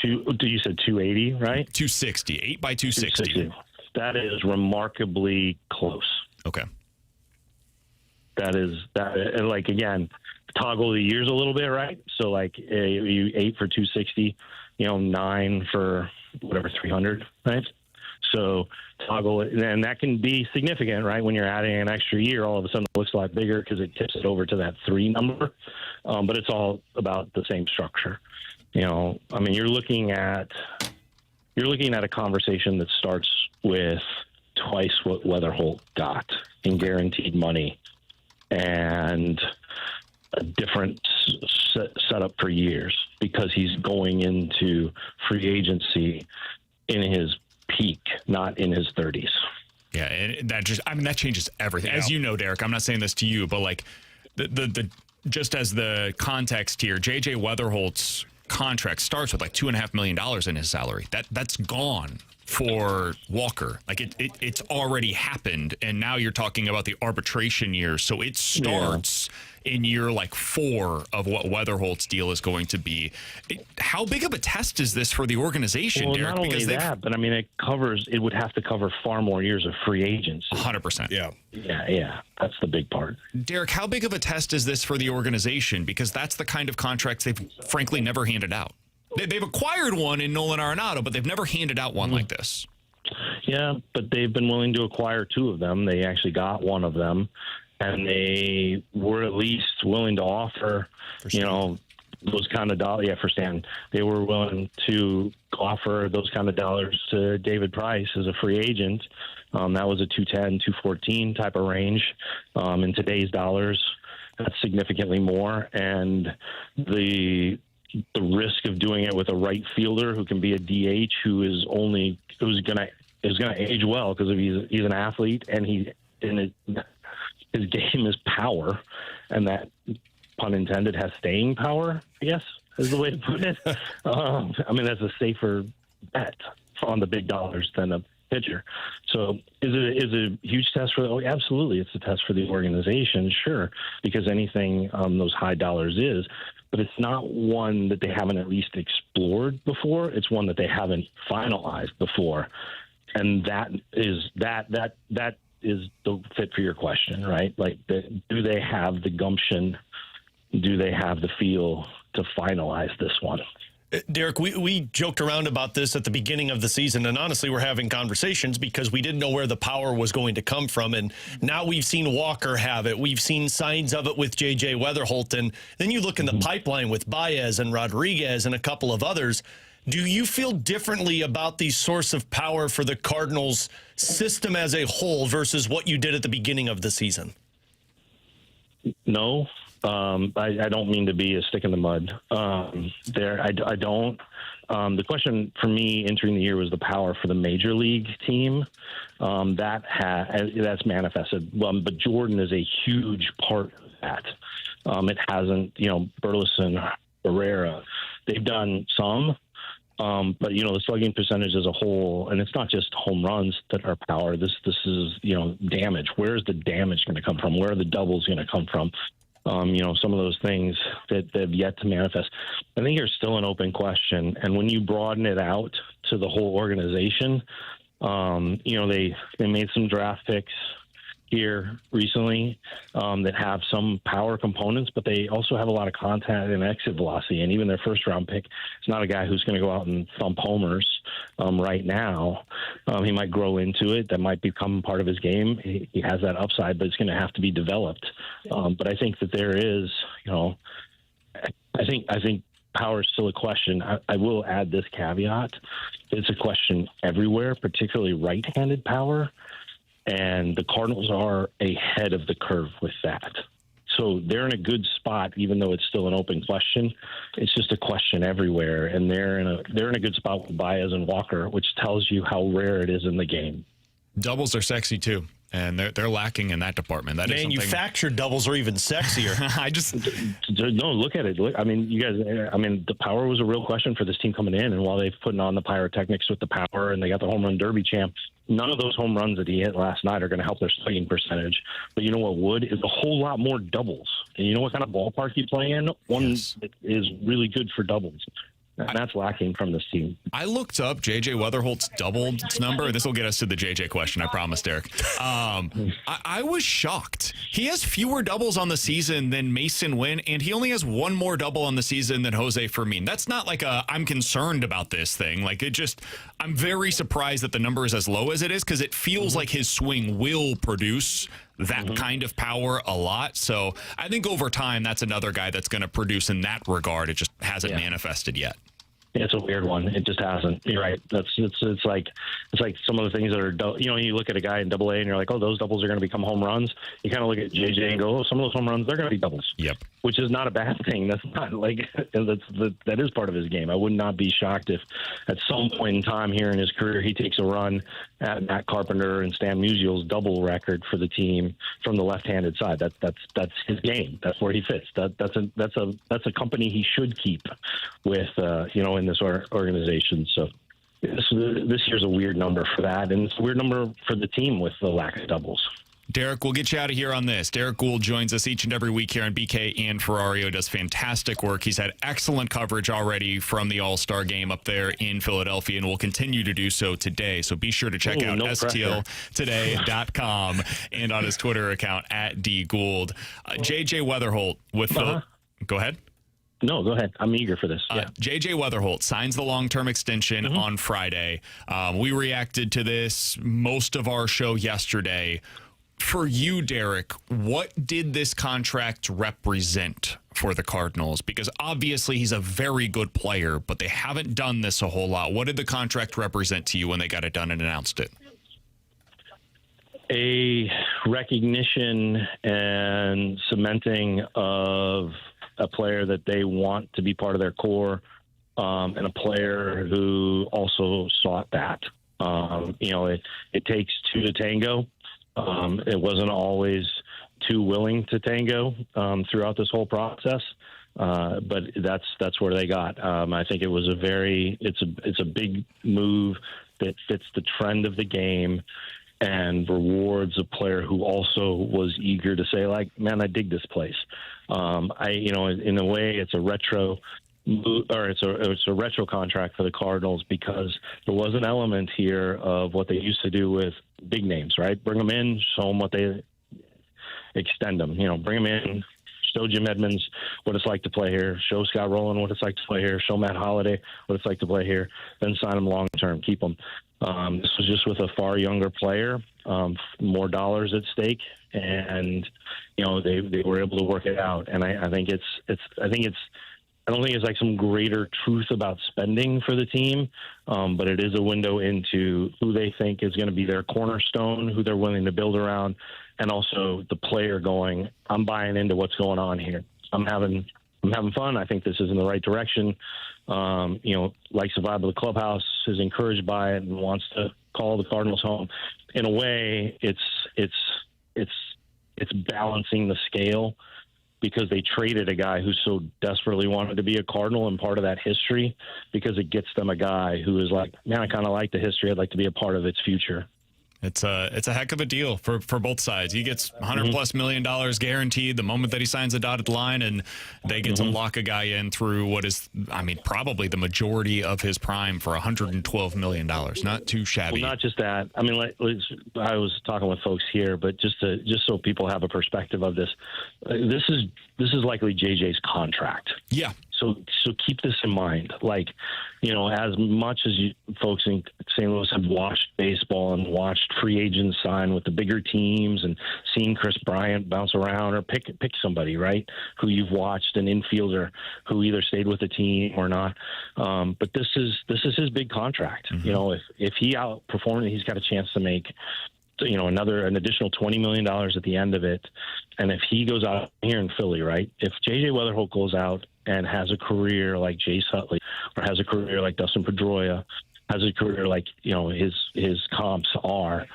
You said 280, right? 260, 8 by 260. That is remarkably close. Okay. Again, toggle the years a little bit, right? So you 8 for 260, 9 for whatever 300, right? So toggle it, and that can be significant, right? When you're adding an extra year, all of a sudden it looks a lot bigger because it tips it over to that 3 number. But it's all about the same structure. You're looking at a conversation that starts with twice what Weatherholt got. in guaranteed money and a different setup for years because he's going into free agency in his peak, not in his 30s. Yeah, and that changes everything. As you know, Derek, I'm not saying this to you, but like the just as the context here, JJ Weatherholt's contract starts with like $2.5 million in his salary. That's gone for Walker. Like it's already happened, and now you're talking about the arbitration year, so it starts in year like 4 of what Weatherholt's deal is going to be. How big of a test is this for the organization, well, Derek? Not only that, but I mean, it would have to cover far more years of free agency. 100%. Yeah. That's the big part. Derek, how big of a test is this for the organization? Because that's the kind of contracts they've frankly never handed out. They've acquired one in Nolan Arenado, but they've never handed out one like this. Yeah, but they've been willing to acquire 2 of them. They actually got one of them, and they were at least willing to offer, those kind of dollars. Yeah, for Stan. They were willing to offer those kind of dollars to David Price as a free agent. That was a 210, 214 type of range. In today's dollars, that's significantly more. And the risk of doing it with a right fielder who can be a DH who's gonna age well because he's an athlete and his game is power, and that, pun intended, has staying power, I guess is the way to put it. I mean, that's a safer bet on the big dollars than a pitcher. So is it a huge test for? Oh, absolutely, it's a test for the organization, sure, because anything those high dollars is. But it's not one that they haven't at least explored before. It's one that they haven't finalized before, and that is the fit for your question, right? Like, do they have the gumption? Do they have the feel to finalize this one? Derek, we joked around about this at the beginning of the season, and honestly, we're having conversations because we didn't know where the power was going to come from, and now we've seen Walker have it. We've seen signs of it with J.J. Weatherholt, and then you look in the pipeline with Baez and Rodriguez and a couple of others. Do you feel differently about the source of power for the Cardinals system as a whole versus what you did at the beginning of the season? No. I don't mean to be a stick in the mud there. I don't. The question for me entering the year was the power for the major league team. That's manifested. But Jordan is a huge part of that. It hasn't, Burleson, Herrera, they've done some. But the slugging percentage as a whole, and it's not just home runs that are power. This is damage. Where is the damage going to come from? Where are the doubles going to come from? Some of those things that have yet to manifest. I think there's still an open question. And when you broaden it out to the whole organization, they made some draft picks here recently that have some power components, but they also have a lot of contact and exit velocity. And even their first round pick is not a guy who's going to go out and thump homers right now. He might grow into it. That might become part of his game. He has that upside, but it's going to have to be developed. But I think that there is, I think power is still a question. I will add this caveat. It's a question everywhere, particularly right-handed power. And the Cardinals are ahead of the curve with that. So they're in a good spot, even though it's still an open question. It's just a question everywhere. And they're in a good spot with Baez and Walker, which tells you how rare it is in the game. Doubles are sexy too, and they're lacking in that department. That manufactured doubles are even sexier. No, look at it. I mean, you guys. I mean, the power was a real question for this team coming in, and while they've put on the pyrotechnics with the power, and they got the home run derby champ, none of those home runs that he hit last night are going to help their slugging percentage. But you know what would is a whole lot more doubles. And you know what kind of ballpark you play in? One that is really good for doubles. And that's lacking from this team. I looked up J.J. Weatherholt's doubles number. This will get us to the J.J. question, I promise, Derek. I was shocked. He has fewer doubles on the season than Mason Wynn, and he only has one more double on the season than Jose Fermin. That's not like I'm concerned about this thing. Like, I'm very surprised that the number is as low as it is because it feels like his swing will produce that kind of power a lot. So I think over time, that's another guy that's going to produce in that regard. It just hasn't manifested yet. It's a weird one. It just hasn't. You're right. It's like some of the things that are, you look at a guy in Double A and you're like, oh, those doubles are going to become home runs. You kind of look at JJ and go, oh, some of those home runs, they're going to be doubles. Yep. Which is not a bad thing. That's not like that is part of his game. I would not be shocked if at some point in time here in his career he takes a run at Matt Carpenter and Stan Musial's double record for the team from the left-handed side. That's his game. That's where he fits. That's a company he should keep with in this organization. So this year's a weird number for that, and it's a weird number for the team with the lack of doubles. Derrick, we'll get you out of here on this. Derrick Goold joins us each and every week here on BK and Ferrario. Does fantastic work. He's had excellent coverage already from the All-Star game up there in Philadelphia and will continue to do so today. So be sure to check out stltoday.com and on his Twitter account @dgould. JJ Weatherholt with the... Go ahead. No, go ahead. I'm eager for this. Yeah. J.J. Weatherholt signs the long-term extension on Friday. We reacted to this most of our show yesterday. For you, Derrick, what did this contract represent for the Cardinals? Because obviously he's a very good player, but they haven't done this a whole lot. What did the contract represent to you when they got it done and announced it? A recognition and cementing of a player that they want to be part of their core, and a player who also sought that. It takes two to tango. It wasn't always too willing to tango throughout this whole process, but that's where they got. I think it was it's a big move that fits the trend of the game and rewards a player who also was eager to say, like, man, I dig this place. In a way, it's a retro. Or it's a retro contract for the Cardinals because there was an element here of what they used to do with big names, right? Bring them in, show them what they extend them. Bring them in, show Jim Edmonds what it's like to play here, show Scott Rowland what it's like to play here, show Matt Holliday what it's like to play here, then sign them long term, keep them. This was just with a far younger player, more dollars at stake, and they were able to work it out. And I don't think it's like some greater truth about spending for the team, but it is a window into who they think is going to be their cornerstone, who they're willing to build around, and also the player going, I'm buying into what's going on here. I'm having fun. I think this is in the right direction. Likes the vibe of the clubhouse, is encouraged by it, and wants to call the Cardinals home. In a way, it's balancing the scale, because they traded a guy who so desperately wanted to be a Cardinal and part of that history, because it gets them a guy who is like, man, I kind of like the history. I'd like to be a part of its future. It's a heck of a deal for both sides. He gets $100+ million guaranteed the moment that he signs a dotted line, and they get to lock a guy in through what is, probably the majority of his prime for $112 million. Not too shabby. Well, not just that. I was talking with folks here, but just so people have a perspective of this, this is likely JJ's contract. Yeah. So keep this in mind. As much as you folks in St. Louis have watched baseball and watched free agents sign with the bigger teams and seen Chris Bryant bounce around, or pick somebody, right, who you've watched, an infielder who either stayed with the team or not. But this is his big contract. If he outperformed, he's got a chance to make an additional $20 million at the end of it. And if he goes out here in Philly, right, if JJ Weatherholt goes out and has a career like Jace Utley, or has a career like Dustin Pedroia, has a career like his comps are,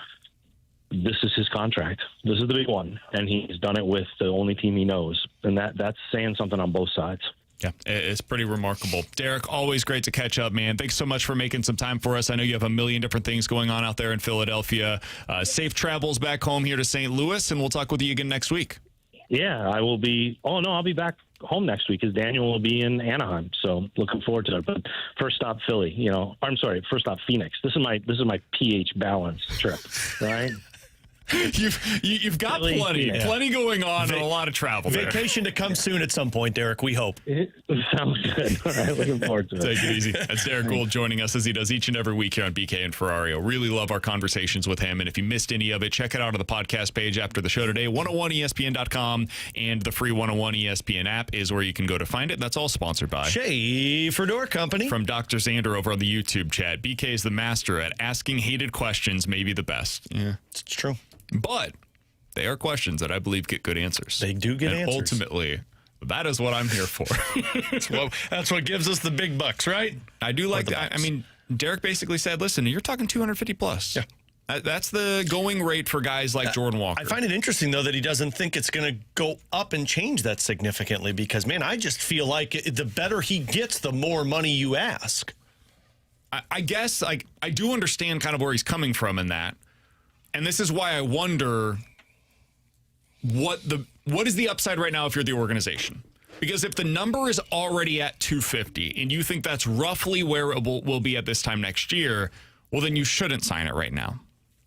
this is his contract. This is the big one, and he's done it with the only team he knows, and that's saying something on both sides. Yeah, it's pretty remarkable. Derrick, always great to catch up, man. Thanks so much for making some time for us. I know you have a million different things going on out there in Philadelphia. Safe travels back home here to St. Louis, and we'll talk with you again next week. Yeah, I will be. Oh, no, I'll be back home next week, because Daniel will be in Anaheim. So looking forward to it. But first stop Philly, first stop Phoenix. This is my pH balance trip, right? You've got plenty going on and a lot of travel there. Vacation to come soon at some point, Derek, we hope. It sounds good. All right, looking forward to it. Take it easy. That's Derrick Goold joining us as he does each and every week here on BK and Ferrario. Really love our conversations with him, and if you missed any of it, check it out on the podcast page after the show today. 101ESPN.com and the free 101 ESPN app is where you can go to find it. That's all sponsored by Schaefer Door Company. From Dr. Xander over on the YouTube chat. BK is the master at asking hated questions, maybe the best. Yeah, it's true. But they are questions that I believe get good answers. They do get answers. Ultimately, that is what I'm here for. That's what gives us the big bucks, right? I do like that. I mean, Derek basically said, listen, you're talking 250 plus. Yeah. That's the going rate for guys like Jordan Walker. I find it interesting, though, that he doesn't think it's going to go up and change that significantly because, man, I just feel like the better he gets, the more money you ask. I guess I do understand kind of where he's coming from in that. And this is why I wonder what is the upside right now if you're the organization? Because if the number is already at 250 and you think that's roughly where it will be at this time next year, well, then you shouldn't sign it right now,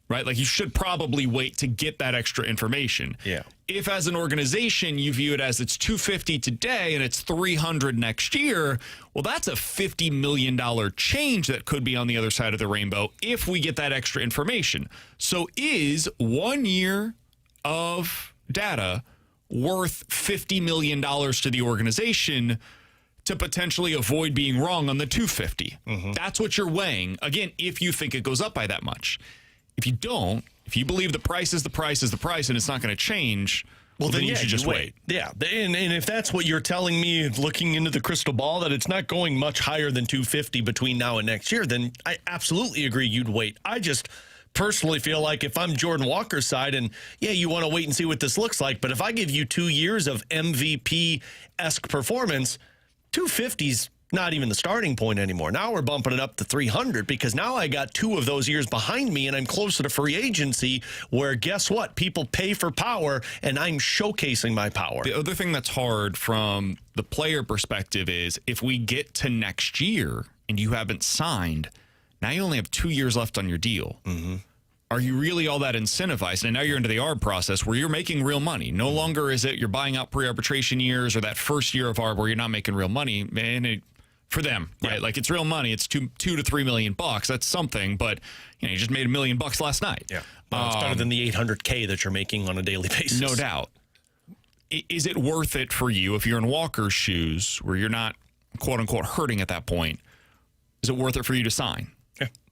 right? Like you should probably wait to get that extra information. Yeah. If as an organization you view it as it's 250 today and it's 300 next year, well, that's a $50 million change that could be on the other side of the rainbow if we get that extra information. So is 1 year of data worth $50 million to the organization to potentially avoid being wrong on the 250? Mm-hmm. That's what you're weighing. Again, if you think it goes up by that much. If you don't, if you believe the price is the price is the price and it's not going to change, well, then you should just wait. Yeah, and if that's what you're telling me, looking into the crystal ball, that it's not going much higher than 250 between now and next year, then I absolutely agree you'd wait. I just personally feel like if I'm Jordan Walker's side and, yeah, you want to wait and see what this looks like, but if I give you 2 years of MVP-esque performance, 250's not even the starting point anymore. Now we're bumping it up to 300 because now I got 2 of those years behind me and I'm closer to free agency where guess what? People pay for power and I'm showcasing my power. The other thing that's hard from the player perspective is if we get to next year and you haven't signed, now you only have 2 years left on your deal. Mm-hmm. Are you really all that incentivized? And now you're into the ARB process where you're making real money. No longer is it you're buying out pre-arbitration years or that first year of ARB where you're not making real money. Man, for them, right? Yeah. Like it's real money. It's $2 to $3 million. That's something, but you just made $1 million last night. Yeah, well, it's better than the $800K that you're making on a daily basis. No doubt. Is it worth it for you if you're in Walker's shoes, where you're not quote unquote hurting at that point? Is it worth it for you to sign?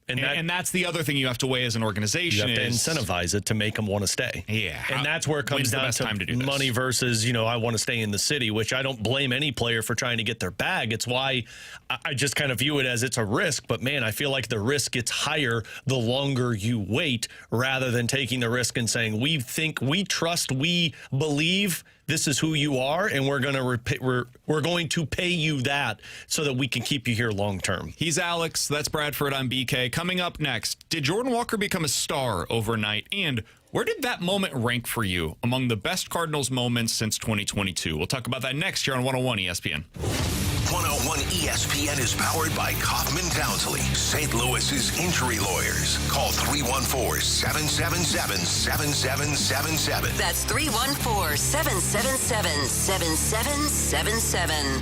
And that's the other thing you have to weigh as an organization. You have to incentivize it to make them want to stay. Yeah. And that's where it comes down to money versus, I want to stay in the city, which I don't blame any player for trying to get their bag. It's why I just kind of view it as it's a risk. But, man, I feel like the risk gets higher the longer you wait rather than taking the risk and saying, we think, we trust, we believe this is who you are, and we're going to pay you that so that we can keep you here long term. He's Alex. That's Bradford. I'm BK. Coming up next, did Jordan Walker become a star overnight? And where did that moment rank for you among the best Cardinals moments since 2022? We'll talk about that next here on 101 ESPN. 101 ESPN is powered by Kaufman Townsley, St. Louis's injury lawyers. Call 314-777-7777. That's 314-777-7777.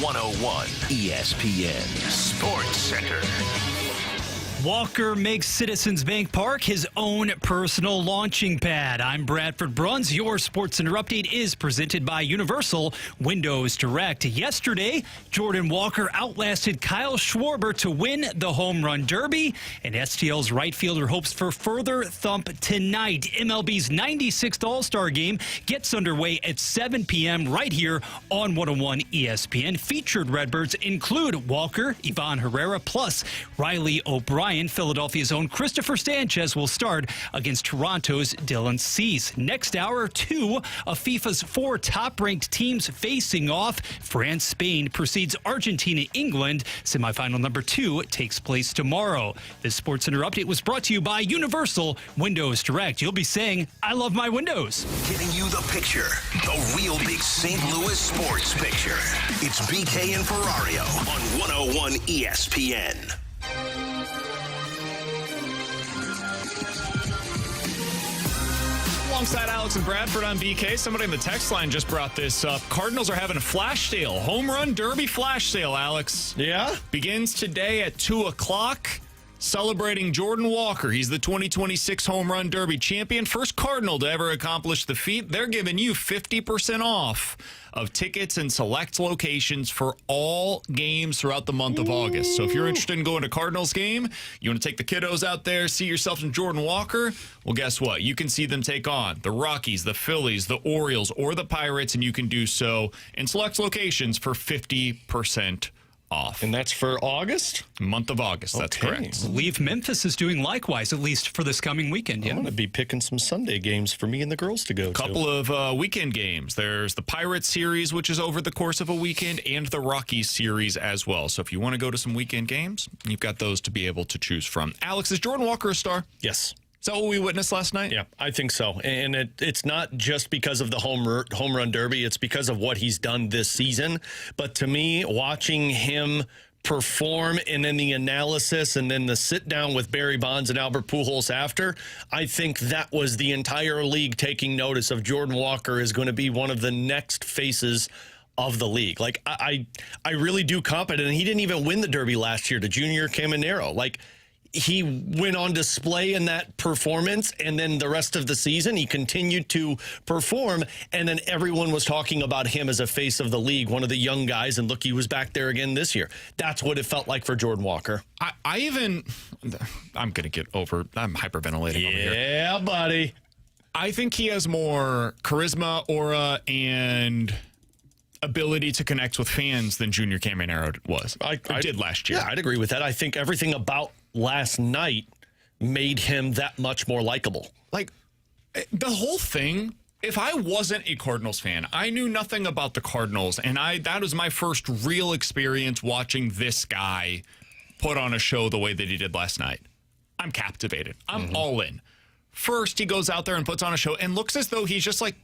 101 ESPN Sports Center. Walker makes Citizens Bank Park his own personal launching pad. I'm Bradford Bruns. Your Sports Center update is presented by Universal Windows Direct. Yesterday, Jordan Walker outlasted Kyle Schwarber to win the Home Run Derby, and STL's right fielder hopes for further thump tonight. MLB's 96th All-Star Game gets underway at 7 p.m. right here on 101 ESPN. Featured Redbirds include Walker, Ivan Herrera, plus Riley O'Brien. Philadelphia's own Christopher Sanchez will start against Toronto's Dylan Cease. Next hour, 2 of FIFA's 4 top-ranked teams facing off. France, Spain precedes Argentina, England. Semifinal number 2 takes place tomorrow. This Sports Center update was brought to you by Universal Windows Direct. You'll be saying, I love my windows. Giving you the picture, the real big St. Louis sports picture. It's BK and Ferrario on 101 ESPN. Alongside Alex and Bradford on BK, somebody in the text line just brought this up. Cardinals are having a flash sale, home run derby flash sale, Alex. Yeah? Begins today at 2 o'clock, celebrating Jordan Walker. He's the 2026 home run derby champion, first Cardinal to ever accomplish the feat. They're giving you 50% off of tickets in select locations for all games throughout the month of August. So if you're interested in going to Cardinals game, you want to take the kiddos out there, see yourself in Jordan Walker, well, guess what? You can see them take on the Rockies, the Phillies, the Orioles, or the Pirates, and you can do so in select locations for 50% off. And that's for August? Month of August, that's correct. I believe Memphis is doing likewise, at least for this coming weekend. I'm going to be picking some Sunday games for me and the girls to go to. Couple of weekend games. There's the Pirates series, which is over the course of a weekend, and the Rockies series as well. So if you want to go to some weekend games, you've got those to be able to choose from. Alex, is Jordan Walker a star? Yes. Is that what we witnessed last night? Yeah, I think so. And it's not just because of the home run derby. It's because of what he's done this season. But to me, watching him perform and then the analysis and then the sit down with Barry Bonds and Albert Pujols after, I think that was the entire league taking notice of Jordan Walker is going to be one of the next faces of the league. Like, I really do confident. And he didn't even win the Derby last year to Junior Caminero. Like, he went on display in that performance, and then the rest of the season, he continued to perform, and then everyone was talking about him as a face of the league, one of the young guys, and look, he was back there again this year. That's what it felt like for Jordan Walker. I'm going to get over, I'm hyperventilating over here. Yeah, buddy. I think he has more charisma, aura, and ability to connect with fans than Junior Caminero was. I did last year. Yeah, I'd agree with that. I think everything about last night made him that much more likable. Like, the whole thing, if I wasn't a Cardinals fan, I knew nothing about the Cardinals, and that was my first real experience watching this guy put on a show the way that he did last night. I'm captivated. I'm all in. First, he goes out there and puts on a show and looks as though he's just like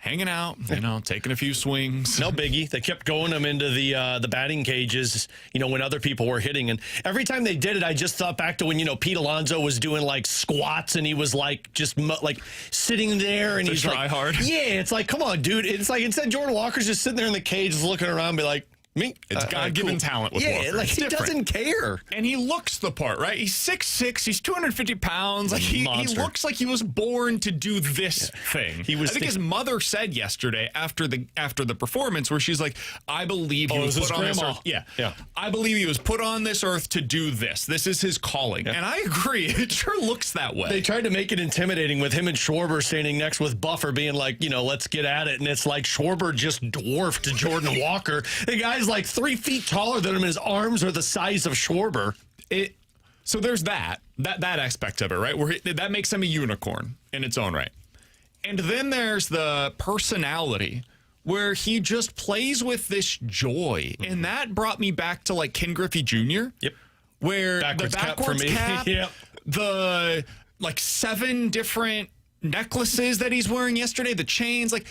hanging out, taking a few swings. No biggie. They kept going him into the batting cages, when other people were hitting. And every time they did it, I just thought back to when, Pete Alonso was doing like squats and he was like just like sitting there and he's try like, hard. Yeah, it's like, come on, dude. It's like instead Jordan Walker's just sitting there in the cage just looking around and be like, me. It's God-given talent with Walker. Like he different. doesn't care. And he looks the part, right? He's 6'6", he's 250 pounds. Like he looks like he was born to do this thing. I think his mother said yesterday after the performance where she's like, I believe he was put on this earth. Yeah. I believe he was put on this earth to do this. This is his calling. Yeah. And I agree. It sure looks that way. They tried to make it intimidating with him and Schwarber standing next with Buffer being like, let's get at it. And it's like Schwarber just dwarfed Jordan Walker. The guy's like 3 feet taller than him, and his arms are the size of Schwarber. So there's that aspect of it, right? Where that makes him a unicorn in its own right. And then there's the personality where he just plays with this joy. And that brought me back to like Ken Griffey Jr. Yep. Where backwards the backwards cap, yep. The like 7 different necklaces that he's wearing yesterday, the chains, like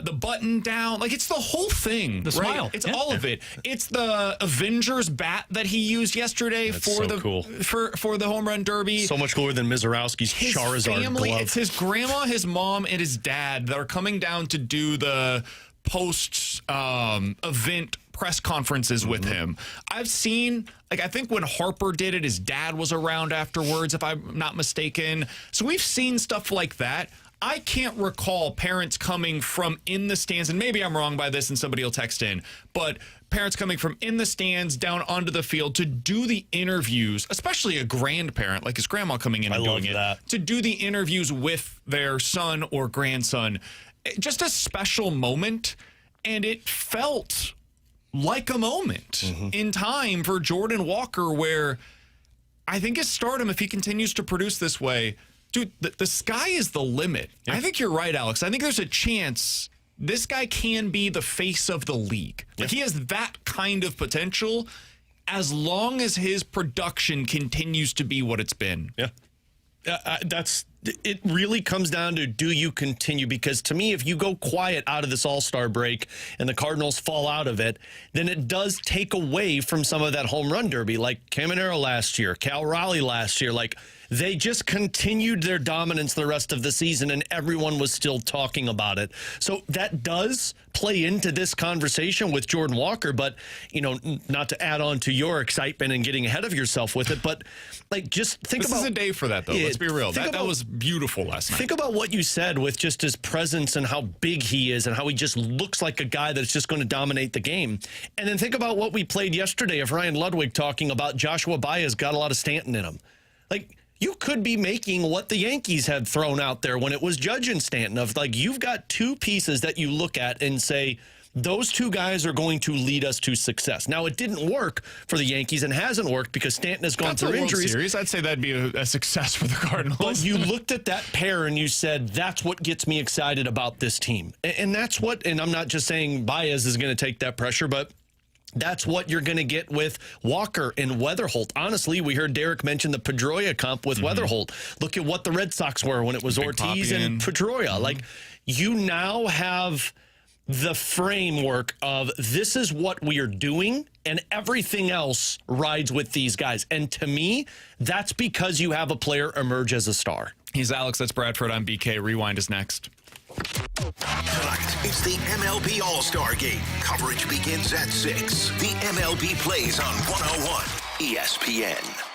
the button down, like it's the whole thing. The smile. It's all of it. It's the Avengers bat that he used yesterday for the home run derby. So much cooler than Mizorowski's Charizard family, glove. It's his grandma, his mom, and his dad that are coming down to do the post event press conferences with him. I've seen, I think when Harper did it, his dad was around afterwards, if I'm not mistaken. So we've seen stuff like that. I can't recall parents coming from in the stands, and maybe I'm wrong by this and somebody will text in, but parents coming from in the stands down onto the field to do the interviews, especially a grandparent, like his grandma coming in and doing it, to do the interviews with their son or grandson. Just a special moment, and it felt like a moment in time for Jordan Walker where I think his stardom, if he continues to produce this way, dude, the sky is the limit. Yeah. I think you're right, Alex. I think there's a chance this guy can be the face of the league. Like, he has that kind of potential as long as his production continues to be what it's been. Yeah. It really comes down to, do you continue? Because to me, if you go quiet out of this All-Star break and the Cardinals fall out of it, then it does take away from some of that home run derby, like Caminero last year, Cal Raleigh last year. Like, they just continued their dominance the rest of the season, and everyone was still talking about it. So that does play into this conversation with Jordan Walker, but, not to add on to your excitement and getting ahead of yourself with it, but, just think about... This is a day for that, though. Let's be real. That was beautiful last night. Think about what you said with just his presence and how big he is and how he just looks like a guy that's just going to dominate the game. And then think about what we played yesterday of Ryan Ludwig talking about Joshua Baez got a lot of Stanton in him. You could be making what the Yankees had thrown out there when it was Judge and Stanton, of you've got two pieces that you look at and say, those two guys are going to lead us to success. Now, it didn't work for the Yankees and hasn't worked because Stanton has gone through injuries. Series. I'd say that'd be a success for the Cardinals. But you looked at that pair and you said, that's what gets me excited about this team. And that's what, and I'm not just saying Baez is going to take that pressure, but that's what you're going to get with Walker and Weatherholt. Honestly, we heard Derek mention the Pedroia comp with Weatherholt. Look at what the Red Sox were when it was Ortiz and Pedroia. You now have the framework of this is what we are doing, and everything else rides with these guys. And to me, that's because you have a player emerge as a star. He's Alex. That's Bradford. I'm BK. Rewind is next. Tonight, it's the MLB All-Star Game. Coverage begins at 6. The MLB plays on 101 ESPN.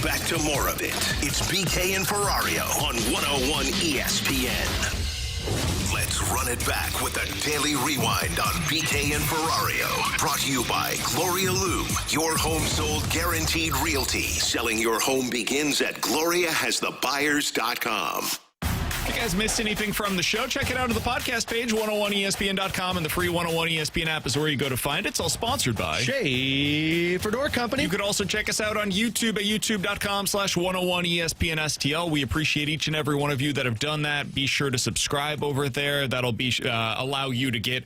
back to more of it. It's BK and Ferrario on 101 ESPN. Let's run it back with the Daily Rewind on BK and Ferrario. Brought to you by Gloria Lou, your home sold guaranteed realty. Selling your home begins at GloriaHasTheBuyers.com. If you guys missed anything from the show, check it out on the podcast page, 101ESPN.com, and the free 101 ESPN app is where you go to find it. It's all sponsored by Schaefer Door Company. You could also check us out on YouTube at youtube.com/101ESPNSTL. We appreciate each and every one of you that have done that. Be sure to subscribe over there. That'll be allow you to get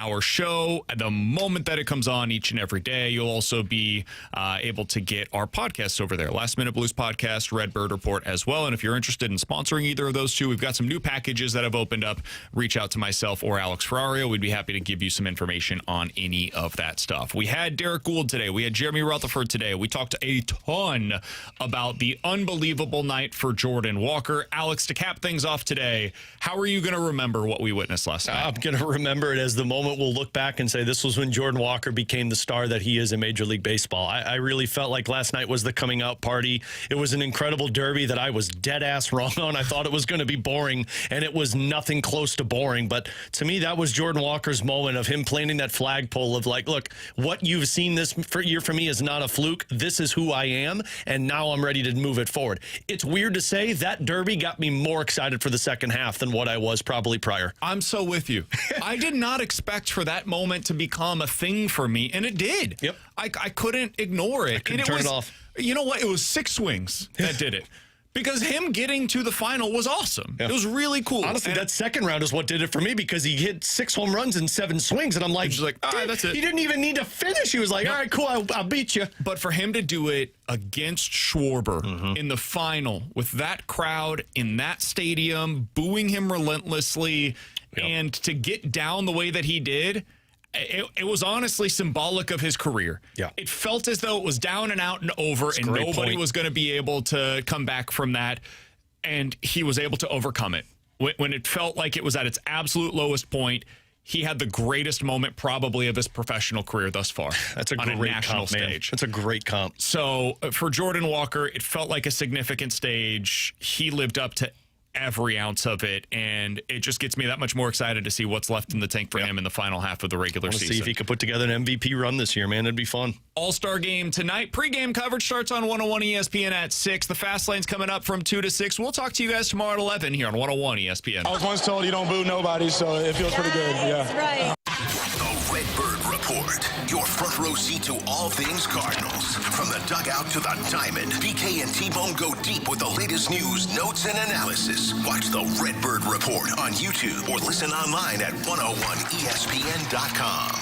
our show the moment that it comes on each and every day. You'll also be able to get our podcasts over there. Last Minute Blues podcast, Redbird Report as well. And if you're interested in sponsoring either of those two, we've got some new packages that have opened up. Reach out to myself or Alex Ferrario. We'd be happy to give you some information on any of that stuff. We had Derrick Goold today. We had Jeremy Rutherford today. We talked a ton about the unbelievable night for Jordan Walker. Alex, to cap things off today, how are you going to remember what we witnessed last night? I'm going to remember it as the moment we'll look back and say this was when Jordan Walker became the star that he is in Major League Baseball. I really felt like last night was the coming out party. It was an incredible derby that I was dead ass wrong on. I thought it was going to be boring, and it was nothing close to boring. But to me, that was Jordan Walker's moment of him planting that flagpole of like, look, what you've seen this year for me is not a fluke. This is who I am, and now I'm ready to move it forward. It's weird to say that derby got me more excited for the second half than what I was probably prior. I'm so with you. I did not expect for that moment to become a thing for me, and it did. Yep. I couldn't ignore it. I couldn't turn it off. You know what? It was 6 swings that did it. Because him getting to the final was awesome. Yeah. It was really cool. Honestly, that second round is what did it for me because he hit 6 home runs in 7 swings, and I'm like, all right, that's it. He didn't even need to finish. He was like, all right, cool, I'll beat you. But for him to do it against Schwarber in the final with that crowd in that stadium, booing him relentlessly, and to get down the way that he did, it was honestly symbolic of his career. Yeah. It felt as though it was down and out and over, and nobody was going to be able to come back from that. And he was able to overcome it. When it felt like it was at its absolute lowest point, he had the greatest moment probably of his professional career thus far. That's a great national stage. That's a great comp. So for Jordan Walker, it felt like a significant stage. He lived up to every ounce of it, and it just gets me that much more excited to see what's left in the tank for him in the final half of the regular season. See if he could put together an MVP run this year, man. It'd be fun. All-Star game tonight. Pre-game coverage starts on 101 ESPN at 6. The Fast Lane's coming up from 2 to 6. We'll talk to you guys tomorrow at 11 here on 101 ESPN. I was once told you don't boo nobody, so it feels pretty good. Yeah. That's right. The Redbird Report, your front row seat to all things Cardinals. From the dugout to the diamond, BK and T-Bone go deep with the latest news, notes, and analysis. Watch the Redbird Report on YouTube or listen online at 101ESPN.com.